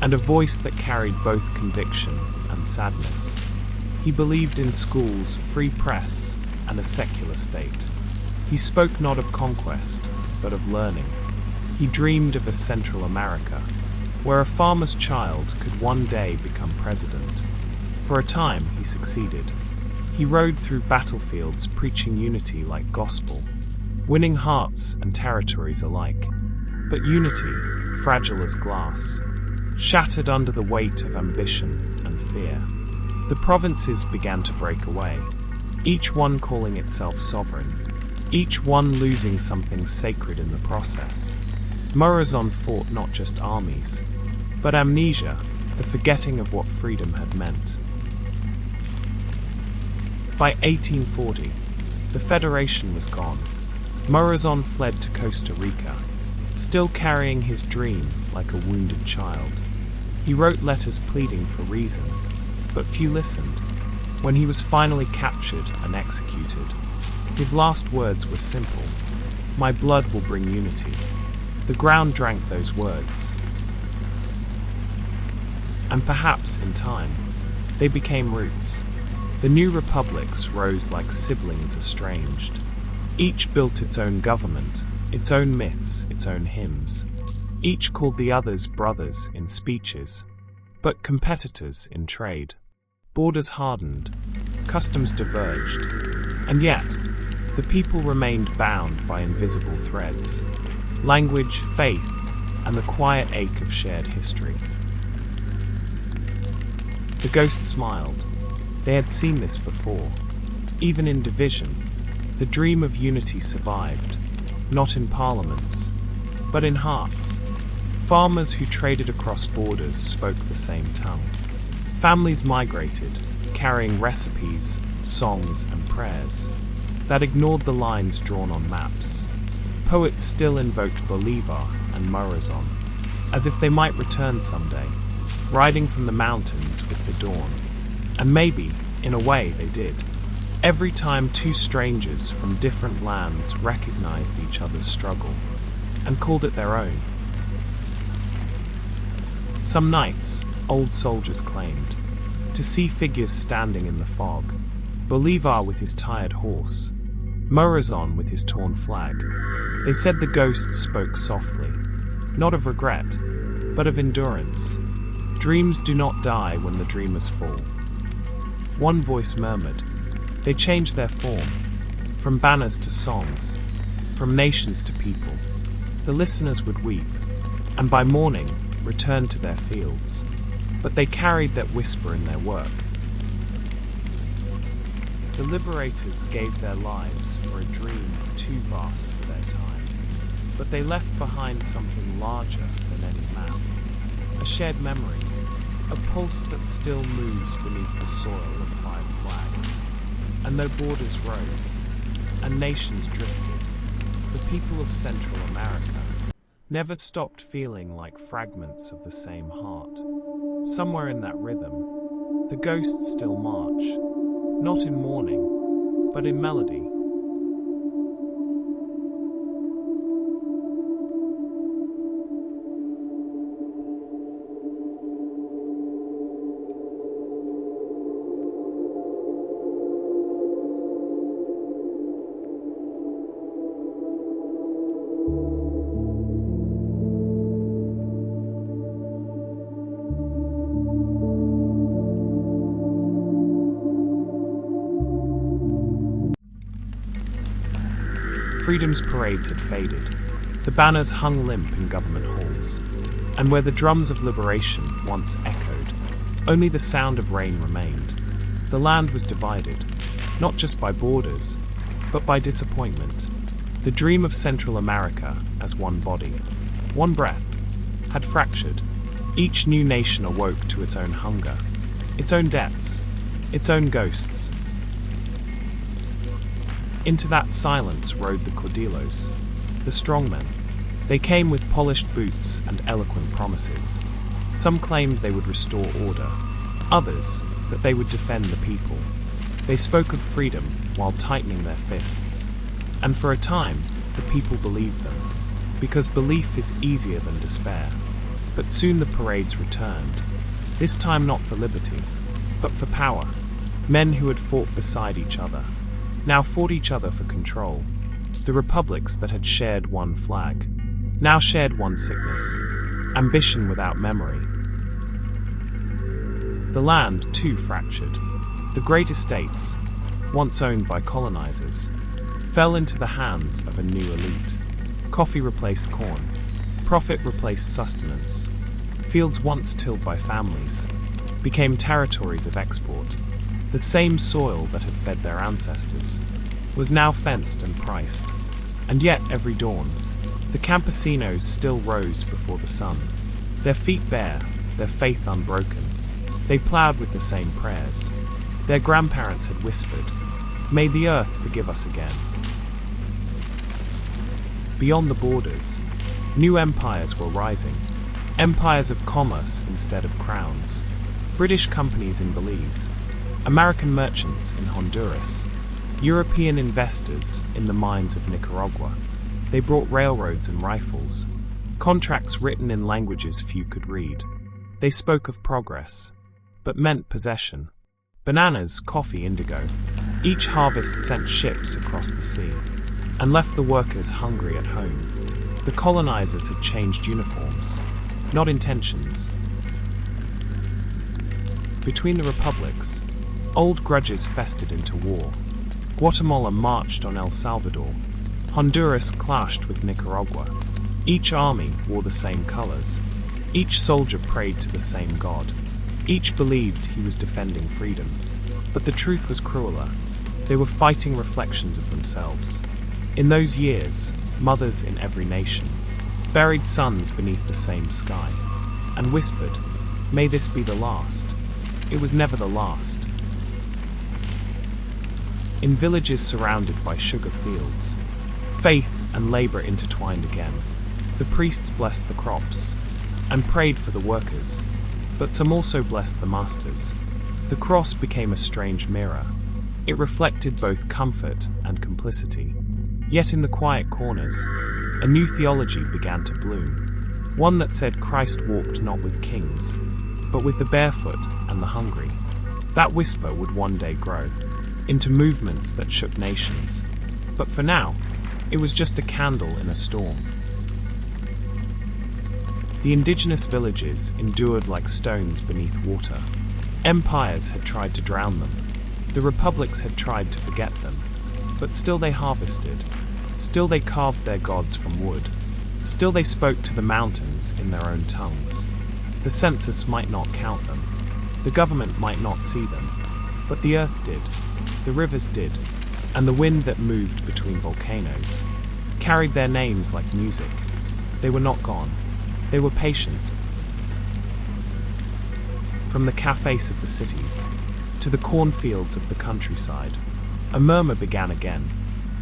and a voice that carried both conviction and sadness. He believed in schools, free press, and a secular state. He spoke not of conquest, but of learning. He dreamed of a Central America, where a farmer's child could one day become president. For a time, he succeeded. He rode through battlefields preaching unity like gospel, winning hearts and territories alike. But unity, fragile as glass, shattered under the weight of ambition and fear. The provinces began to break away, each one calling itself sovereign, each one losing something sacred in the process. Morazon fought not just armies, but amnesia, the forgetting of what freedom had meant. By 1840, the Federation was gone. Morazon fled to Costa Rica, still carrying his dream like a wounded child. He wrote letters pleading for reason, but few listened. When he was finally captured and executed, his last words were simple: "My blood will bring unity." The ground drank those words. And perhaps, in time, they became roots. The new republics rose like siblings estranged. Each built its own government, its own myths, its own hymns. Each called the others brothers in speeches, but competitors in trade. Borders hardened, customs diverged, and yet, the people remained bound by invisible threads: language, faith, and the quiet ache of shared history. The ghost smiled. They had seen this before. Even in division, the dream of unity survived, not in parliaments, but in hearts. Farmers who traded across borders spoke the same tongue. Families migrated, carrying recipes, songs, and prayers that ignored the lines drawn on maps. Poets still invoked Bolivar and Morazon, as if they might return someday, riding from the mountains with the dawn. And maybe, in a way, they did. Every time two strangers from different lands recognized each other's struggle and called it their own. Some nights, old soldiers claimed to see figures standing in the fog, Bolivar with his tired horse, Morazon with his torn flag. They said the ghosts spoke softly, not of regret, but of endurance. Dreams do not die when the dreamers fall. One voice murmured. They changed their form, from banners to songs, from nations to people. The listeners would weep, and by morning returned to their fields, but they carried that whisper in their work. The liberators gave their lives for a dream too vast for their time, but they left behind something larger than any map, a shared memory, a pulse that still moves beneath the soil of 5 flags. And though borders rose, and nations drifted, the people of Central America never stopped feeling like fragments of the same heart. Somewhere in that rhythm, the ghosts still march, not in mourning, but in melody. Freedom's parades had faded. The banners hung limp in government halls, and where the drums of liberation once echoed, only the sound of rain remained. The land was divided, not just by borders, but by disappointment. The dream of Central America as one body, one breath, had fractured. Each new nation awoke to its own hunger, its own debts, its own ghosts. Into that silence rode the Cordelos, the strongmen. They came with polished boots and eloquent promises. Some claimed they would restore order, others that they would defend the people. They spoke of freedom while tightening their fists, and for a time the people believed them, because belief is easier than despair. But soon the parades returned, this time not for liberty, but for power. Men who had fought beside each other now fought each other for control. The republics that had shared one flag now shared one sickness. ambition without memory. The land, too, fractured. The great estates, once owned by colonizers, fell into the hands of a new elite. Coffee replaced corn. Profit replaced sustenance. Fields once tilled by families became territories of export. The same soil that had fed their ancestors was now fenced and priced. And yet, every dawn, the campesinos still rose before the sun, their feet bare, their faith unbroken. They plowed with the same prayers their grandparents had whispered, "May the earth forgive us again." Beyond the borders, new empires were rising, empires of commerce instead of crowns. British companies in Belize, American merchants in Honduras, European investors in the mines of Nicaragua. They brought railroads and rifles, contracts written in languages few could read. They spoke of progress, but meant possession. Bananas, coffee, indigo. Each harvest sent ships across the sea and left the workers hungry at home. The colonizers had changed uniforms, not intentions. Between the republics, old grudges festered into war. Guatemala marched on El Salvador. Honduras clashed with Nicaragua. Each army wore the same colors. Each soldier prayed to the same god. Each believed he was defending freedom. But the truth was crueler. They were fighting reflections of themselves. In those years, mothers in every nation buried sons beneath the same sky and whispered, "May this be the last." It was never the last. In villages surrounded by sugar fields, faith and labor intertwined again. The priests blessed the crops and prayed for the workers, but some also blessed the masters. The cross became a strange mirror. It reflected both comfort and complicity. Yet in the quiet corners, a new theology began to bloom. One that said Christ walked not with kings, but with the barefoot and the hungry. That whisper would one day grow into movements that shook nations. But for now, it was just a candle in a storm. The indigenous villages endured like stones beneath water. Empires had tried to drown them. The republics had tried to forget them. But still they harvested. Still they carved their gods from wood. Still they spoke to the mountains in their own tongues. The census might not count them. The government might not see them. But the earth did. The rivers did. And the wind that moved between volcanoes carried their names like music. They were not gone. They were patient. From the cafes of the cities to the cornfields of the countryside, a murmur began again,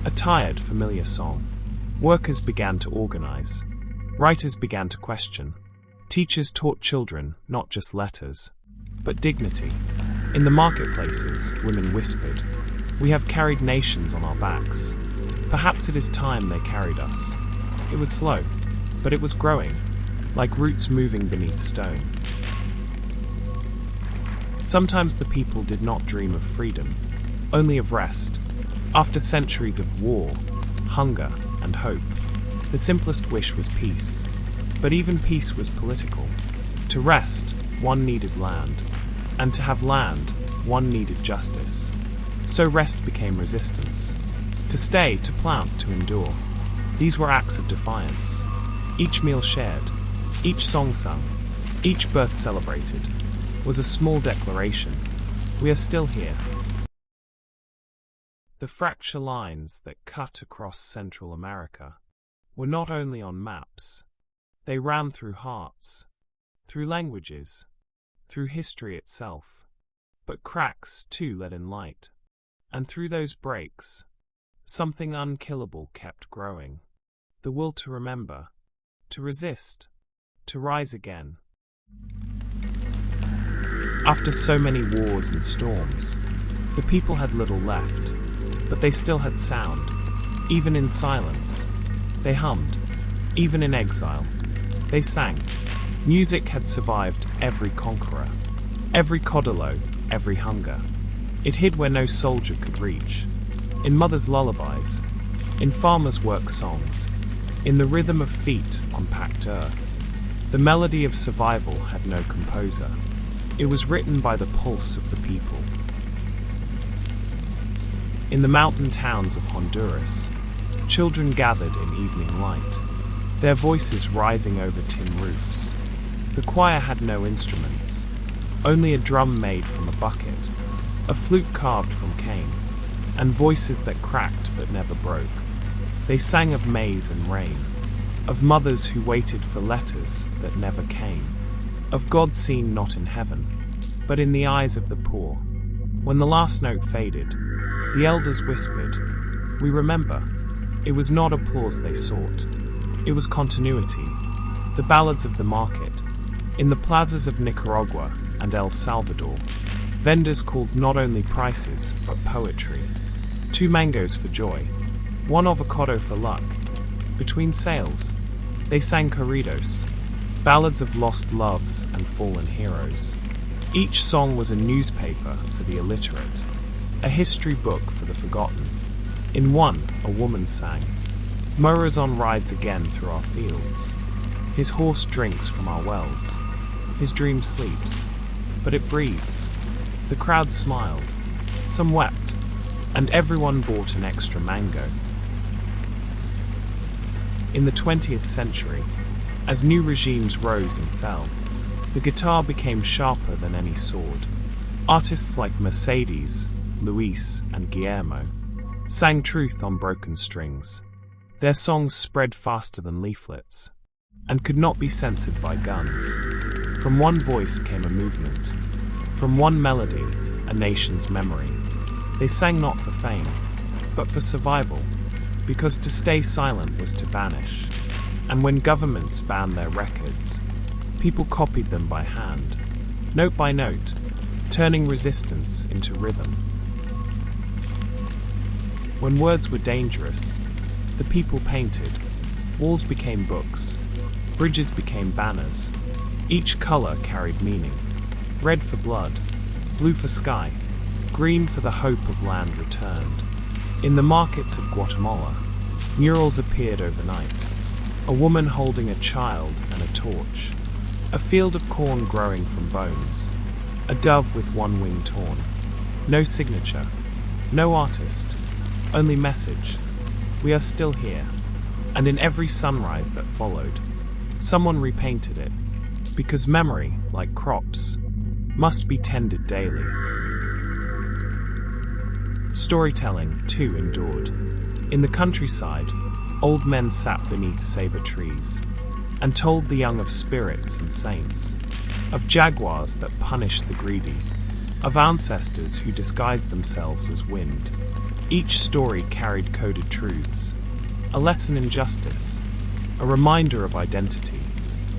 a tired, familiar song. Workers began to organize. Writers began to question. Teachers taught children not just letters, but dignity. In the marketplaces, women whispered, "We have carried nations on our backs. Perhaps it is time they carried us." It was slow, but it was growing, like roots moving beneath stone. Sometimes the people did not dream of freedom, only of rest. After centuries of war, hunger, and hope, the simplest wish was peace. But even peace was political. To rest, one needed land. And to have land, one needed justice. So rest became resistance. To stay, to plant, to endure. These were acts of defiance. Each meal shared, each song sung, each birth celebrated, was a small declaration. We are still here. The fracture lines that cut across Central America were not only on maps. They ran through hearts, through languages, through history itself. But cracks, too, let in light. And through those breaks, something unkillable kept growing. The will to remember, to resist, to rise again. After so many wars and storms, the people had little left, but they still had sound. Even in silence, they hummed. Even in exile, they sang. Music had survived every conqueror, every codillo, every hunger. It hid where no soldier could reach. In mothers' lullabies, in farmers' work songs, in the rhythm of feet on packed earth. The melody of survival had no composer. It was written by the pulse of the people. In the mountain towns of Honduras, children gathered in evening light, their voices rising over tin roofs. The choir had no instruments, only a drum made from a bucket, a flute carved from cane, and voices that cracked but never broke. They sang of maize and rain, of mothers who waited for letters that never came, of God seen not in heaven, but in the eyes of the poor. When the last note faded, the elders whispered, "We remember." It was not applause they sought. It was continuity. The ballads of the market. In the plazas of Nicaragua and El Salvador, vendors called not only prices, but poetry. 2 mangoes for joy, 1 avocado for luck. Between sales, they sang corridos, ballads of lost loves and fallen heroes. Each song was a newspaper for the illiterate, a history book for the forgotten. In one, a woman sang, "Morazon rides again through our fields. His horse drinks from our wells. His dream sleeps, but it breathes." The crowd smiled, some wept, and everyone bought an extra mango. In the 20th century, as new regimes rose and fell, the guitar became sharper than any sword. Artists like Mercedes, Luis, and Guillermo sang truth on broken strings. Their songs spread faster than leaflets, and could not be censored by guns. From one voice came a movement, from one melody, a nation's memory. They sang not for fame, but for survival, because to stay silent was to vanish. And when governments banned their records, people copied them by hand, note by note, turning resistance into rhythm. When words were dangerous, the people painted. Walls became books. Bridges became banners. Each color carried meaning. Red for blood, blue for sky, green for the hope of land returned. In the markets of Guatemala, murals appeared overnight. A woman holding a child and a torch. A field of corn growing from bones. A dove with one wing torn. No signature. No artist. Only message. We are still here. And in every sunrise that followed, someone repainted it. Because memory, like crops, must be tended daily. Storytelling, too, endured. In the countryside, old men sat beneath saber trees and told the young of spirits and saints, of jaguars that punished the greedy, of ancestors who disguised themselves as wind. Each story carried coded truths, a lesson in justice, a reminder of identity.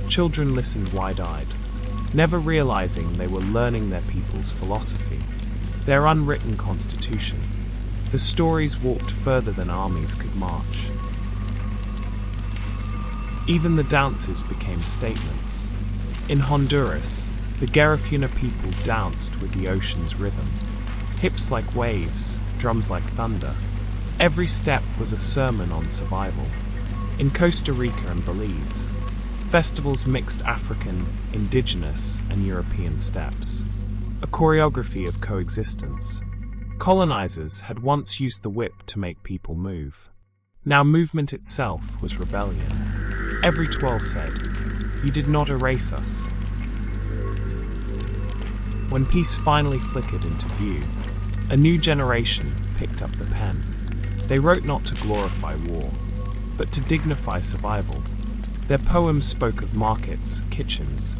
Children listened wide-eyed, never realizing they were learning their people's philosophy, their unwritten constitution. The stories walked further than armies could march. Even the dances became statements. In Honduras, the Garifuna people danced with the ocean's rhythm. Hips like waves, drums like thunder. Every step was a sermon on survival. In Costa Rica and Belize, festivals mixed African, indigenous, and European steps. A choreography of coexistence. Colonizers had once used the whip to make people move. Now movement itself was rebellion. Every twirl said, "You did not erase us." When peace finally flickered into view, a new generation picked up the pen. They wrote not to glorify war, but to dignify survival. Their poems spoke of markets, kitchens,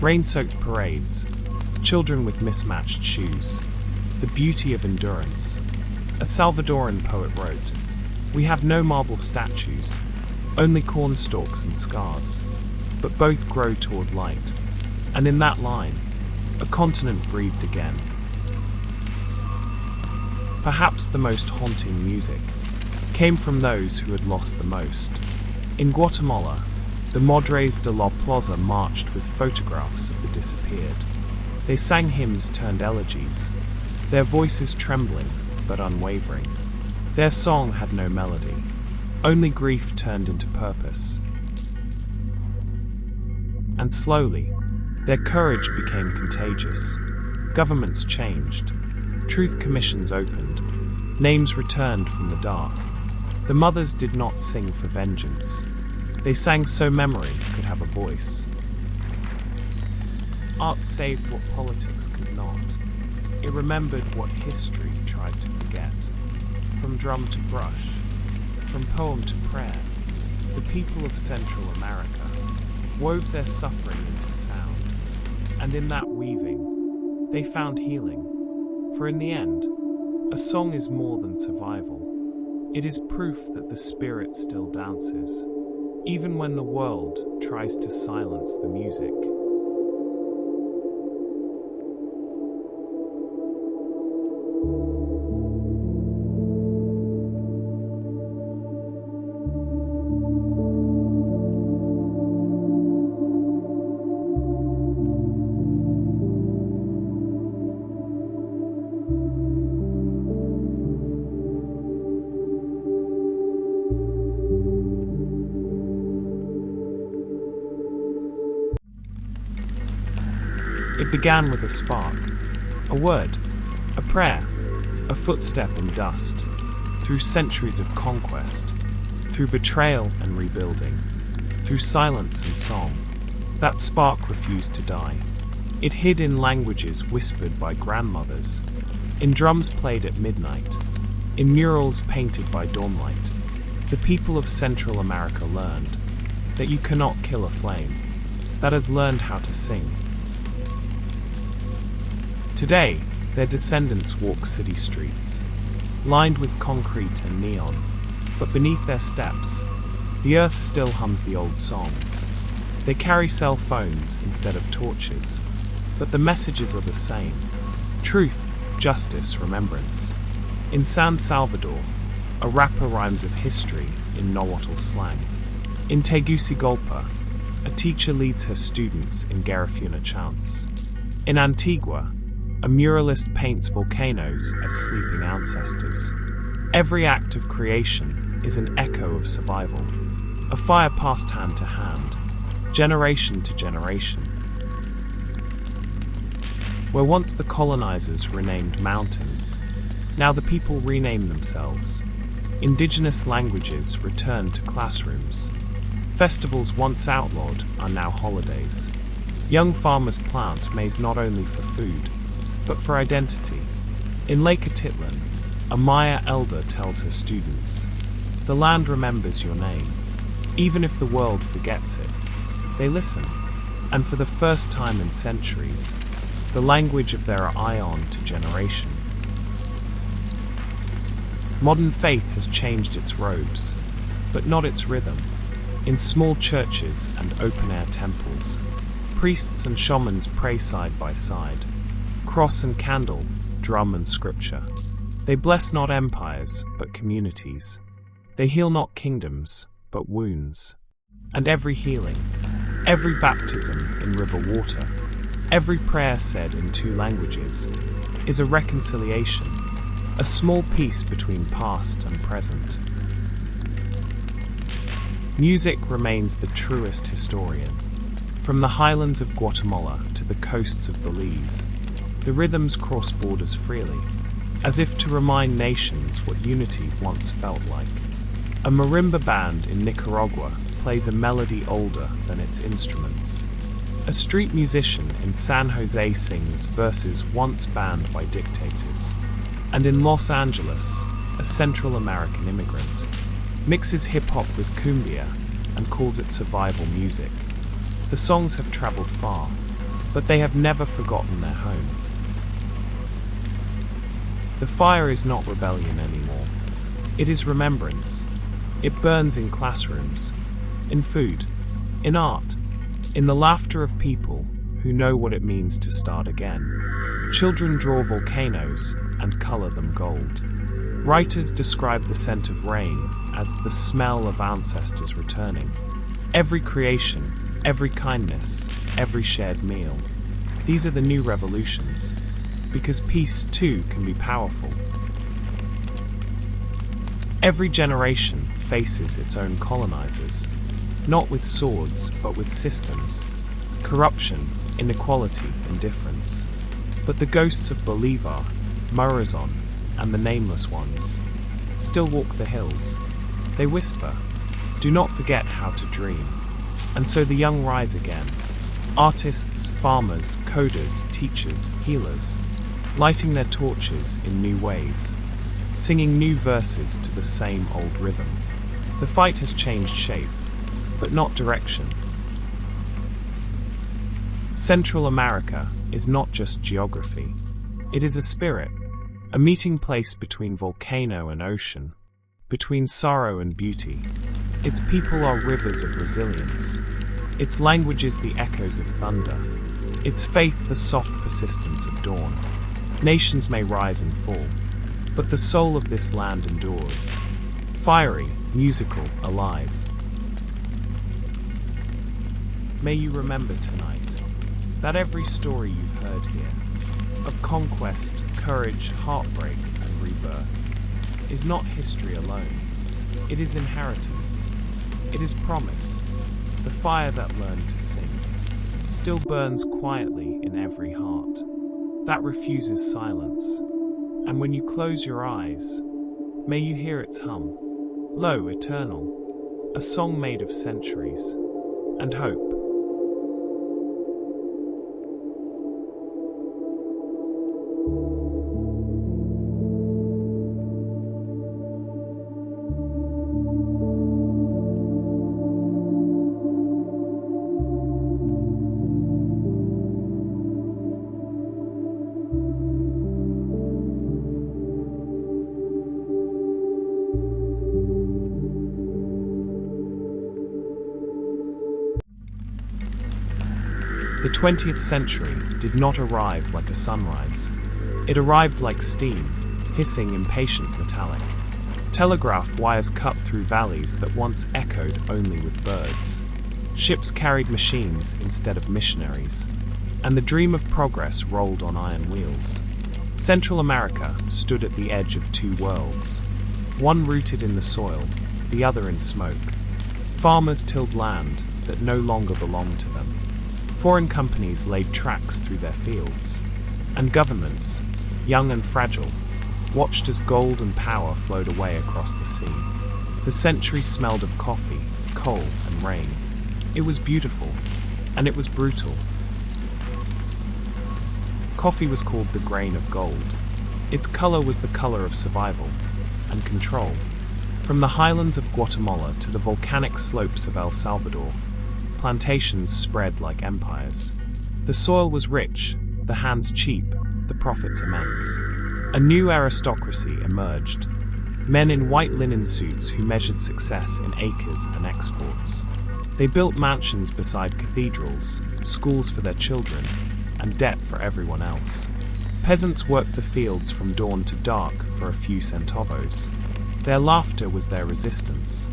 rain-soaked parades, children with mismatched shoes, the beauty of endurance. A Salvadoran poet wrote, "We have no marble statues, only corn stalks and scars, but both grow toward light." And in that line, a continent breathed again. Perhaps the most haunting music came from those who had lost the most. In Guatemala, the Madres de la Plaza marched with photographs of the disappeared. They sang hymns turned elegies, their voices trembling but unwavering. Their song had no melody, only grief turned into purpose. And slowly, their courage became contagious. Governments changed. Truth commissions opened. Names returned from the dark. The mothers did not sing for vengeance. They sang so memory could have a voice. Art saved what politics could not. It remembered what history tried to forget. From drum to brush, from poem to prayer, the people of Central America wove their suffering into sound. And in that weaving, they found healing. For in the end, a song is more than survival. It is proof that the spirit still dances, even when the world tries to silence the music. It began with a spark, a word, a prayer, a footstep in dust, through centuries of conquest, through betrayal and rebuilding, through silence and song. That spark refused to die. It hid in languages whispered by grandmothers, in drums played at midnight, in murals painted by dawnlight. The people of Central America learned that you cannot kill a flame that has learned how to sing. Today, their descendants walk city streets, lined with concrete and neon, but beneath their steps, the earth still hums the old songs. They carry cell phones instead of torches, but the messages are the same: truth, justice, remembrance. In San Salvador, a rapper rhymes of history in Nahuatl slang. In Tegucigalpa, a teacher leads her students in Garifuna chants. In Antigua, a muralist paints volcanoes as sleeping ancestors. Every act of creation is an echo of survival, a fire passed hand to hand, generation to generation. Where once the colonizers renamed mountains, now the people rename themselves. Indigenous languages return to classrooms. Festivals once outlawed are now holidays. Young farmers plant maize not only for food, but for identity. In Lake Atitlan, a Maya elder tells her students, "The land remembers your name. Even if the world forgets it, they listen." And for the first time in centuries, the language of their ion to generation. Modern faith has changed its robes, but not its rhythm. In small churches and open-air temples, priests and shamans pray side by side. Cross and candle, drum and scripture. They bless not empires, but communities. They heal not kingdoms, but wounds. And every healing, every baptism in river water, every prayer said in two languages, is a reconciliation, a small peace between past and present. Music remains the truest historian. From the highlands of Guatemala to the coasts of Belize, the rhythms cross borders freely, as if to remind nations what unity once felt like. A marimba band in Nicaragua plays a melody older than its instruments. A street musician in San Jose sings verses once banned by dictators. And in Los Angeles, a Central American immigrant mixes hip-hop with cumbia and calls it survival music. The songs have traveled far, but they have never forgotten their home. The fire is not rebellion anymore. It is remembrance. It burns in classrooms, in food, in art, in the laughter of people who know what it means to start again. Children draw volcanoes and color them gold. Writers describe the scent of rain as the smell of ancestors returning. Every creation, every kindness, every shared meal. These are the new revolutions, because peace too can be powerful. Every generation faces its own colonizers, not with swords, but with systems. corruption, inequality, indifference. But the ghosts of Bolivar, Morazon, and the Nameless Ones still walk the hills. They whisper, "Do not forget how to dream." And so the young rise again. Artists, farmers, coders, teachers, healers, lighting their torches in new ways, singing new verses to the same old rhythm. The fight has changed shape, but not direction. Central America is not just geography. It is a spirit, a meeting place between volcano and ocean, between sorrow and beauty. Its people are rivers of resilience. Its language is the echoes of thunder. Its faith the soft persistence of dawn. Nations may rise and fall, but the soul of this land endures. Fiery, musical, alive. May you remember tonight that every story you've heard here, of conquest, courage, heartbreak, and rebirth, is not history alone. It is inheritance. It is promise. The fire that learned to sing still burns quietly in every heart that refuses silence. And when you close your eyes, may you hear its hum, low, eternal, a song made of centuries and hope. The 20th century did not arrive like a sunrise. It arrived like steam, hissing impatient metallic. Telegraph wires cut through valleys that once echoed only with birds. Ships carried machines instead of missionaries, and the dream of progress rolled on iron wheels. Central America stood at the edge of two worlds, one rooted in the soil, the other in smoke. Farmers tilled land that no longer belonged to them. Foreign companies laid tracks through their fields, and governments, young and fragile, watched as gold and power flowed away across the sea. The century smelled of coffee, coal, and rain. It was beautiful, and it was brutal. Coffee was called the grain of gold. Its color was the color of survival and control. From the highlands of Guatemala to the volcanic slopes of El Salvador, plantations spread like empires. The soil was rich, the hands cheap, the profits immense. A new aristocracy emerged. Men in white linen suits who measured success in acres and exports. They built mansions beside cathedrals, schools for their children, and debt for everyone else. Peasants worked the fields from dawn to dark for a few centavos. Their laughter was their resistance.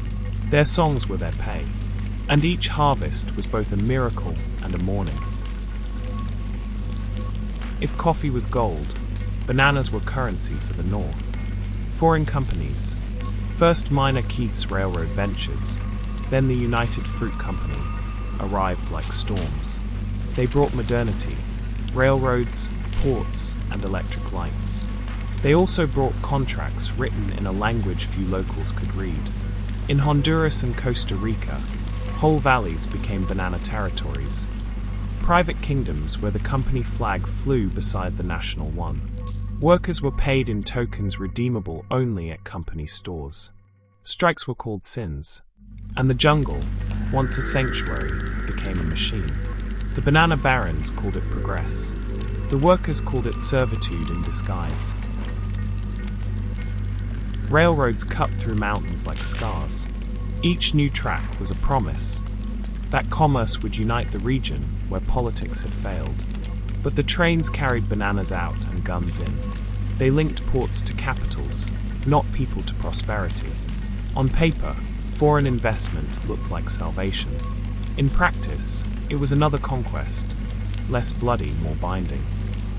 Their songs were their pay. And each harvest was both a miracle and a mourning. If coffee was gold, bananas were currency for the North. Foreign companies, first Minor Keith's railroad ventures, then the United Fruit Company, arrived like storms. They brought modernity, railroads, ports, and electric lights. They also brought contracts written in a language few locals could read. In Honduras and Costa Rica, whole valleys became banana territories. Private kingdoms where the company flag flew beside the national one. Workers were paid in tokens redeemable only at company stores. Strikes were called sins. And the jungle, once a sanctuary, became a machine. The banana barons called it progress. The workers called it servitude in disguise. Railroads cut through mountains like scars. Each new track was a promise that commerce would unite the region where politics had failed. But the trains carried bananas out and guns in. They linked ports to capitals, not people to prosperity. On paper, foreign investment looked like salvation. In practice, it was another conquest, less bloody, more binding.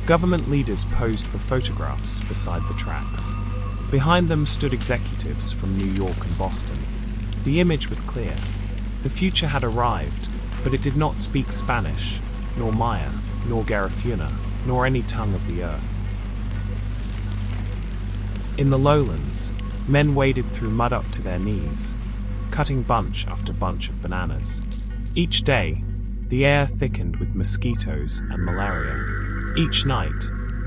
Government leaders posed for photographs beside the tracks. Behind them stood executives from New York and Boston. The image was clear. The future had arrived, but it did not speak Spanish, nor Maya, nor Garifuna, nor any tongue of the earth. In the lowlands, men waded through mud up to their knees, cutting bunch after bunch of bananas. Each day, the air thickened with mosquitoes and malaria. Each night,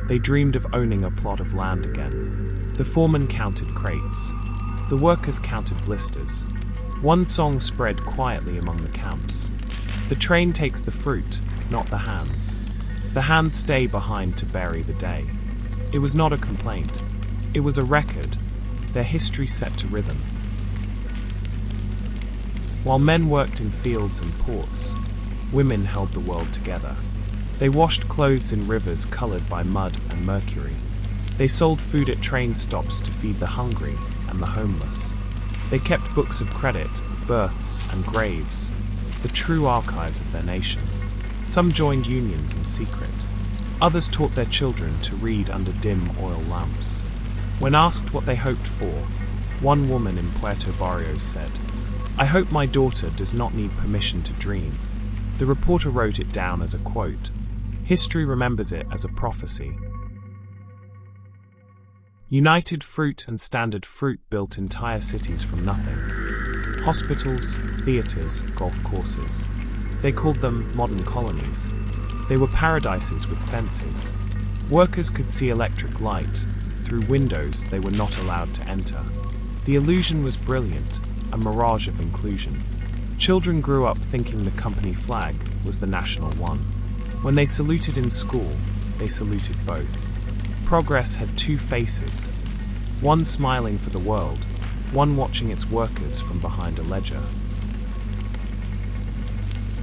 they dreamed of owning a plot of land again. The foreman counted crates. The workers counted blisters. One song spread quietly among the camps. The train takes the fruit, not the hands. The hands stay behind to bury the day. It was not a complaint. It was a record, their history set to rhythm. While men worked in fields and ports, women held the world together. They washed clothes in rivers colored by mud and mercury. They sold food at train stops to feed the hungry and the homeless. They kept books of credit, births, and graves, the true archives of their nation. Some joined unions in secret. Others taught their children to read under dim oil lamps. When asked what they hoped for, one woman in Puerto Barrios said, "I hope my daughter does not need permission to dream." The reporter wrote it down as a quote. History remembers it as a prophecy. United Fruit and Standard Fruit built entire cities from nothing. Hospitals, theaters, golf courses. They called them modern colonies. They were paradises with fences. Workers could see electric light. Through windows they were not allowed to enter. The illusion was brilliant, a mirage of inclusion. Children grew up thinking the company flag was the national one. When they saluted in school, they saluted both. Progress had two faces, one smiling for the world, one watching its workers from behind a ledger.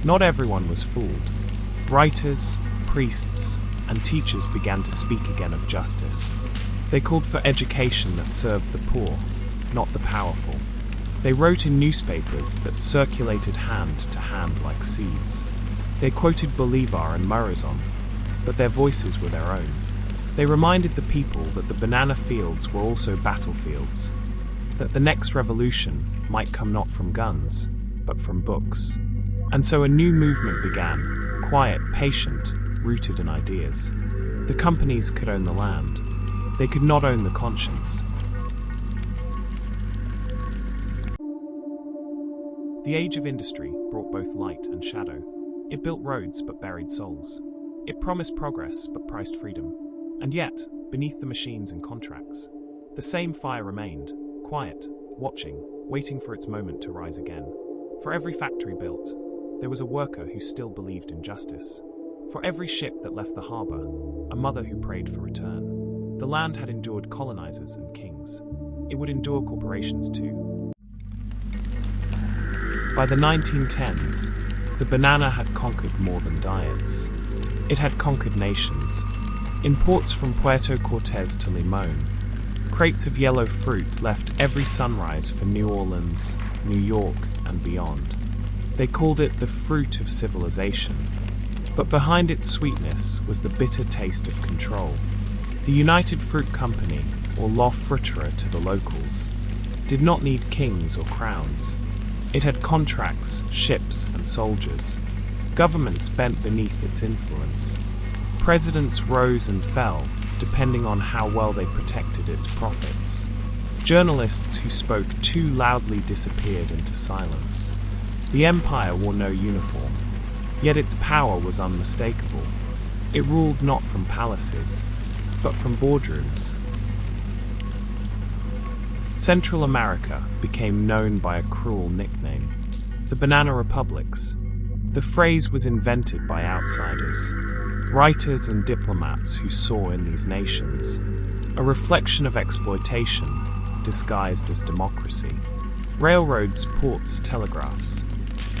Not everyone was fooled. Writers, priests, and teachers began to speak again of justice. They called for education that served the poor, not the powerful. They wrote in newspapers that circulated hand to hand like seeds. They quoted Bolivar and Morazon, but their voices were their own. They reminded the people that the banana fields were also battlefields, that the next revolution might come not from guns, but from books. And so a new movement began, quiet, patient, rooted in ideas. The companies could own the land. They could not own the conscience. The age of industry brought both light and shadow. It built roads but buried souls. It promised progress but priced freedom. And yet, beneath the machines and contracts, the same fire remained, quiet, watching, waiting for its moment to rise again. For every factory built, there was a worker who still believed in justice. For every ship that left the harbor, a mother who prayed for return. The land had endured colonizers and kings. It would endure corporations too. By the 1910s, the banana had conquered more than diets. It had conquered nations. In ports from Puerto Cortes to Limon, crates of yellow fruit left every sunrise for New Orleans, New York, and beyond. They called it the fruit of civilization. But behind its sweetness was the bitter taste of control. The United Fruit Company, or La Fruteria to the locals, did not need kings or crowns. It had contracts, ships, and soldiers. Governments bent beneath its influence. Presidents rose and fell, depending on how well they protected its profits. Journalists who spoke too loudly disappeared into silence. The empire wore no uniform, yet its power was unmistakable. It ruled not from palaces, but from boardrooms. Central America became known by a cruel nickname, the Banana Republics. The phrase was invented by outsiders, writers and diplomats who saw in these nations a reflection of exploitation disguised as democracy. Railroads, ports, telegraphs,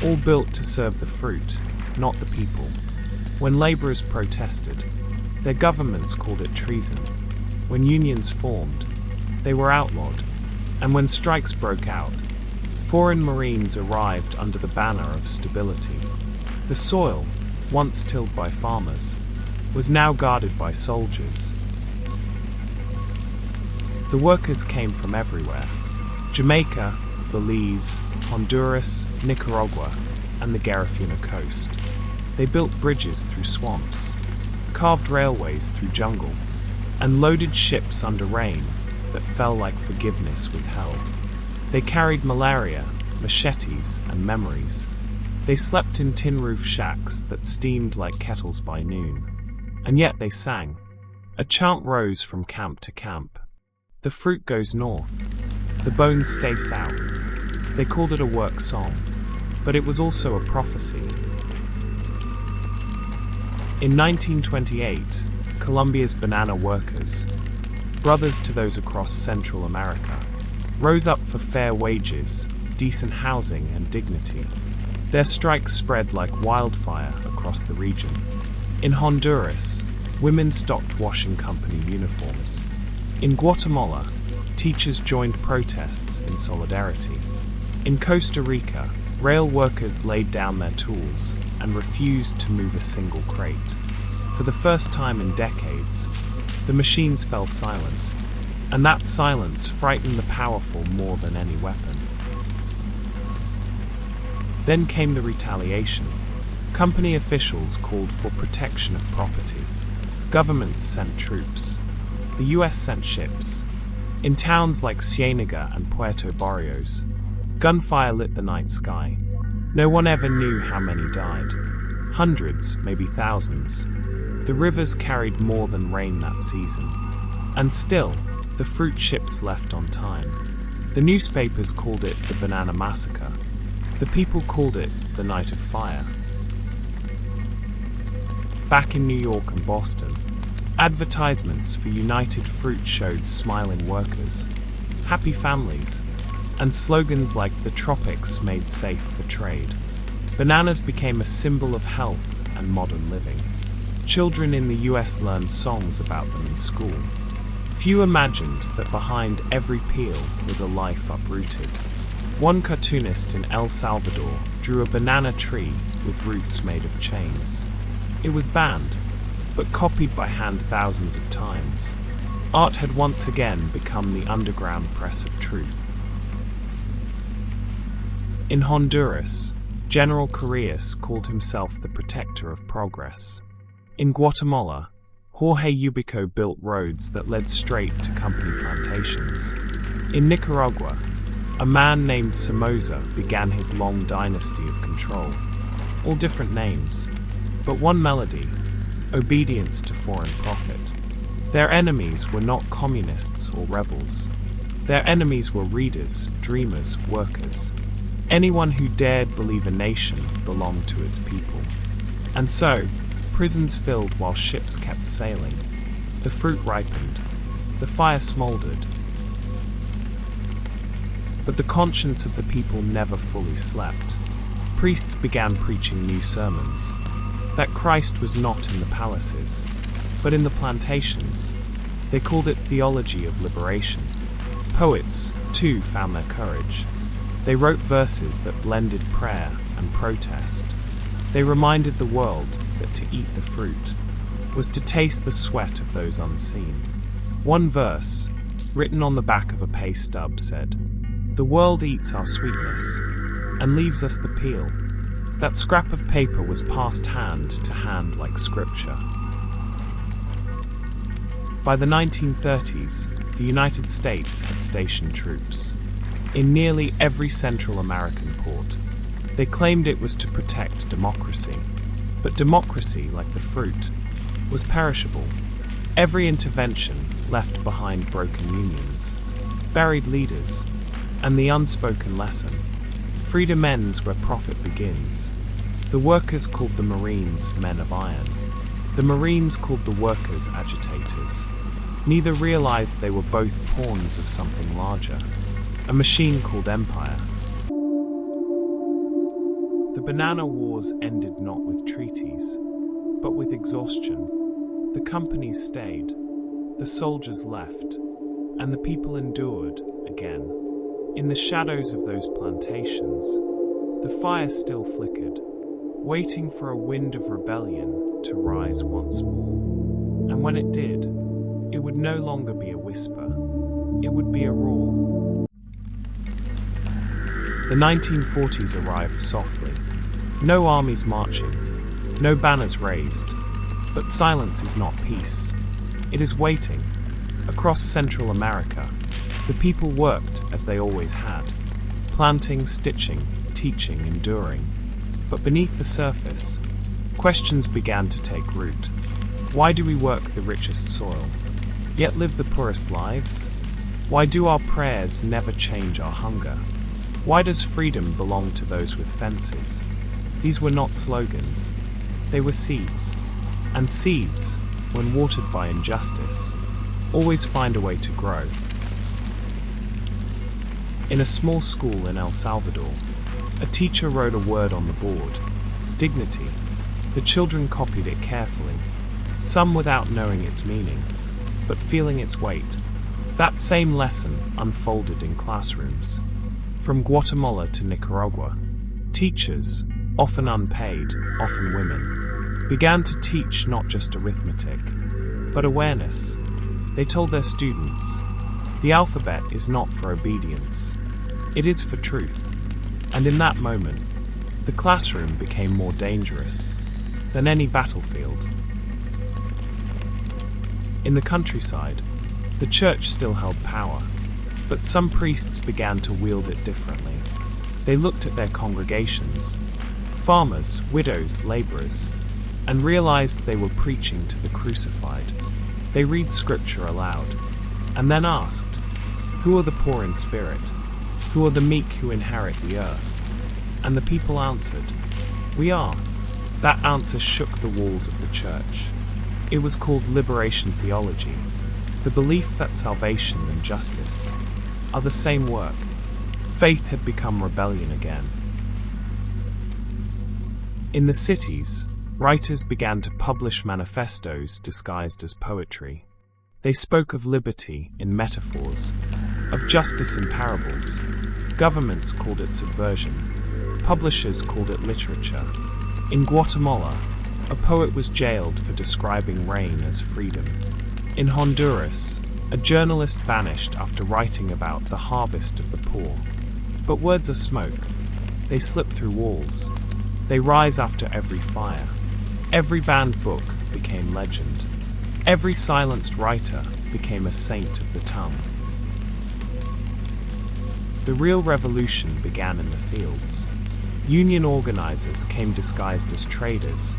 all built to serve the fruit, not the people. When laborers protested, their governments called it treason. When unions formed, they were outlawed. And when strikes broke out, foreign marines arrived under the banner of stability. The soil, once tilled by farmers, was now guarded by soldiers. The workers came from everywhere: Jamaica, Belize, Honduras, Nicaragua, and the Garifuna coast. They built bridges through swamps, carved railways through jungle, and loaded ships under rain that fell like forgiveness withheld. They carried malaria, machetes, and memories. They slept in tin-roof shacks that steamed like kettles by noon. And yet they sang. A chant rose from camp to camp. The fruit goes north. The bones stay south. They called it a work song, but it was also a prophecy. In 1928, Colombia's banana workers, brothers to those across Central America, rose up for fair wages, decent housing, and dignity. Their strike spread like wildfire across the region. In Honduras, women stopped washing company uniforms. In Guatemala, teachers joined protests in solidarity. In Costa Rica, rail workers laid down their tools and refused to move a single crate. For the first time in decades, the machines fell silent, and that silence frightened the powerful more than any weapon. Then came the retaliation. Company officials called for protection of property. Governments sent troops. The US sent ships. In towns like Cienega and Puerto Barrios, gunfire lit the night sky. No one ever knew how many died. Hundreds, maybe thousands. The rivers carried more than rain that season. And still, the fruit ships left on time. The newspapers called it the Banana Massacre. The people called it the Night of Fire. Back in New York and Boston, advertisements for United Fruit showed smiling workers, happy families, and slogans like "The tropics made safe for trade." Bananas became a symbol of health and modern living. Children in the US learned songs about them in school. Few imagined that behind every peel was a life uprooted. One cartoonist in El Salvador drew a banana tree with roots made of chains. It was banned, but copied by hand thousands of times. Art had once again become the underground press of truth. In Honduras, General Correas called himself the protector of progress. In Guatemala, Jorge Ubico built roads that led straight to company plantations. In Nicaragua, a man named Somoza began his long dynasty of control. All different names, but one melody: obedience to foreign profit. Their enemies were not communists or rebels. Their enemies were readers, dreamers, workers. Anyone who dared believe a nation belonged to its people. And so, prisons filled while ships kept sailing. The fruit ripened. The fire smoldered. But the conscience of the people never fully slept. Priests began preaching new sermons. That Christ was not in the palaces, but in the plantations. They called it theology of liberation. Poets, too, found their courage. They wrote verses that blended prayer and protest. They reminded the world that to eat the fruit was to taste the sweat of those unseen. One verse, written on the back of a pay stub, said, "The world eats our sweetness and leaves us the peel." That scrap of paper was passed hand to hand like scripture. By the 1930s, the United States had stationed troops in nearly every Central American port. They claimed it was to protect democracy. But democracy, like the fruit, was perishable. Every intervention left behind broken unions, buried leaders, and the unspoken lesson: freedom ends where profit begins. The workers called the Marines men of iron. The Marines called the workers agitators. Neither realized they were both pawns of something larger, a machine called empire. The banana wars ended not with treaties, but with exhaustion. The companies stayed, the soldiers left, and the people endured again. In the shadows of those plantations, the fire still flickered, waiting for a wind of rebellion to rise once more. And when it did, it would no longer be a whisper, it would be a roar. The 1940s arrived softly. No armies marching, no banners raised, but silence is not peace. It is waiting. Across Central America, the people worked as they always had, planting, stitching, teaching, enduring. But beneath the surface, questions began to take root. Why do we work the richest soil, yet live the poorest lives? Why do our prayers never change our hunger? Why does freedom belong to those with fences? These were not slogans, they were seeds. And seeds, when watered by injustice, always find a way to grow. In a small school in El Salvador, a teacher wrote a word on the board: dignity. The children copied it carefully, some without knowing its meaning, but feeling its weight. That same lesson unfolded in classrooms. From Guatemala to Nicaragua, teachers, often unpaid, often women, began to teach not just arithmetic, but awareness. They told their students, the alphabet is not for obedience, it is for truth. And in that moment, the classroom became more dangerous than any battlefield. In the countryside, the church still held power, but some priests began to wield it differently. They looked at their congregations, farmers, widows, laborers, and realized they were preaching to the crucified. They read scripture aloud, and then asked, who are the poor in spirit? Who are the meek who inherit the earth? And the people answered, we are. That answer shook the walls of the church. It was called liberation theology, the belief that salvation and justice are the same work. Faith had become rebellion again. In the cities, writers began to publish manifestos disguised as poetry. They spoke of liberty in metaphors, of justice in parables. Governments called it subversion. Publishers called it literature. In Guatemala, a poet was jailed for describing rain as freedom. In Honduras, a journalist vanished after writing about the harvest of the poor. But words are smoke. They slip through walls. They rise after every fire. Every banned book became legend. Every silenced writer became a saint of the tongue. The real revolution began in the fields. Union organizers came disguised as traders,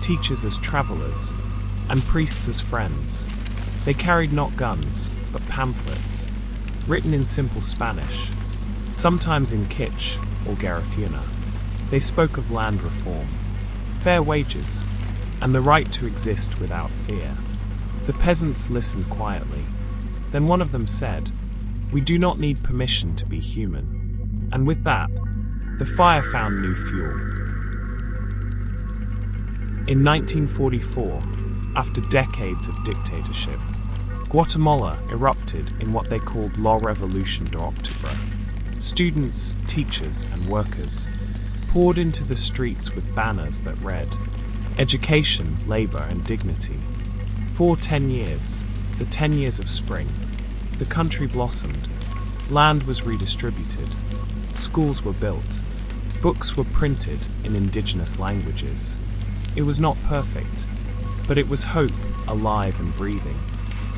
teachers as travelers, and priests as friends. They carried not guns, but pamphlets, written in simple Spanish, sometimes in kitsch or Garifuna. They spoke of land reform, fair wages, and the right to exist without fear. The peasants listened quietly. Then one of them said, we do not need permission to be human. And with that, the fire found new fuel. In 1944, after decades of dictatorship, Guatemala erupted in what they called La Revolución de Octubre. Students, teachers, and workers poured into the streets with banners that read, education, labor, and dignity. For 10 years, the 10 years of spring, the country blossomed. Land was redistributed. Schools were built. Books were printed in indigenous languages. It was not perfect, but it was hope, alive and breathing.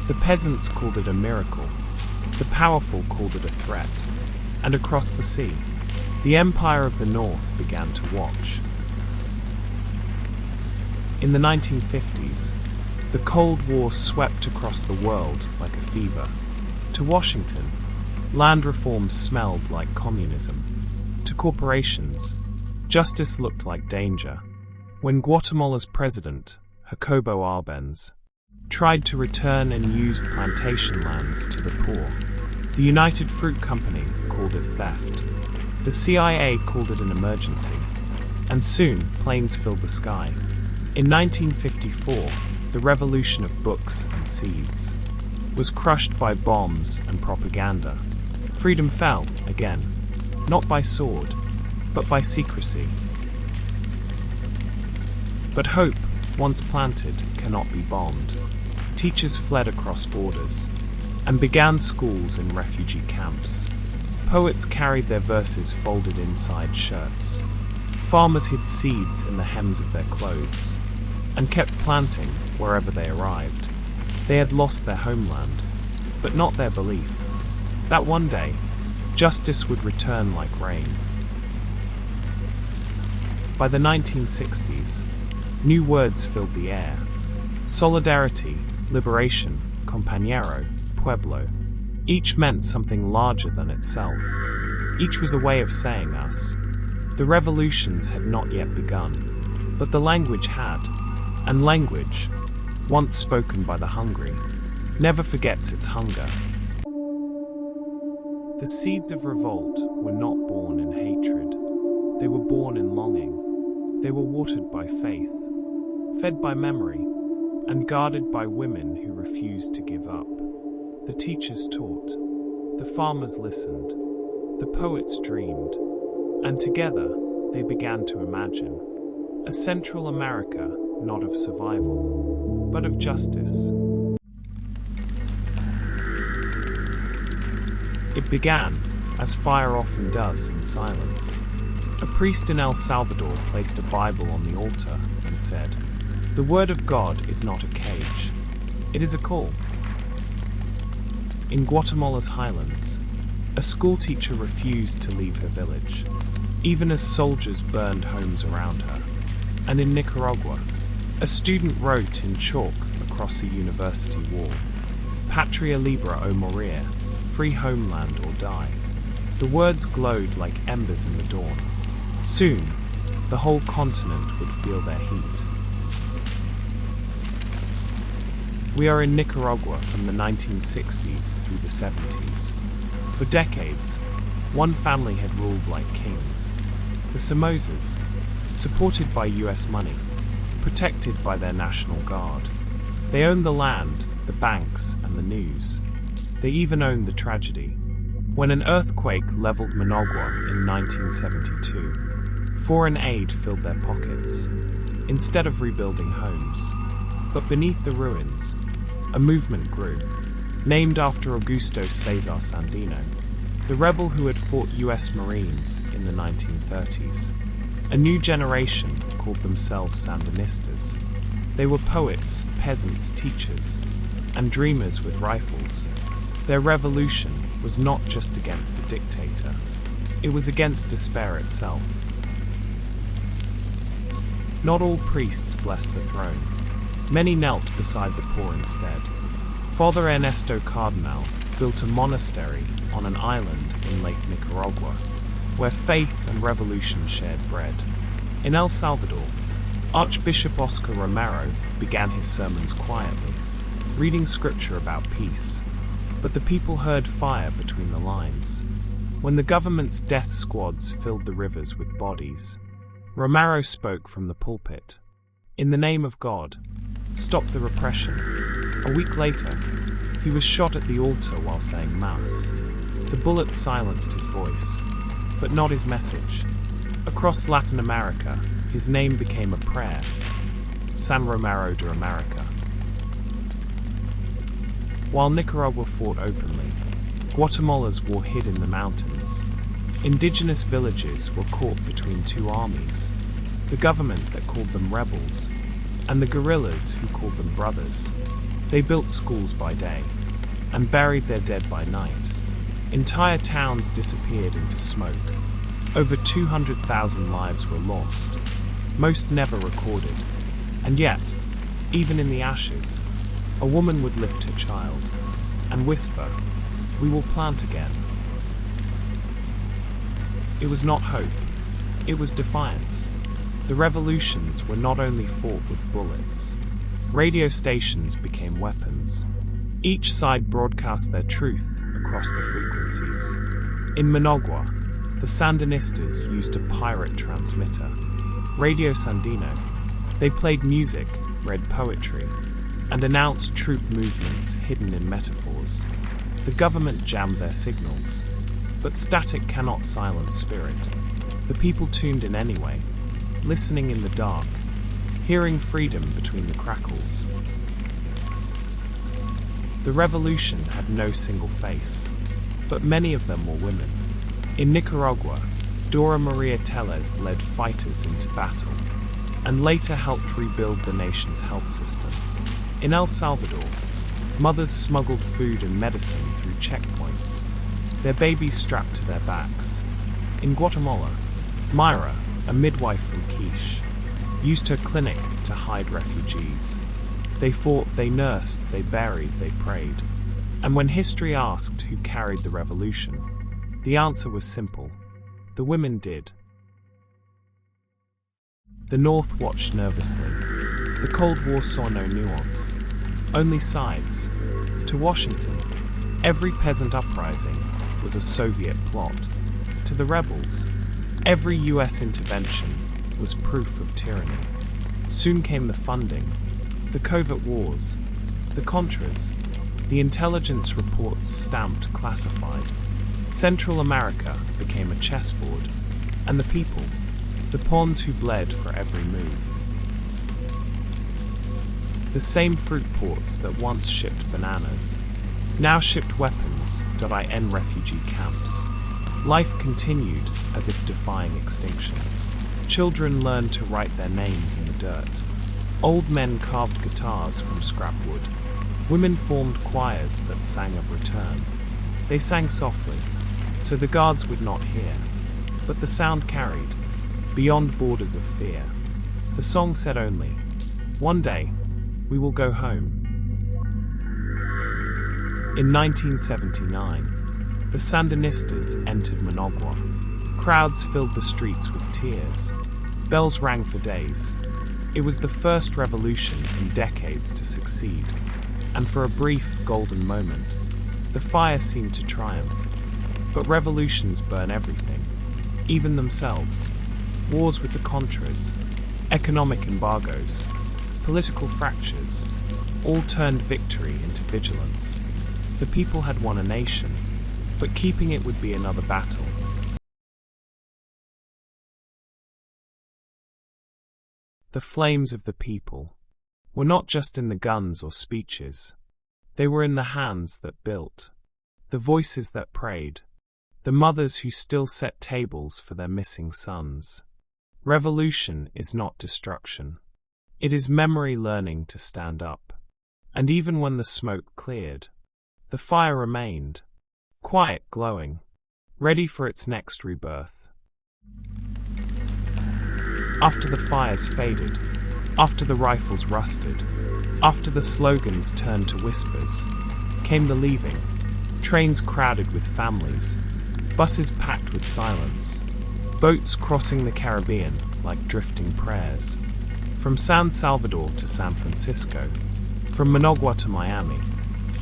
The peasants called it a miracle. The powerful called it a threat. And across the sea, the Empire of the North began to watch. In the 1950s, the Cold War swept across the world like a fever. To Washington, land reform smelled like communism. To corporations, justice looked like danger. When Guatemala's president, Jacobo Arbenz, tried to return unused plantation lands to the poor, the United Fruit Company called it theft. The CIA called it an emergency. And soon, planes filled the sky. In 1954, the revolution of books and seeds was crushed by bombs and propaganda. Freedom fell, again, not by sword, but by secrecy. But hope, once planted, cannot be bombed. Teachers fled across borders and began schools in refugee camps. Poets carried their verses folded inside shirts. Farmers hid seeds in the hems of their clothes and kept planting wherever they arrived. They had lost their homeland, but not their belief that one day justice would return like rain. By the 1960s, new words filled the air. Solidarity, liberation, compañero, pueblo. Each meant something larger than itself. Each was a way of saying us. The revolutions had not yet begun, but the language had. And language, once spoken by the hungry, never forgets its hunger. The seeds of revolt were not born in hatred. They were born in longing. They were watered by faith, fed by memory, and guarded by women who refused to give up. The teachers taught, the farmers listened, the poets dreamed, and together they began to imagine a Central America not of survival, but of justice. It began, as fire often does, in silence. A priest in El Salvador placed a Bible on the altar and said, "The word of God is not a cage. It is a call." In Guatemala's highlands, a schoolteacher refused to leave her village, even as soldiers burned homes around her. And in Nicaragua, a student wrote in chalk across a university wall, "Patria Libre o Morir, free homeland or die." The words glowed like embers in the dawn. Soon, the whole continent would feel their heat. We are in Nicaragua from the 1960s through the 70s. For decades, one family had ruled like kings. The Somozas, supported by US money, protected by their National Guard. They owned the land, the banks, and the news. They even owned the tragedy. When an earthquake leveled Managua in 1972, foreign aid filled their pockets, instead of rebuilding homes. But beneath the ruins, a movement grew, named after Augusto Cesar Sandino, the rebel who had fought US Marines in the 1930s. A new generation called themselves Sandinistas. They were poets, peasants, teachers, and dreamers with rifles. Their revolution was not just against a dictator, it was against despair itself. Not all priests blessed the throne. Many knelt beside the poor instead. Father Ernesto Cardinal built a monastery on an island in Lake Nicaragua, where faith and revolution shared bread. In El Salvador, Archbishop Oscar Romero began his sermons quietly, reading scripture about peace. But the people heard fire between the lines. When the government's death squads filled the rivers with bodies, Romero spoke from the pulpit. In the name of God, stop the repression. A week later, he was shot at the altar while saying Mass. The bullet silenced his voice, but not his message. Across Latin America, his name became a prayer. San Romero de America. While Nicaragua fought openly, Guatemala's war hid in the mountains. Indigenous villages were caught between two armies, the government that called them rebels, and the guerrillas who called them brothers. They built schools by day, and buried their dead by night. Entire towns disappeared into smoke. Over 200,000 lives were lost, most never recorded. And yet, even in the ashes, a woman would lift her child and whisper, "We will plant again." It was not hope, it was defiance. The revolutions were not only fought with bullets. Radio stations became weapons. Each side broadcast their truth across the frequencies. In Managua, the Sandinistas used a pirate transmitter, Radio Sandino. They played music, read poetry, and announced troop movements hidden in metaphors. The government jammed their signals, but static cannot silence spirit. The people tuned in anyway, listening in the dark, hearing freedom between the crackles. The revolution had no single face, but many of them were women. In Nicaragua, Dora Maria Tellez led fighters into battle and later helped rebuild the nation's health system. In El Salvador, mothers smuggled food and medicine through checkpoints, their babies strapped to their backs. In Guatemala, Myra, a midwife from Quiche, used her clinic to hide refugees. They fought, they nursed, they buried, they prayed. And when history asked who carried the revolution, the answer was simple: the women did. The North watched nervously. The Cold War saw no nuance, only sides. To Washington, every peasant uprising was a Soviet plot. To the rebels, every US intervention was proof of tyranny. Soon came the funding, the covert wars, the Contras, the intelligence reports stamped classified. Central America became a chessboard, and the people, the pawns who bled for every move. The same fruit ports that once shipped bananas now shipped weapons. In refugee camps, life continued as if defying extinction. Children learned to write their names in the dirt. Old men carved guitars from scrap wood. Women formed choirs that sang of return. They sang softly, so the guards would not hear, but the sound carried, beyond borders of fear. The song said only, "One day, we will go home." In 1979, the Sandinistas entered Managua. Crowds filled the streets with tears. Bells rang for days. It was the first revolution in decades to succeed, and for a brief, golden moment, the fire seemed to triumph. But revolutions burn everything, even themselves. Wars with the Contras, economic embargoes, political fractures, all turned victory into vigilance. The people had won a nation, but keeping it would be another battle. The flames of the people were not just in the guns or speeches. They were in the hands that built, the voices that prayed, the mothers who still set tables for their missing sons. Revolution is not destruction. It is memory learning to stand up. And even when the smoke cleared, the fire remained, quiet, glowing, ready for its next rebirth. After the fires faded, after the rifles rusted, after the slogans turned to whispers, came the leaving, trains crowded with families, buses packed with silence, boats crossing the Caribbean like drifting prayers. From San Salvador to San Francisco, from Managua to Miami,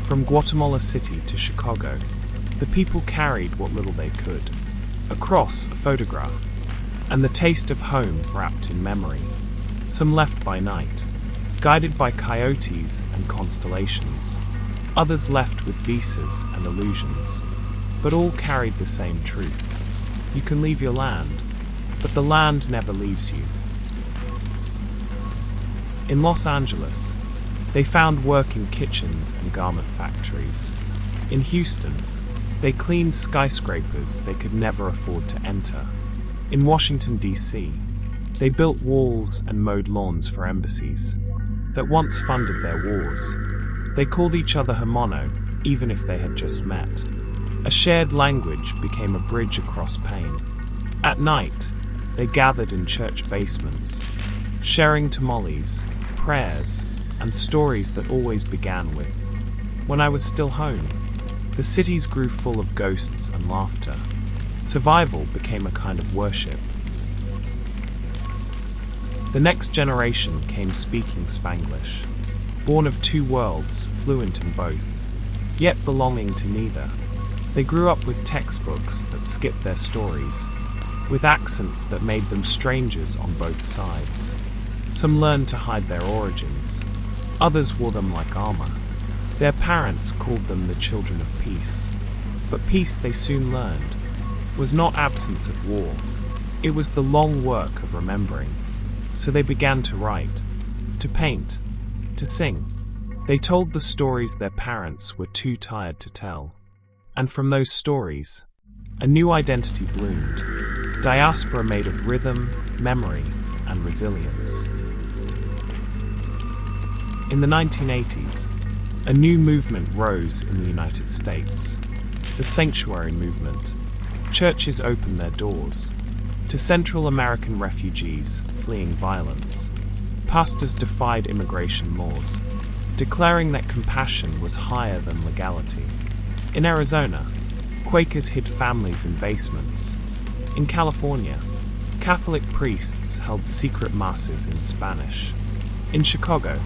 from Guatemala City to Chicago, the people carried what little they could. A cross, a photograph, and the taste of home wrapped in memory. Some left by night, guided by coyotes and constellations. Others left with visas and illusions. But all carried the same truth. You can leave your land, but the land never leaves you. In Los Angeles, they found work in kitchens and garment factories. In Houston, they cleaned skyscrapers they could never afford to enter. In Washington, D.C., they built walls and mowed lawns for embassies that once funded their wars. They called each other hermano, even if they had just met. A shared language became a bridge across pain. At night, they gathered in church basements, sharing tamales, prayers, and stories that always began with, "When I was still home." The cities grew full of ghosts and laughter. Survival became a kind of worship. The next generation came speaking Spanglish, born of two worlds, fluent in both, yet belonging to neither. They grew up with textbooks that skipped their stories, with accents that made them strangers on both sides. Some learned to hide their origins. Others wore them like armor. Their parents called them the children of peace. But peace, they soon learned, was not absence of war. It was the long work of remembering. So they began to write, to paint, to sing. They told the stories their parents were too tired to tell. And from those stories, a new identity bloomed. diaspora made of rhythm, memory, and resilience. In the 1980s, a new movement rose in the United States, the sanctuary movement. Churches opened their doors to Central American refugees fleeing violence. Pastors defied immigration laws, declaring that compassion was higher than legality. In Arizona, Quakers hid families in basements. In California, Catholic priests held secret masses in Spanish. In Chicago,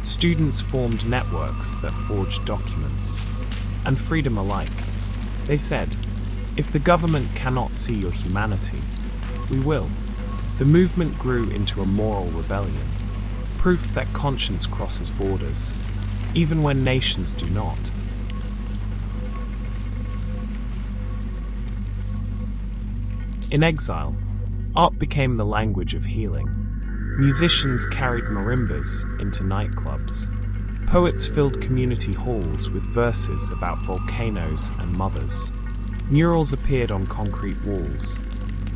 students formed networks that forged documents. And freedom alike. They said, if the government cannot see your humanity, we will. The movement grew into a moral rebellion, proof that conscience crosses borders, even when nations do not. In exile, art became the language of healing. Musicians carried marimbas into nightclubs. Poets filled community halls with verses about volcanoes and mothers. Murals appeared on concrete walls,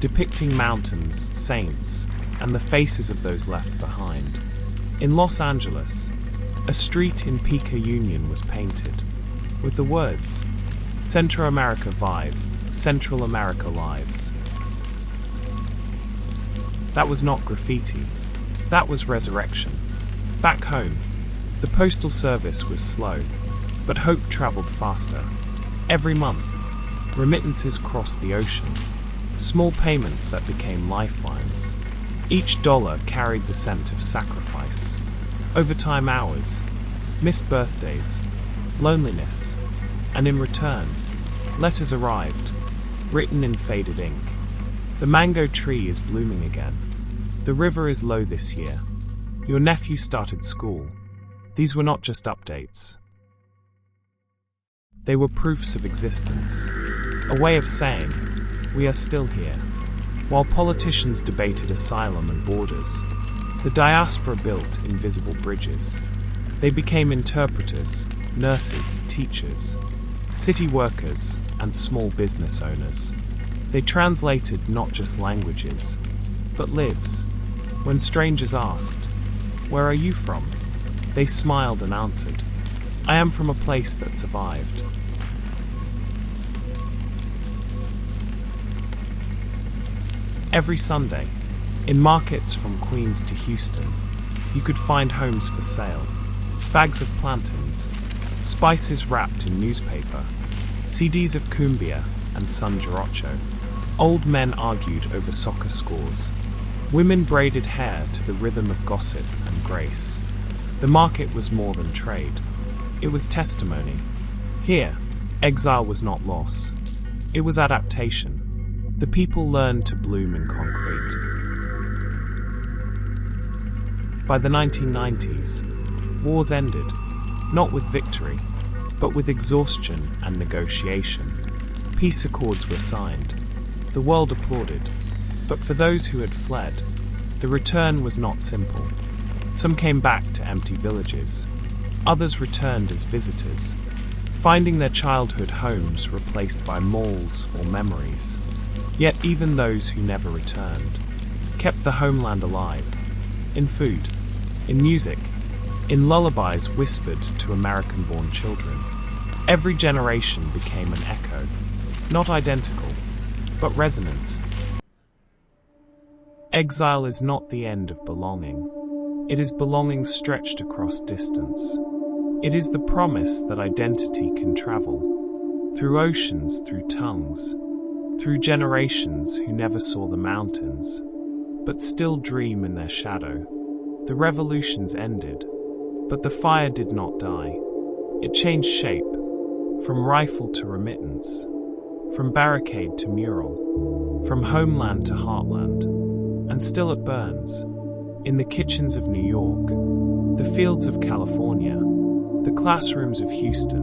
depicting mountains, saints, and the faces of those left behind. In Los Angeles, a street in Pico Union was painted, with the words, Central America Vive, Central America Lives. That was not graffiti, that was resurrection. Back home, the postal service was slow, but hope traveled faster. Every month, remittances crossed the ocean, small payments that became lifelines. Each dollar carried the scent of sacrifice. Overtime hours, missed birthdays, loneliness, and in return, letters arrived, written in faded ink. The mango tree is blooming again. The river is low this year. Your nephew started school. These were not just updates. They were proofs of existence, a way of saying, we are still here. While politicians debated asylum and borders, the diaspora built invisible bridges. They became interpreters, nurses, teachers, city workers, and small business owners. They translated not just languages, but lives. When strangers asked, "Where are you from?" they smiled and answered, "I am from a place that survived." Every Sunday, in markets from Queens to Houston, you could find homes for sale, bags of plantains, spices wrapped in newspaper, CDs of cumbia and Son Jarocho. Old men argued over soccer scores. Women braided hair to the rhythm of gossip and grace. The market was more than trade. It was testimony. Here, exile was not loss. It was adaptation. The people learned to bloom in concrete. By the 1990s, wars ended, not with victory, but with exhaustion and negotiation. Peace accords were signed. The world applauded. But for those who had fled, the return was not simple. Some came back to empty villages. Others returned as visitors, finding their childhood homes replaced by malls or memories. Yet even those who never returned kept the homeland alive, in food, in music, in lullabies whispered to American-born children. Every generation became an echo, not identical, but resonant. Exile is not the end of belonging. It is belonging stretched across distance. It is the promise that identity can travel, through oceans, through tongues, through generations who never saw the mountains, but still dream in their shadow. The revolutions ended, but the fire did not die. It changed shape, from rifle to remittance, from barricade to mural, from homeland to heartland. And still it burns. In the kitchens of New York, the fields of California, the classrooms of Houston,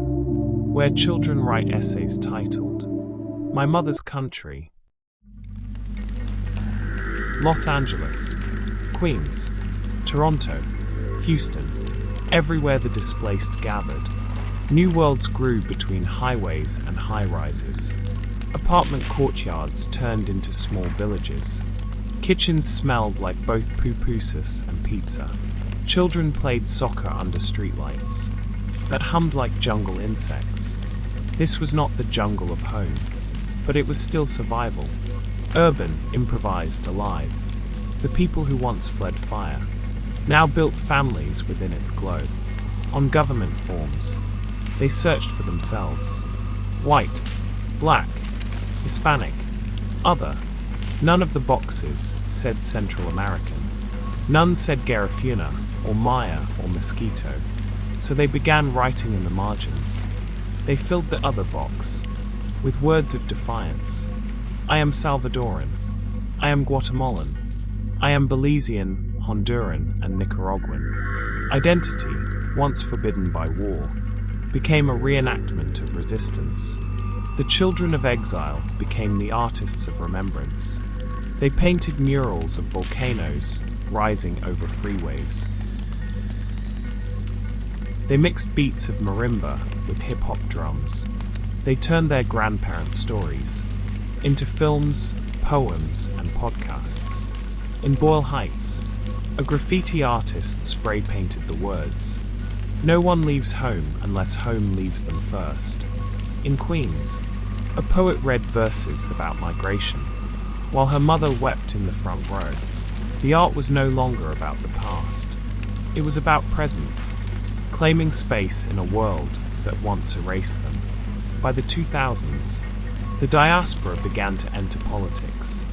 where children write essays titled, "My Mother's Country." Los Angeles, Queens, Toronto, Houston, everywhere the displaced gathered. New worlds grew between highways and high-rises. Apartment courtyards turned into small villages. Kitchens smelled like both pupusas and pizza. Children played soccer under streetlights that hummed like jungle insects. This was not the jungle of home, but it was still survival. Urban, improvised, alive. The people who once fled fire now built families within its glow. On government forms, they searched for themselves. White, black, Hispanic, other. None of the boxes said Central American. None said Garifuna, or Maya, or Mosquito. So they began writing in the margins. They filled the other box with words of defiance. I am Salvadoran. I am Guatemalan. I am Belizean, Honduran, and Nicaraguan. Identity, once forbidden by war, became a reenactment of resistance. The children of exile became the artists of remembrance. They painted murals of volcanoes rising over freeways. They mixed beats of marimba with hip-hop drums. They turned their grandparents' stories into films, poems, and podcasts. In Boyle Heights, a graffiti artist spray-painted the words, "No one leaves home unless home leaves them first." In Queens, a poet read verses about migration, while her mother wept in the front row. The art was no longer about the past. It was about presence, claiming space in a world that once erased them. By the 2000s, the diaspora began to enter politics.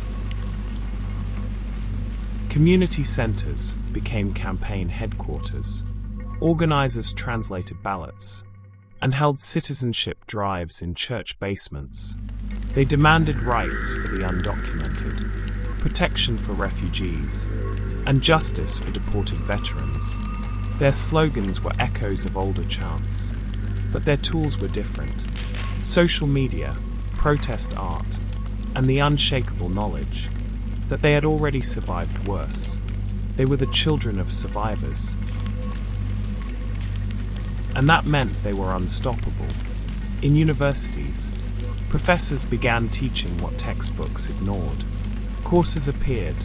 Community centers became campaign headquarters. Organizers translated ballots and held citizenship drives in church basements. They demanded rights for the undocumented, protection for refugees, and justice for deported veterans. Their slogans were echoes of older chants, but their tools were different. Social media, protest art, and the unshakable knowledge that they had already survived worse. They were the children of survivors. And that meant they were unstoppable. In universities, professors began teaching what textbooks ignored. Courses appeared: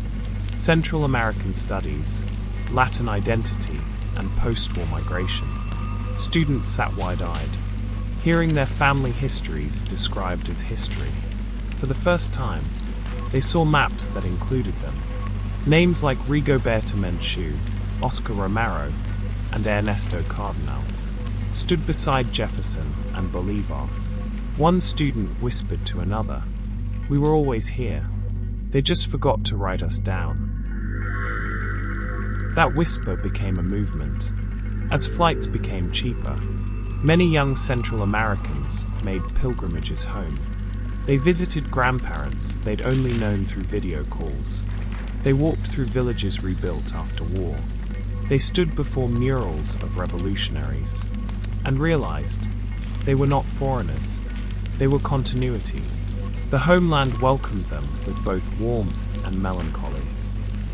Central American Studies, Latin Identity, and Post-War Migration. Students sat wide-eyed, hearing their family histories described as history. For the first time, they saw maps that included them. Names like Rigoberta Menchú, Oscar Romero, and Ernesto Cardenal stood beside Jefferson and Bolivar. One student whispered to another, "We were always here. They just forgot to write us down." That whisper became a movement. As flights became cheaper, many young Central Americans made pilgrimages home. They visited grandparents they'd only known through video calls. They walked through villages rebuilt after war. They stood before murals of revolutionaries and realized they were not foreigners. They were continuity. The homeland welcomed them with both warmth and melancholy.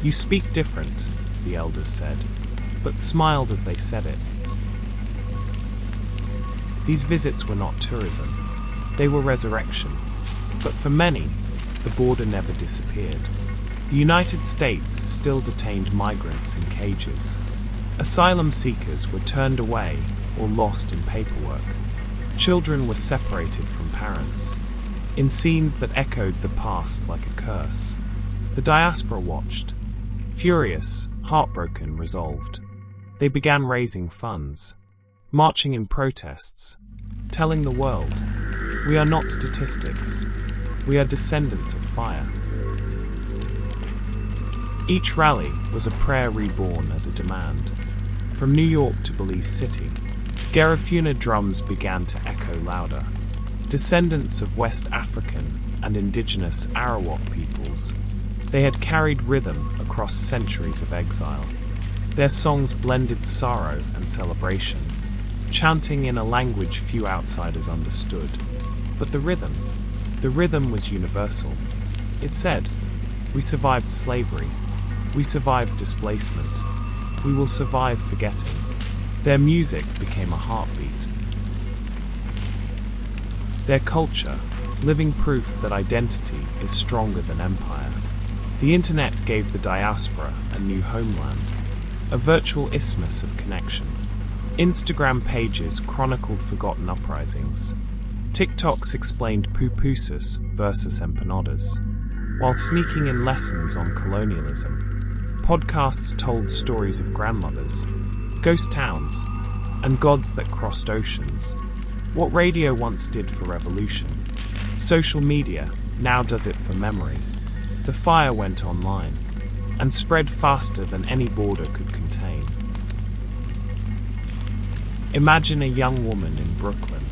"You speak different," the elders said, but smiled as they said it. These visits were not tourism. They were resurrection. But for many, the border never disappeared. The United States still detained migrants in cages. Asylum seekers were turned away or lost in paperwork. Children were separated from parents, in scenes that echoed the past like a curse. The diaspora watched, furious, heartbroken, resolved. They began raising funds, marching in protests, telling the world, "We are not statistics. We are descendants of fire." Each rally was a prayer reborn as a demand. From New York to Belize City, Garifuna drums began to echo louder. Descendants of West African and indigenous Arawak peoples, they had carried rhythm across centuries of exile. Their songs blended sorrow and celebration, chanting in a language few outsiders understood. But the rhythm was universal. It said, "We survived slavery. We survived displacement. We will survive forgetting." Their music became a heartbeat. Their culture, living proof that identity is stronger than empire. The internet gave the diaspora a new homeland, a virtual isthmus of connection. Instagram pages chronicled forgotten uprisings. TikToks explained pupusas versus empanadas, while sneaking in lessons on colonialism. Podcasts told stories of grandmothers, ghost towns, and gods that crossed oceans. What radio once did for revolution, social media now does it for memory. The fire went online and spread faster than any border could contain. Imagine a young woman in Brooklyn.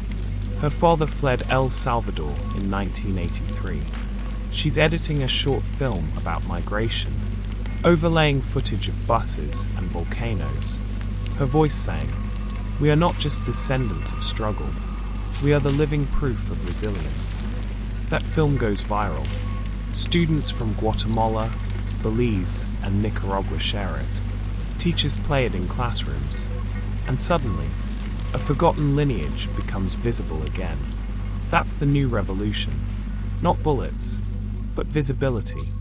Her father fled El Salvador in 1983. She's editing a short film about migration, overlaying footage of buses and volcanoes. Her voice sang, "We are not just descendants of struggle. We are the living proof of resilience." That film goes viral. Students from Guatemala, Belize, and Nicaragua share it. Teachers play it in classrooms. And suddenly, a forgotten lineage becomes visible again. That's the new revolution. Not bullets, but visibility.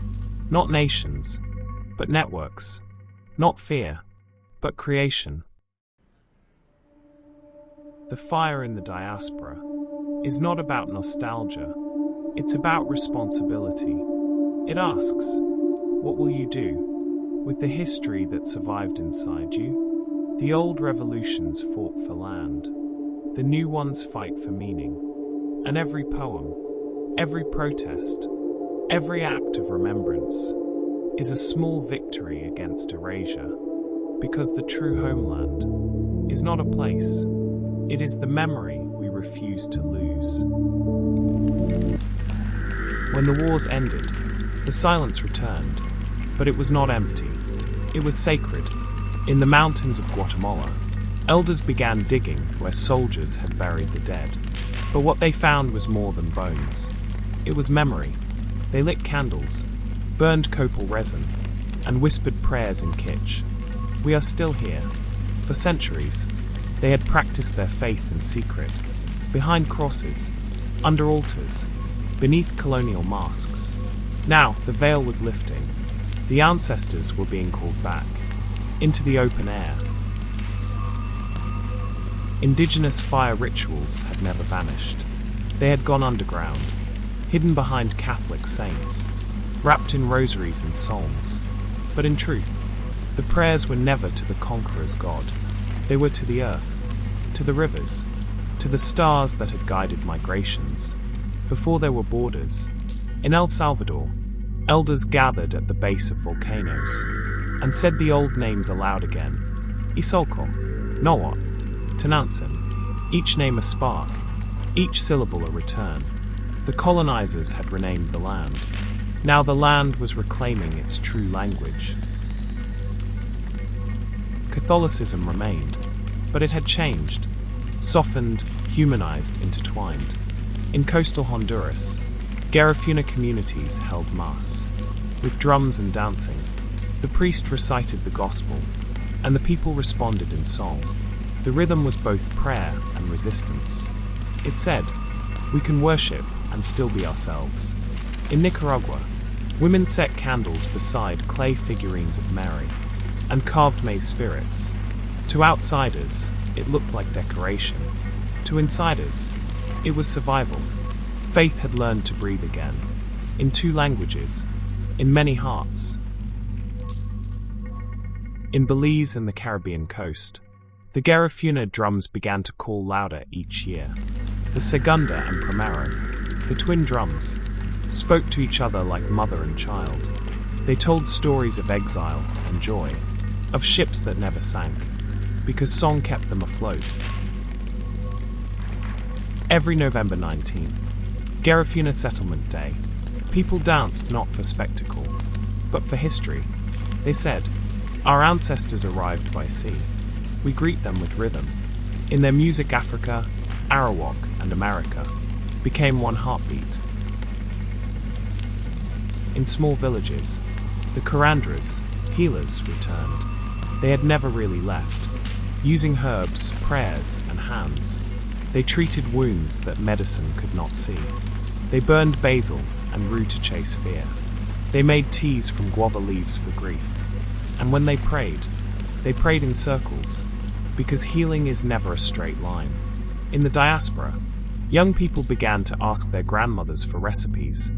Not nations, but networks. Not fear, but creation. The fire in the diaspora is not about nostalgia. It's about responsibility. It asks, what will you do with the history that survived inside you? The old revolutions fought for land. The new ones fight for meaning. And every poem, every protest, every act of remembrance is a small victory against erasure. Because the true homeland is not a place. It is the memory we refuse to lose. When the wars ended, the silence returned, but it was not empty. It was sacred. In the mountains of Guatemala, elders began digging where soldiers had buried the dead. But what they found was more than bones. It was memory. They lit candles, burned copal resin, and whispered prayers in kitsch. We are still here. For centuries, they had practiced their faith in secret, behind crosses, under altars, beneath colonial masks. Now, the veil was lifting. The ancestors were being called back, into the open air. Indigenous fire rituals had never vanished. They had gone underground, hidden behind Catholic saints, wrapped in rosaries and psalms. But in truth, the prayers were never to the conqueror's God. They were to the earth, to the rivers, to the stars that had guided migrations. Before there were borders, in El Salvador, elders gathered at the base of volcanoes and said the old names aloud again. Isolco, Nowat, Tenantzin, each name a spark, each syllable a return. The colonizers had renamed the land. Now the land was reclaiming its true language. Catholicism remained, but it had changed, softened, humanized, intertwined. In coastal Honduras, Garifuna communities held mass. With drums and dancing, the priest recited the gospel, and the people responded in song. The rhythm was both prayer and resistance. It said, we can worship and still be ourselves. In Nicaragua, women set candles beside clay figurines of Mary and carved maize spirits. To outsiders, it looked like decoration. To insiders, it was survival. Faith had learned to breathe again, in 2 languages, in many hearts. In Belize and the Caribbean coast, the Garifuna drums began to call louder each year. The segunda and primero, the twin drums, spoke to each other like mother and child. They told stories of exile and joy, of ships that never sank, because song kept them afloat. Every November 19th, Garifuna Settlement Day, people danced not for spectacle, but for history. They said, our ancestors arrived by sea. We greet them with rhythm. In their music, Africa, Arawak, and America became one heartbeat. In small villages, the curandras, healers, returned. They had never really left. Using herbs, prayers, and hands, they treated wounds that medicine could not see. They burned basil and rue to chase fear. They made teas from guava leaves for grief. And when they prayed in circles, because healing is never a straight line. In the diaspora, young people began to ask their grandmothers for recipes,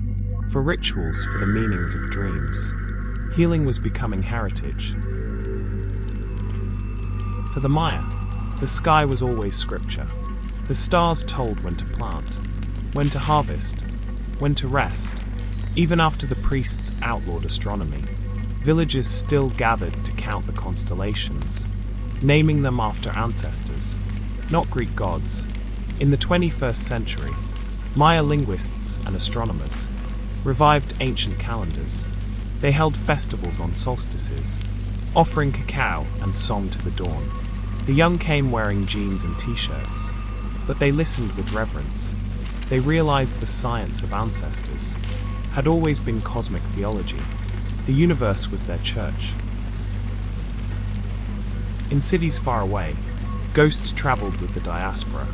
for rituals, for the meanings of dreams. Healing was becoming heritage. For the Maya, the sky was always scripture. The stars told when to plant, when to harvest, when to rest. Even after the priests outlawed astronomy, villagers still gathered to count the constellations, naming them after ancestors, not Greek gods. In the 21st century, Maya linguists and astronomers revived ancient calendars. They held festivals on solstices, offering cacao and song to the dawn. The young came wearing jeans and t-shirts, but they listened with reverence. They realized the science of ancestors had always been cosmic theology. The universe was their church. In cities far away, ghosts traveled with the diaspora.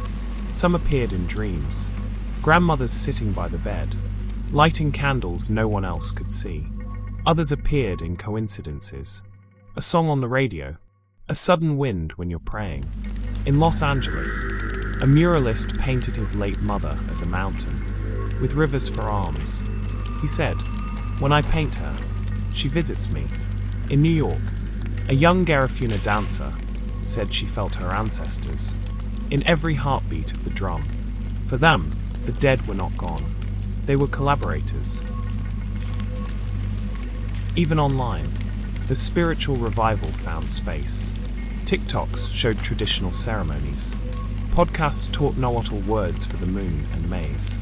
Some appeared in dreams, grandmothers sitting by the bed, lighting candles no one else could see. Others appeared in coincidences. A song on the radio, a sudden wind when you're praying. In Los Angeles, a muralist painted his late mother as a mountain, with rivers for arms. He said, "When I paint her, she visits me." In New York, a young Garifuna dancer said she felt her ancestors in every heartbeat of the drum. For them, the dead were not gone. They were collaborators. Even online, the spiritual revival found space. TikToks showed traditional ceremonies. Podcasts taught Nahuatl words for the moon and maize.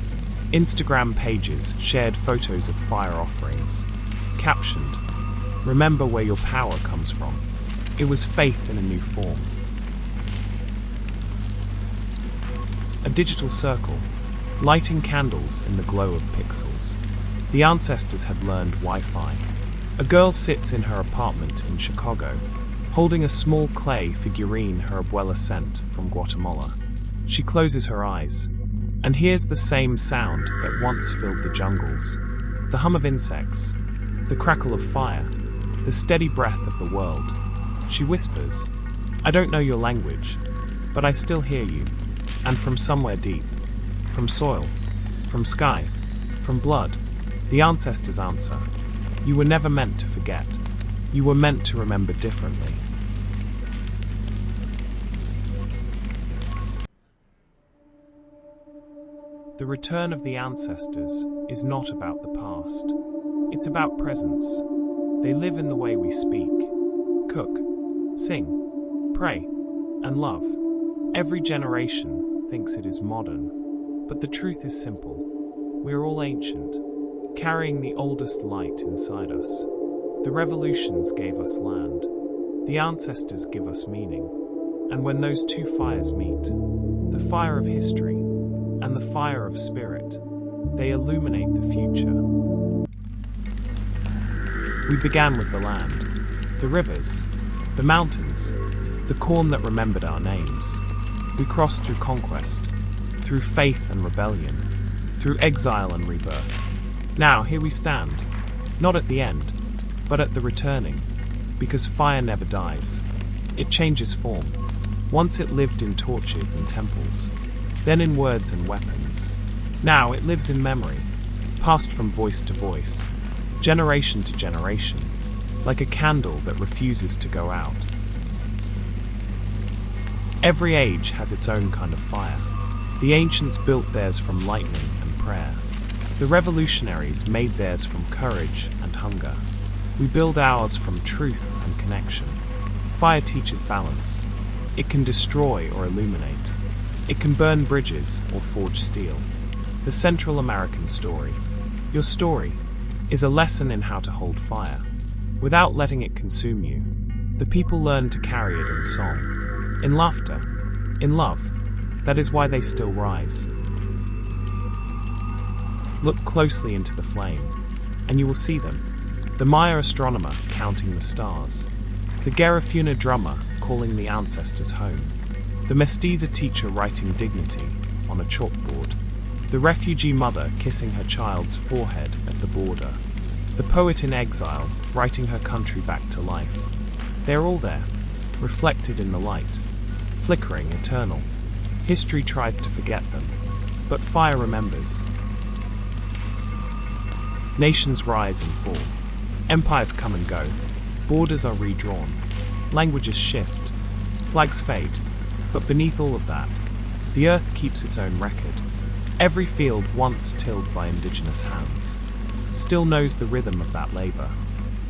Instagram pages shared photos of fire offerings, captioned, "Remember where your power comes from." It was faith in a new form. A digital circle, lighting candles in the glow of pixels. The ancestors had learned Wi-Fi. A girl sits in her apartment in Chicago, holding a small clay figurine her abuela sent from Guatemala. She closes her eyes and hears the same sound that once filled the jungles. The hum of insects, the crackle of fire, the steady breath of the world. She whispers, "I don't know your language, but I still hear you." And from somewhere deep, from soil, from sky, from blood, the ancestors answer, "You were never meant to forget. You were meant to remember differently." The return of the ancestors is not about the past. It's about presence. They live in the way we speak, cook, sing, pray, and love. Every generation thinks it is modern, but the truth is simple. We're all ancient, carrying the oldest light inside us. The revolutions gave us land. The ancestors give us meaning. And when those two fires meet, the fire of history and the fire of spirit, they illuminate the future. We began with the land, the rivers, the mountains, the corn that remembered our names. We crossed through conquest, through faith and rebellion, through exile and rebirth. Now here we stand, not at the end, but at the returning, because fire never dies. It changes form. Once it lived in torches and temples, then in words and weapons. Now it lives in memory, passed from voice to voice, generation to generation, like a candle that refuses to go out. Every age has its own kind of fire. The ancients built theirs from lightning and prayer. The revolutionaries made theirs from courage and hunger. We build ours from truth and connection. Fire teaches balance. It can destroy or illuminate. It can burn bridges or forge steel. The Central American story. Your story is a lesson in how to hold fire, without letting it consume you. The people learn to carry it in song, in laughter, in love. That is why they still rise. Look closely into the flame, and you will see them. The Maya astronomer counting the stars. The Garifuna drummer calling the ancestors home. The Mestiza teacher writing dignity on a chalkboard. The refugee mother kissing her child's forehead at the border. The poet in exile writing her country back to life. They're all there, reflected in the light, flickering, eternal. History tries to forget them, but fire remembers. Nations rise and fall. Empires come and go. Borders are redrawn. Languages shift. Flags fade. But beneath all of that, the earth keeps its own record. Every field once tilled by indigenous hands still knows the rhythm of that labor.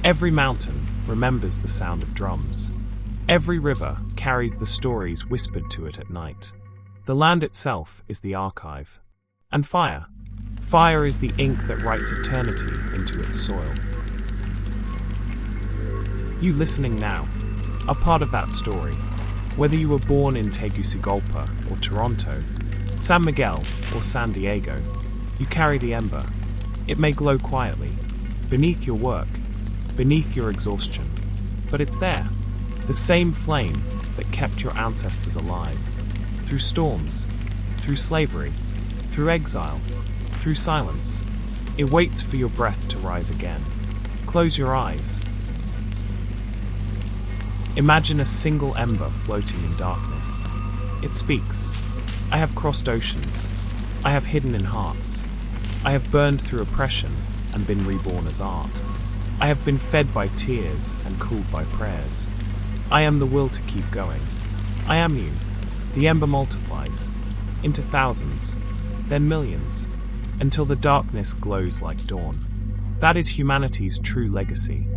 Every mountain remembers the sound of drums. Every river carries the stories whispered to it at night. The land itself is the archive. And fire. Fire is the ink that writes eternity into its soil. You listening now are part of that story. Whether you were born in Tegucigalpa or Toronto, San Miguel or San Diego, you carry the ember. It may glow quietly, beneath your work, beneath your exhaustion. But it's there, the same flame that kept your ancestors alive. Through storms, through slavery, through exile, through silence. It waits for your breath to rise again. Close your eyes. Imagine a single ember floating in darkness. It speaks. I have crossed oceans. I have hidden in hearts. I have burned through oppression and been reborn as art. I have been fed by tears and cooled by prayers. I am the will to keep going. I am you. The ember multiplies into thousands, then millions, until the darkness glows like dawn. That is humanity's true legacy.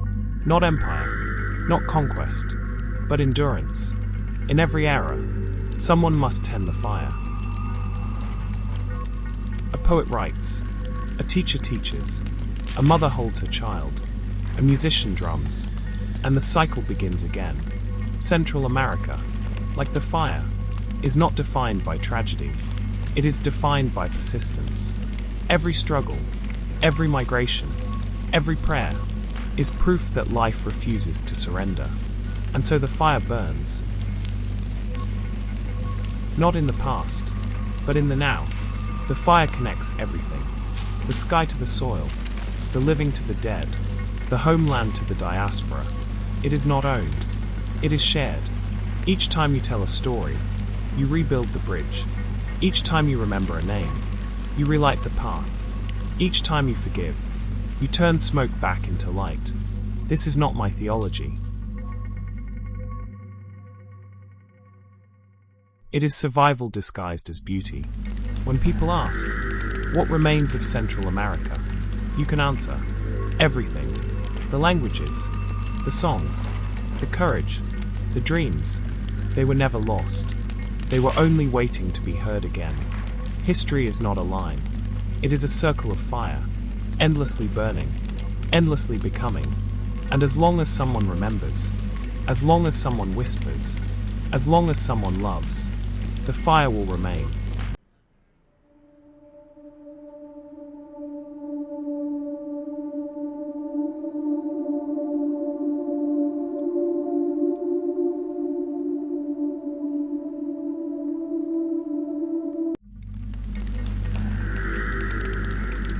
Not empire, not conquest, but endurance. In every era, someone must tend the fire. A poet writes, a teacher teaches, a mother holds her child, a musician drums, and the cycle begins again. Central America, like the fire, is not defined by tragedy. It is defined by persistence. Every struggle, every migration, every prayer is proof that life refuses to surrender. And so the fire burns. Not in the past, but in the now. The fire connects everything. The sky to the soil, the living to the dead, the homeland to the diaspora. It is not owned. It is shared. Each time you tell a story, you rebuild the bridge. Each time you remember a name, you relight the path. Each time you forgive, you turn smoke back into light. This is not my theology. It is survival disguised as beauty. When people ask, what remains of Central America? You can answer, everything. The languages, the songs, the courage, the dreams. They were never lost. They were only waiting to be heard again. History is not a line. It is a circle of fire, endlessly burning, endlessly becoming. And as long as someone remembers, as long as someone whispers, as long as someone loves, the fire will remain.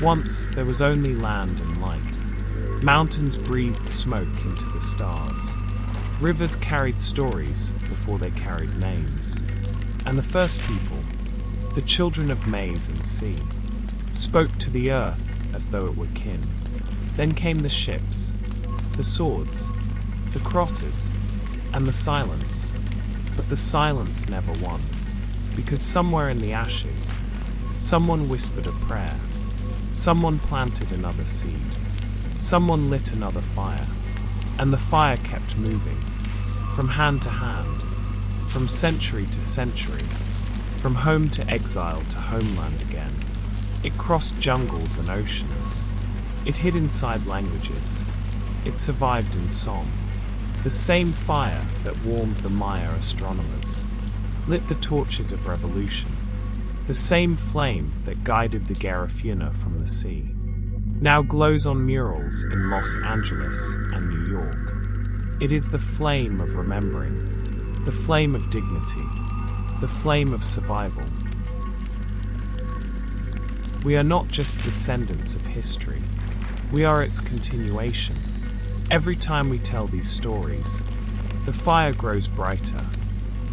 Once there was only land and light. Mountains breathed smoke into the stars. Rivers carried stories before they carried names. And the first people, the children of maize and sea, spoke to the earth as though it were kin. Then came the ships, the swords, the crosses, and the silence. But the silence never won, because somewhere in the ashes, someone whispered a prayer. Someone planted another seed. Someone lit another fire. And the fire kept moving, from hand to hand, from century to century, from home to exile to homeland again. It crossed jungles and oceans. It hid inside languages. It survived in song. The same fire that warmed the Maya astronomers, lit the torches of revolution. The same flame that guided the Garifuna from the sea, now glows on murals in Los Angeles and New York. It is the flame of remembering, the flame of dignity, the flame of survival. We are not just descendants of history, we are its continuation. Every time we tell these stories, the fire grows brighter.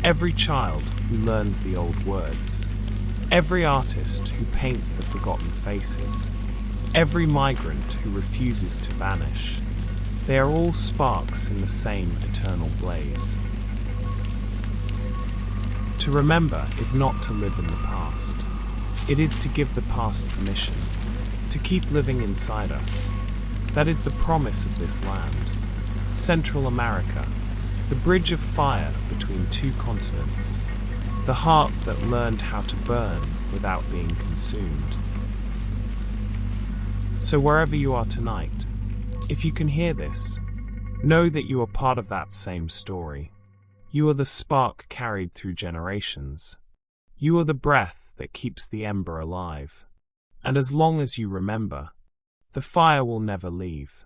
Every child who learns the old words, every artist who paints the forgotten faces, every migrant who refuses to vanish, they are all sparks in the same eternal blaze. To remember is not to live in the past. It is to give the past permission to keep living inside us. That is the promise of this land, Central America, the bridge of fire between two continents, the heart that learned how to burn without being consumed. So wherever you are tonight, if you can hear this, know that you are part of that same story. You are the spark carried through generations. You are the breath that keeps the ember alive. And as long as you remember, the fire will never leave.